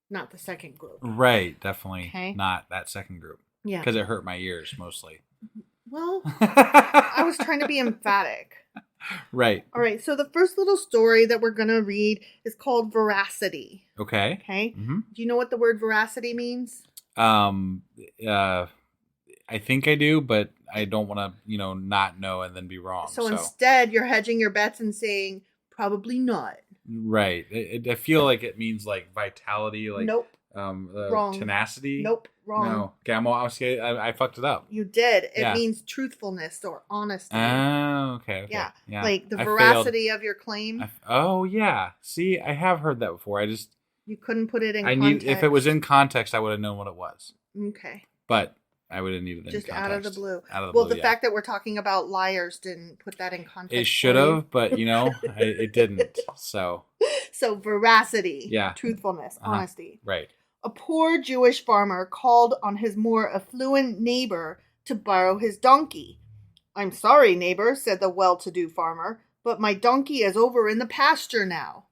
not the second group. Right. Definitely Okay. not that second group. Yeah. Because it hurt my ears, mostly. Well, I was trying to be emphatic. Right. All right. So the first little story that we're going to read is called Veracity. Okay. Okay. Mm-hmm. Do you know what the word veracity means? I think I do, but I don't want to, not know and then be wrong. So instead, you're hedging your bets and saying, probably not. Right. I feel like it means like vitality, like Nope. Wrong. Tenacity. Nope. Wrong. No. Okay, I fucked it up. You did. It Yeah. means truthfulness or honesty. Oh, okay. Yeah. Yeah. Like the I veracity of your claim. Oh, yeah. See, I have heard that before. You couldn't put it in context. If it was in context, I would have known what it was. Okay. But I would have needed it Just in context. out of the blue. Out of the Well, blue, the fact that we're talking about liars didn't put that in context. it should have, but it didn't. So veracity. Yeah. Truthfulness. Honesty. right. A poor Jewish farmer called on his more affluent neighbor to borrow his donkey. "I'm sorry, neighbor," said the well-to-do farmer, "but my donkey is over in the pasture now."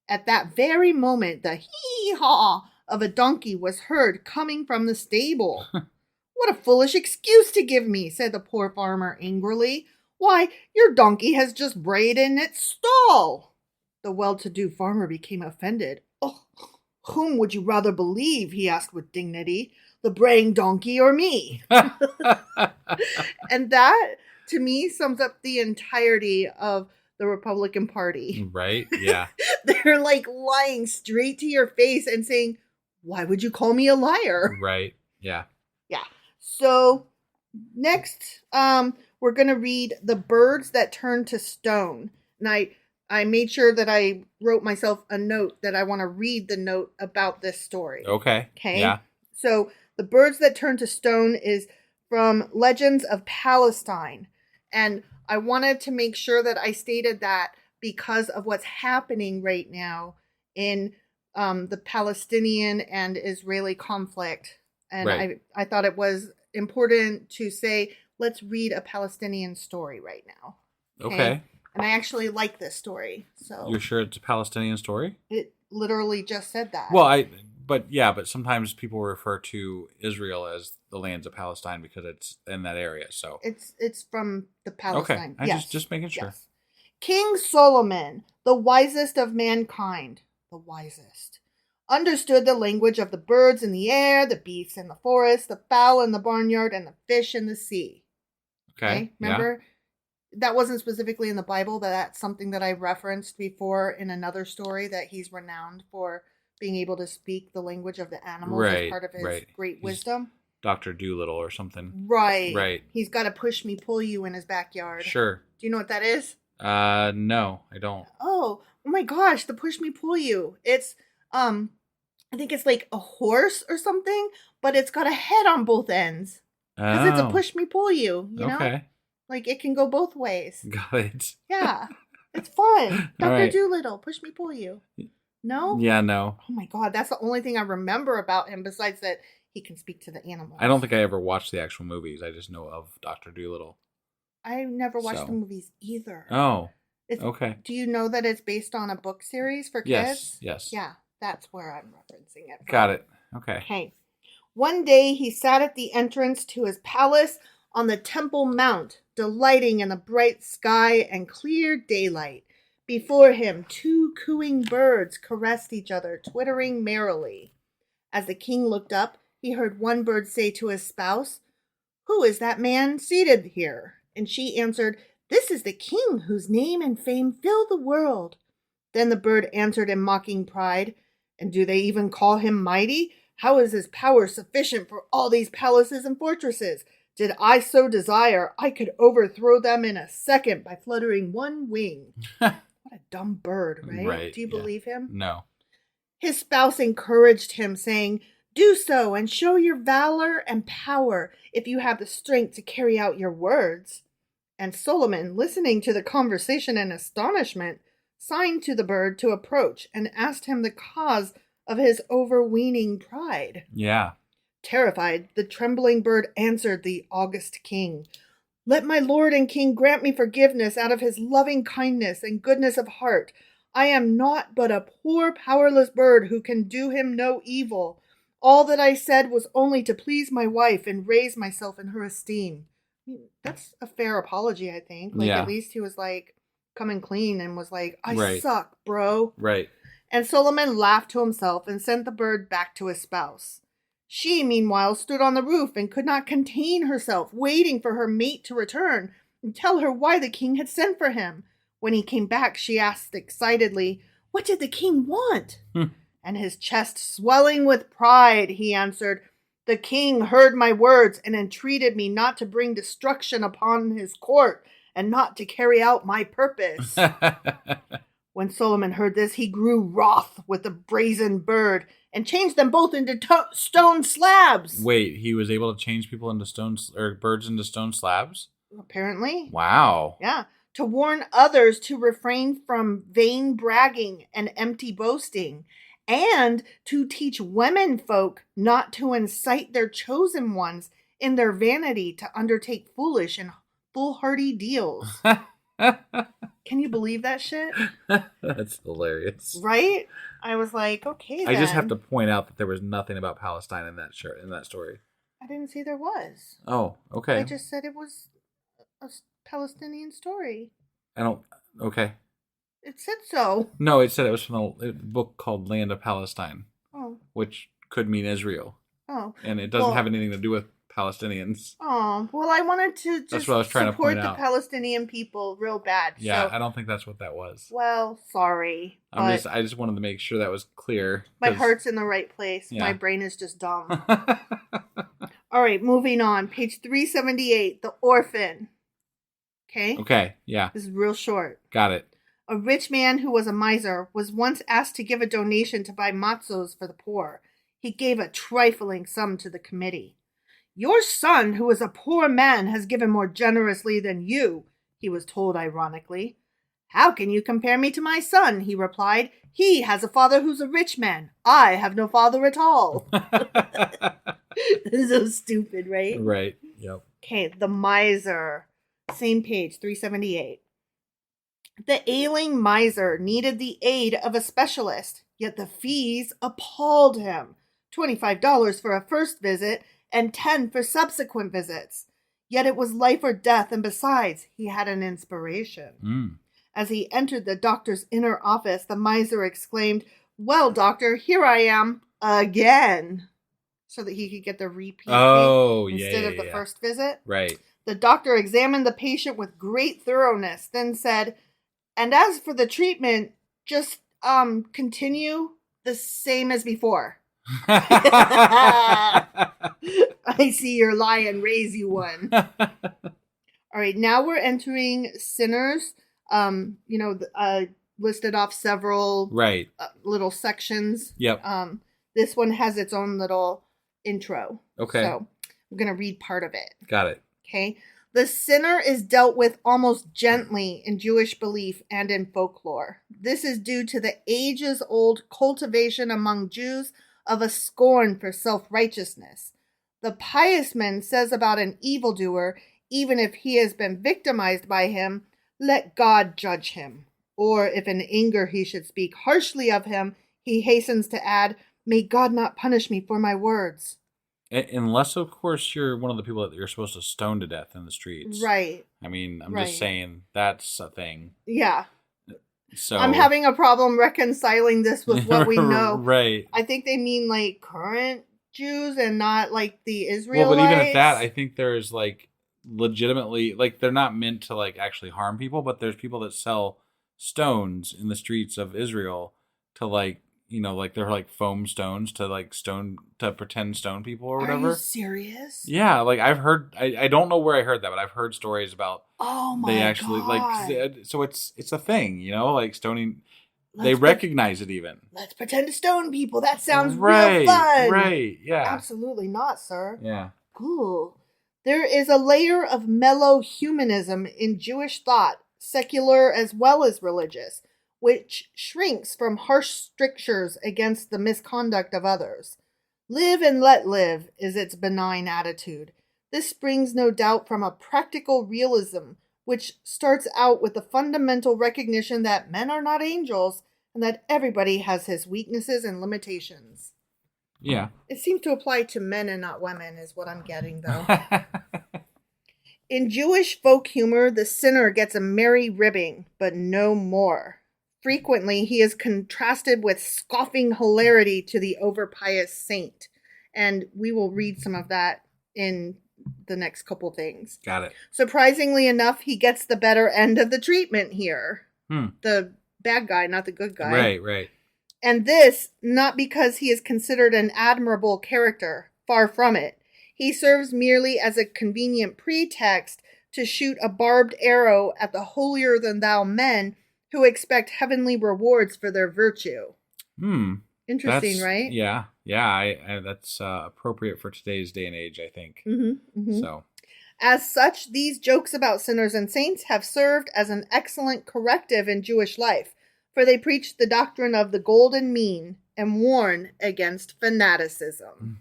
At that very moment, the hee-haw of a donkey was heard coming from the stable. What a foolish excuse to give me, said the poor farmer angrily. Why, your donkey has just brayed in its stall. The well-to-do farmer became offended. Oh, whom would you rather believe, he asked with dignity, the braying donkey or me? And that, to me, sums up the entirety of the Republican Party. Right? Yeah. They're like lying straight to your face and saying, why would you call me a liar? Right. Yeah. Yeah. So next, we're going to read The Birds That Turn to Stone. And I made sure that I wrote myself a note that I want to read the note about this story. Okay. Yeah. So The Birds That Turn to Stone is from Legends of Palestine. And I wanted to make sure that I stated that because of what's happening right now in the Palestinian and Israeli conflict. And right. I thought it was important to say, let's read a Palestinian story right now. Okay. And I actually like this story. So You're sure it's a Palestinian story? it literally just said that. Well, but sometimes people refer to Israel as the lands of Palestine because it's in that area. So it's from the Palestine. Okay. I just making sure. Yes. King Solomon, the wisest of mankind, the wisest, understood the language of the birds in the air, the beasts in the forest, the fowl in the barnyard, and the fish in the sea. Okay. Remember? Yeah. That wasn't specifically in the Bible, but that's something that I referenced before in another story, that he's renowned for being able to speak the language of the animals as part of his great wisdom. Dr. Doolittle or something. Right. He's got a push me, pull you in his backyard. Sure. Do you know what that is? No, I don't. Oh my gosh, the push me, pull you. It's, I think it's like a horse or something, but it's got a head on both ends. Because it's a push me, pull you, you know? Okay. Like, it can go both ways. Got it. Yeah. It's fun. Dr. Right. Doolittle, push me, pull you. No? Yeah, no. Oh my God, that's the only thing I remember about him besides that he can speak to the animals. I don't think I ever watched the actual movies. I just know of Dr. Doolittle. I never watched the movies either. Oh, okay. Do you know that it's based on a book series for kids? Yes. Yeah, that's where I'm referencing it from. Got it. Okay. Okay. One day he sat at the entrance to his palace on the Temple Mount, delighting in the bright sky and clear daylight. Before him, two cooing birds caressed each other, twittering merrily. As the king looked up, he heard one bird say to his spouse, "Who is that man seated here?" And she answered, "This is the king whose name and fame fill the world." Then the bird answered in mocking pride, "And do they even call him mighty? How is his power sufficient for all these palaces and fortresses? Did I so desire, I could overthrow them in a second by fluttering one wing." What a dumb bird, right? Do you believe him? No. His spouse encouraged him, saying, "Do so and show your valor and power if you have the strength to carry out your words." And Solomon, listening to the conversation in astonishment, signed to the bird to approach and asked him the cause of his overweening pride. Yeah. Terrified, the trembling bird answered the august king, "Let my lord and king grant me forgiveness out of his loving kindness and goodness of heart. I am naught but a poor powerless bird who can do him no evil. All that I said was only to please my wife and raise myself in her esteem." That's a fair apology, I think. Like, at least he was like coming clean and was like, I suck, bro. Right. And Solomon laughed to himself and sent the bird back to his spouse. She, meanwhile, stood on the roof and could not contain herself, waiting for her mate to return and tell her why the king had sent for him. When he came back, she asked excitedly, "What did the king want?" And his chest swelling with pride, he answered, "The king heard my words and entreated me not to bring destruction upon his court and not to carry out my purpose." When Solomon heard this, he grew wroth with the brazen bird and changed them both into stone slabs. Wait, he was able to change people into stones or birds into stone slabs? Apparently. Wow. Yeah. To warn others to refrain from vain bragging and empty boasting, and to teach women folk not to incite their chosen ones in their vanity to undertake foolish and foolhardy deals. Can you believe that shit? That's hilarious. Right? I was like, okay, then. I just have to point out that there was nothing about Palestine in that story. I didn't say there was. Oh, okay. I just said it was a Palestinian story. I don't. Okay. It said so. No, it said it was from a book called Land of Palestine, which could mean Israel. Oh. And it doesn't have anything to do with Palestinians. Oh, well, I wanted to just that's what I was trying support to point the out. Palestinian people real bad. Yeah, so, I don't think that's what that was. Well, sorry. I just wanted to make sure that was clear. My heart's in the right place. Yeah. My brain is just dumb. All right, moving on. Page 378, The Orphan. Okay? Okay, yeah. This is real short. Got it. A rich man who was a miser was once asked to give a donation to buy matzos for the poor. He gave a trifling sum to the committee. Your son, who is a poor man, has given more generously than you, he was told ironically. How can you compare me to my son? He replied. He has a father who's a rich man. I have no father at all. This is so stupid, right? Right, yep. Okay, the miser. Same page, 378. The ailing miser needed the aid of a specialist, yet the fees appalled him. $25 for a first visit and $10 for subsequent visits. Yet it was life or death, and besides, he had an inspiration. As he entered the doctor's inner office, the miser exclaimed, "Well, doctor, here I am again," so that he could get the repeat instead of the first visit. Right. The doctor examined the patient with great thoroughness, then said, "And as for the treatment, just continue the same as before." I see your lion, raise you one. All right, now we're entering sinners. Listed off several little sections. Yep. This one has its own little intro. Okay. So I'm going to read part of it. Got it. Okay. The sinner is dealt with almost gently in Jewish belief and in folklore. This is due to the ages-old cultivation among Jews of a scorn for self-righteousness. The pious man says about an evildoer, even if he has been victimized by him, "Let God judge him." Or if in anger he should speak harshly of him, he hastens to add, "May God not punish me for my words." Unless, of course, you're one of the people that you're supposed to stone to death in the streets. Right. I mean, I'm just saying that's a thing. Yeah. So I'm having a problem reconciling this with what we know. Right. I think they mean like current Jews and not like the Israelites. Well, but even at that, I think there's like legitimately, like they're not meant to like actually harm people, but there's people that sell stones in the streets of Israel to like, like they're like foam stones to like pretend stone people or whatever. Are you serious? Yeah, like I've heard. I don't know where I heard that, but I've heard stories about. Oh my They actually God. like so it's a thing, like stoning. They recognize it even. Let's pretend to stone people. That sounds right, real fun. Right. Yeah. Absolutely not, sir. Yeah. Cool. There is a layer of mellow humanism in Jewish thought, secular as well as religious, which shrinks from harsh strictures against the misconduct of others. Live and let live is its benign attitude. This springs no doubt from a practical realism, which starts out with the fundamental recognition that men are not angels and that everybody has his weaknesses and limitations. Yeah. It seems to apply to men and not women, is what I'm getting, though. In Jewish folk humor, the sinner gets a merry ribbing, but no more. Frequently, he is contrasted with scoffing hilarity to the overpious saint. And we will read some of that in the next couple things. Got it. Surprisingly enough, he gets the better end of the treatment here. The bad guy, not the good guy. Right. And this, not because he is considered an admirable character. Far from it. He serves merely as a convenient pretext to shoot a barbed arrow at the holier-than-thou men who expect heavenly rewards for their virtue. Interesting, right? Yeah. I that's appropriate for today's day and age, I think. So, as such, these jokes about sinners and saints have served as an excellent corrective in Jewish life, for they preach the doctrine of the golden mean and warn against fanaticism.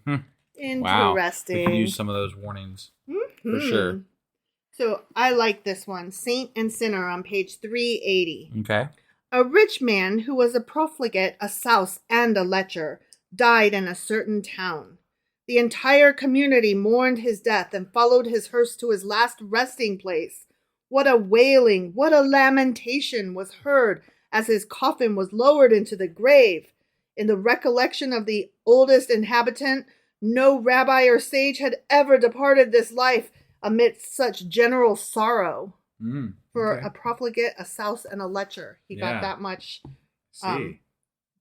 Interesting. Wow. We can use some of those warnings for sure. So I like this one, Saint and Sinner, on page 380. Okay. A rich man who was a profligate, a souse, and a lecher died in a certain town. The entire community mourned his death and followed his hearse to his last resting place. What a wailing, what a lamentation was heard as his coffin was lowered into the grave. In the recollection of the oldest inhabitant, no rabbi or sage had ever departed this life amidst such general sorrow. For a profligate, a souse, and a lecher. He got that much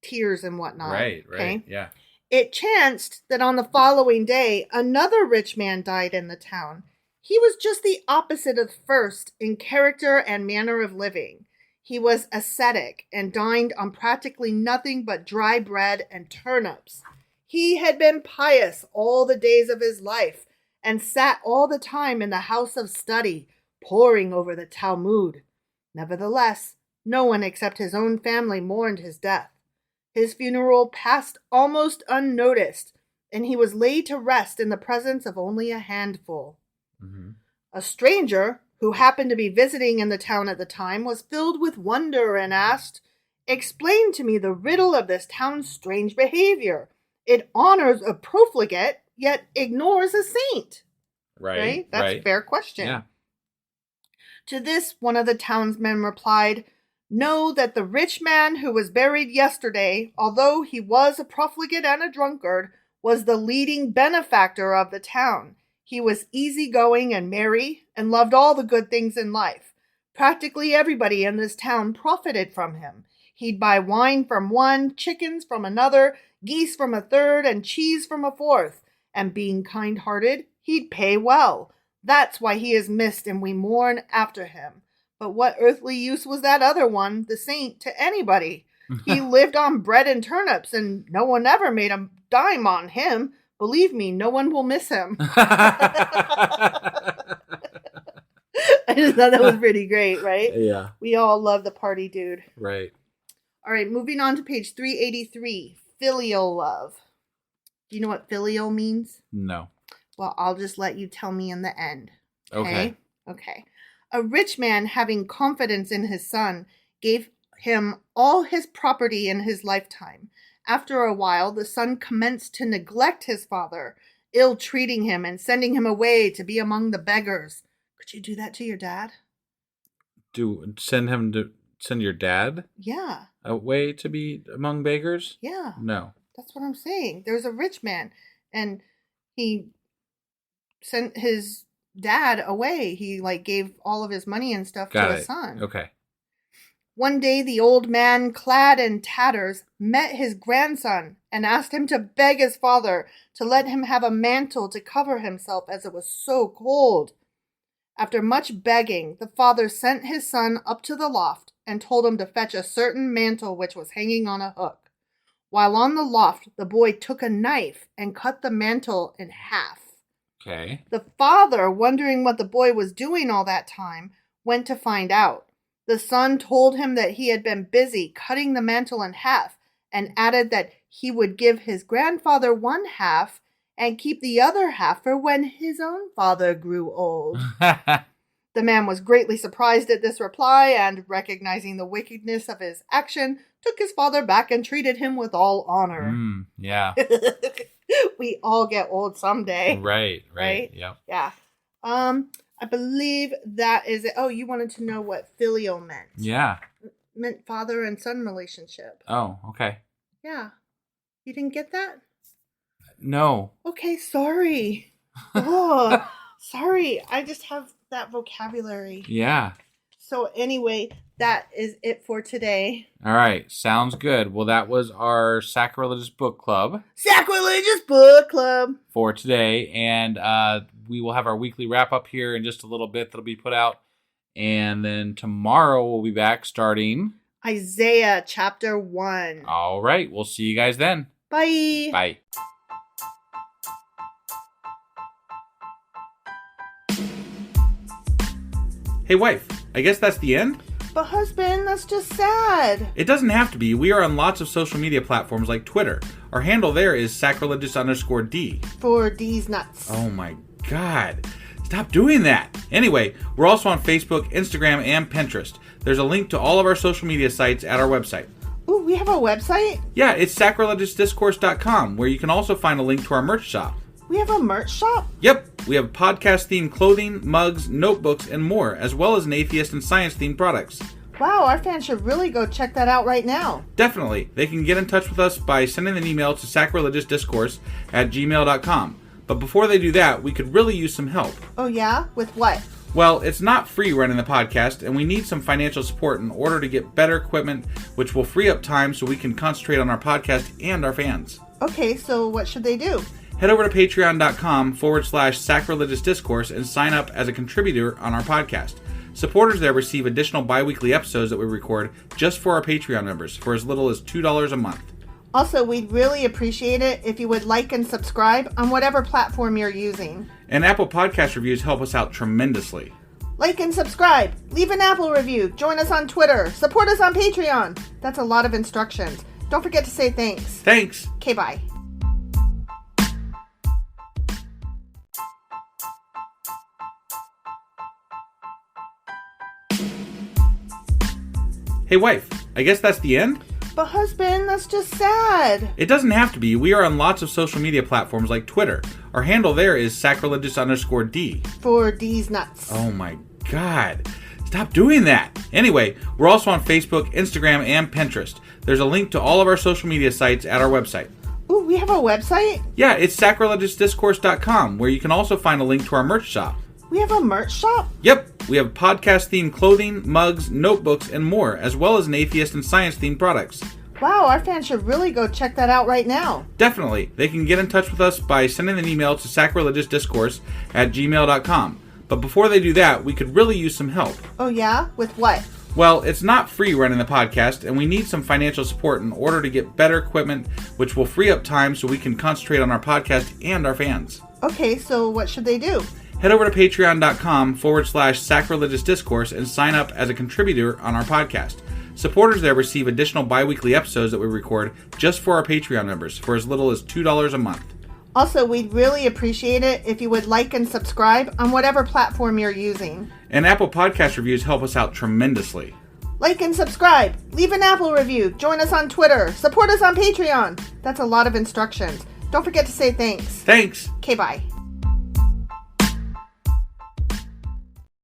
tears and whatnot. Right, okay? yeah. It chanced that on the following day, another rich man died in the town. He was just the opposite of the first in character and manner of living. He was ascetic and dined on practically nothing but dry bread and turnips. He had been pious all the days of his life and sat all the time in the house of study, poring over the Talmud. Nevertheless, no one except his own family mourned his death. His funeral passed almost unnoticed, and he was laid to rest in the presence of only a handful. A stranger, who happened to be visiting in the town at the time, was filled with wonder and asked, "Explain to me the riddle of this town's strange behavior. It honors a profligate, yet ignores a saint." Right? That's a fair question. Yeah. To this, one of the townsmen replied, "Know that the rich man who was buried yesterday, although he was a profligate and a drunkard, was the leading benefactor of the town. He was easygoing and merry and loved all the good things in life. Practically everybody in this town profited from him. He'd buy wine from one, chickens from another, geese from a third, and cheese from a fourth. And being kind-hearted, he'd pay well. That's why he is missed and we mourn after him. But what earthly use was that other one, the saint, to anybody? He lived on bread and turnips, and no one ever made a dime on him. Believe me, no one will miss him." I just thought that was pretty great, right? Yeah. We all love the party dude. Right. All right, moving on to page 383, filial love. Do you know what filial means? No. Well, I'll just let you tell me in the end. Okay. Okay. A rich man, having confidence in his son, gave him all his property in his lifetime. After a while, the son commenced to neglect his father, ill-treating him and sending him away to be among the beggars. Could you do that to your dad? Send your dad? Yeah. Away to be among beggars? Yeah. No. That's what I'm saying. There's a rich man, and he sent his dad away. He gave all of his money and stuff to his son. Okay. One day the old man, clad in tatters, met his grandson and asked him to beg his father to let him have a mantle to cover himself as it was so cold. After much begging, the father sent his son up to the loft and told him to fetch a certain mantle which was hanging on a hook. While on the loft, the boy took a knife and cut the mantle in half. Okay. The father, wondering what the boy was doing all that time, went to find out. The son told him that he had been busy cutting the mantle in half and added that he would give his grandfather one half and keep the other half for when his own father grew old. The man was greatly surprised at this reply and, recognizing the wickedness of his action, took his father back and treated him with all honor. Yeah. We all get old someday. Right. Yep. Yeah. I believe that is it. Oh, you wanted to know what filial meant. Yeah. It meant father and son relationship. Oh, okay. Yeah. You didn't get that? No. Okay, sorry. Oh, sorry. I just have that vocabulary. Yeah. So anyway, that is it for today. All right. Sounds good. Well, that was our Sacrilegious Book Club. Sacrilegious Book Club. For today. And we will have our weekly wrap-up here in just a little bit that'll be put out. And then tomorrow we'll be back starting Isaiah chapter 1. All right. We'll see you guys then. Bye. Bye. Hey, wife. I guess that's the end? But husband, that's just sad. It doesn't have to be. We are on lots of social media platforms like Twitter. Our handle there is sacrilegious_D. For D's nuts. Oh my God. Stop doing that. Anyway, we're also on Facebook, Instagram, and Pinterest. There's a link to all of our social media sites at our website. Ooh, we have a website? Yeah, it's sacrilegiousdiscourse.com, where you can also find a link to our merch shop. We have a merch shop? Yep, we have podcast-themed clothing, mugs, notebooks, and more, as well as an atheist and science-themed products. Wow, our fans should really go check that out right now. Definitely. They can get in touch with us by sending an email to sacrilegiousdiscourse@gmail.com. But before they do that, we could really use some help. Oh yeah? With what? Well, it's not free running the podcast, and we need some financial support in order to get better equipment, which will free up time so we can concentrate on our podcast and our fans. Okay, so what should they do? Head over to patreon.com/sacrilegious discourse and sign up as a contributor on our podcast. Supporters there receive additional bi-weekly episodes that we record just for our Patreon members for as little as $2 a month. Also, we'd really appreciate it if you would like and subscribe on whatever platform you're using. And Apple Podcast reviews help us out tremendously. Like and subscribe. Leave an Apple review. Join us on Twitter. Support us on Patreon. That's a lot of instructions. Don't forget to say thanks. Thanks! Okay, bye. Hey wife, I guess that's the end? But husband, that's just sad. It doesn't have to be. We are on lots of social media platforms like Twitter. Our handle there is sacrilegious_D. For D's nuts. Oh my god. Stop doing that. Anyway, we're also on Facebook, Instagram, and Pinterest. There's a link to all of our social media sites at our website. Ooh, we have a website? Yeah, it's sacrilegiousdiscourse.com, where you can also find a link to our merch shop. We have a merch shop? Yep, we have podcast-themed clothing, mugs, notebooks, and more, as well as an atheist and science-themed products. Wow, our fans should really go check that out right now. Definitely. They can get in touch with us by sending an email to sacrilegiousdiscourse@gmail.com. But before they do that, we could really use some help. Oh yeah? With what? Well, it's not free running the podcast, and we need some financial support in order to get better equipment, which will free up time so we can concentrate on our podcast and our fans. Okay, so what should they do? Head over to patreon.com/sacrilegious discourse and sign up as a contributor on our podcast. Supporters there receive additional bi-weekly episodes that we record just for our Patreon members for as little as $2 a month. Also, we'd really appreciate it if you would like and subscribe on whatever platform you're using. And Apple Podcast reviews help us out tremendously. Like and subscribe. Leave an Apple review. Join us on Twitter. Support us on Patreon. That's a lot of instructions. Don't forget to say thanks. Thanks! Okay, bye.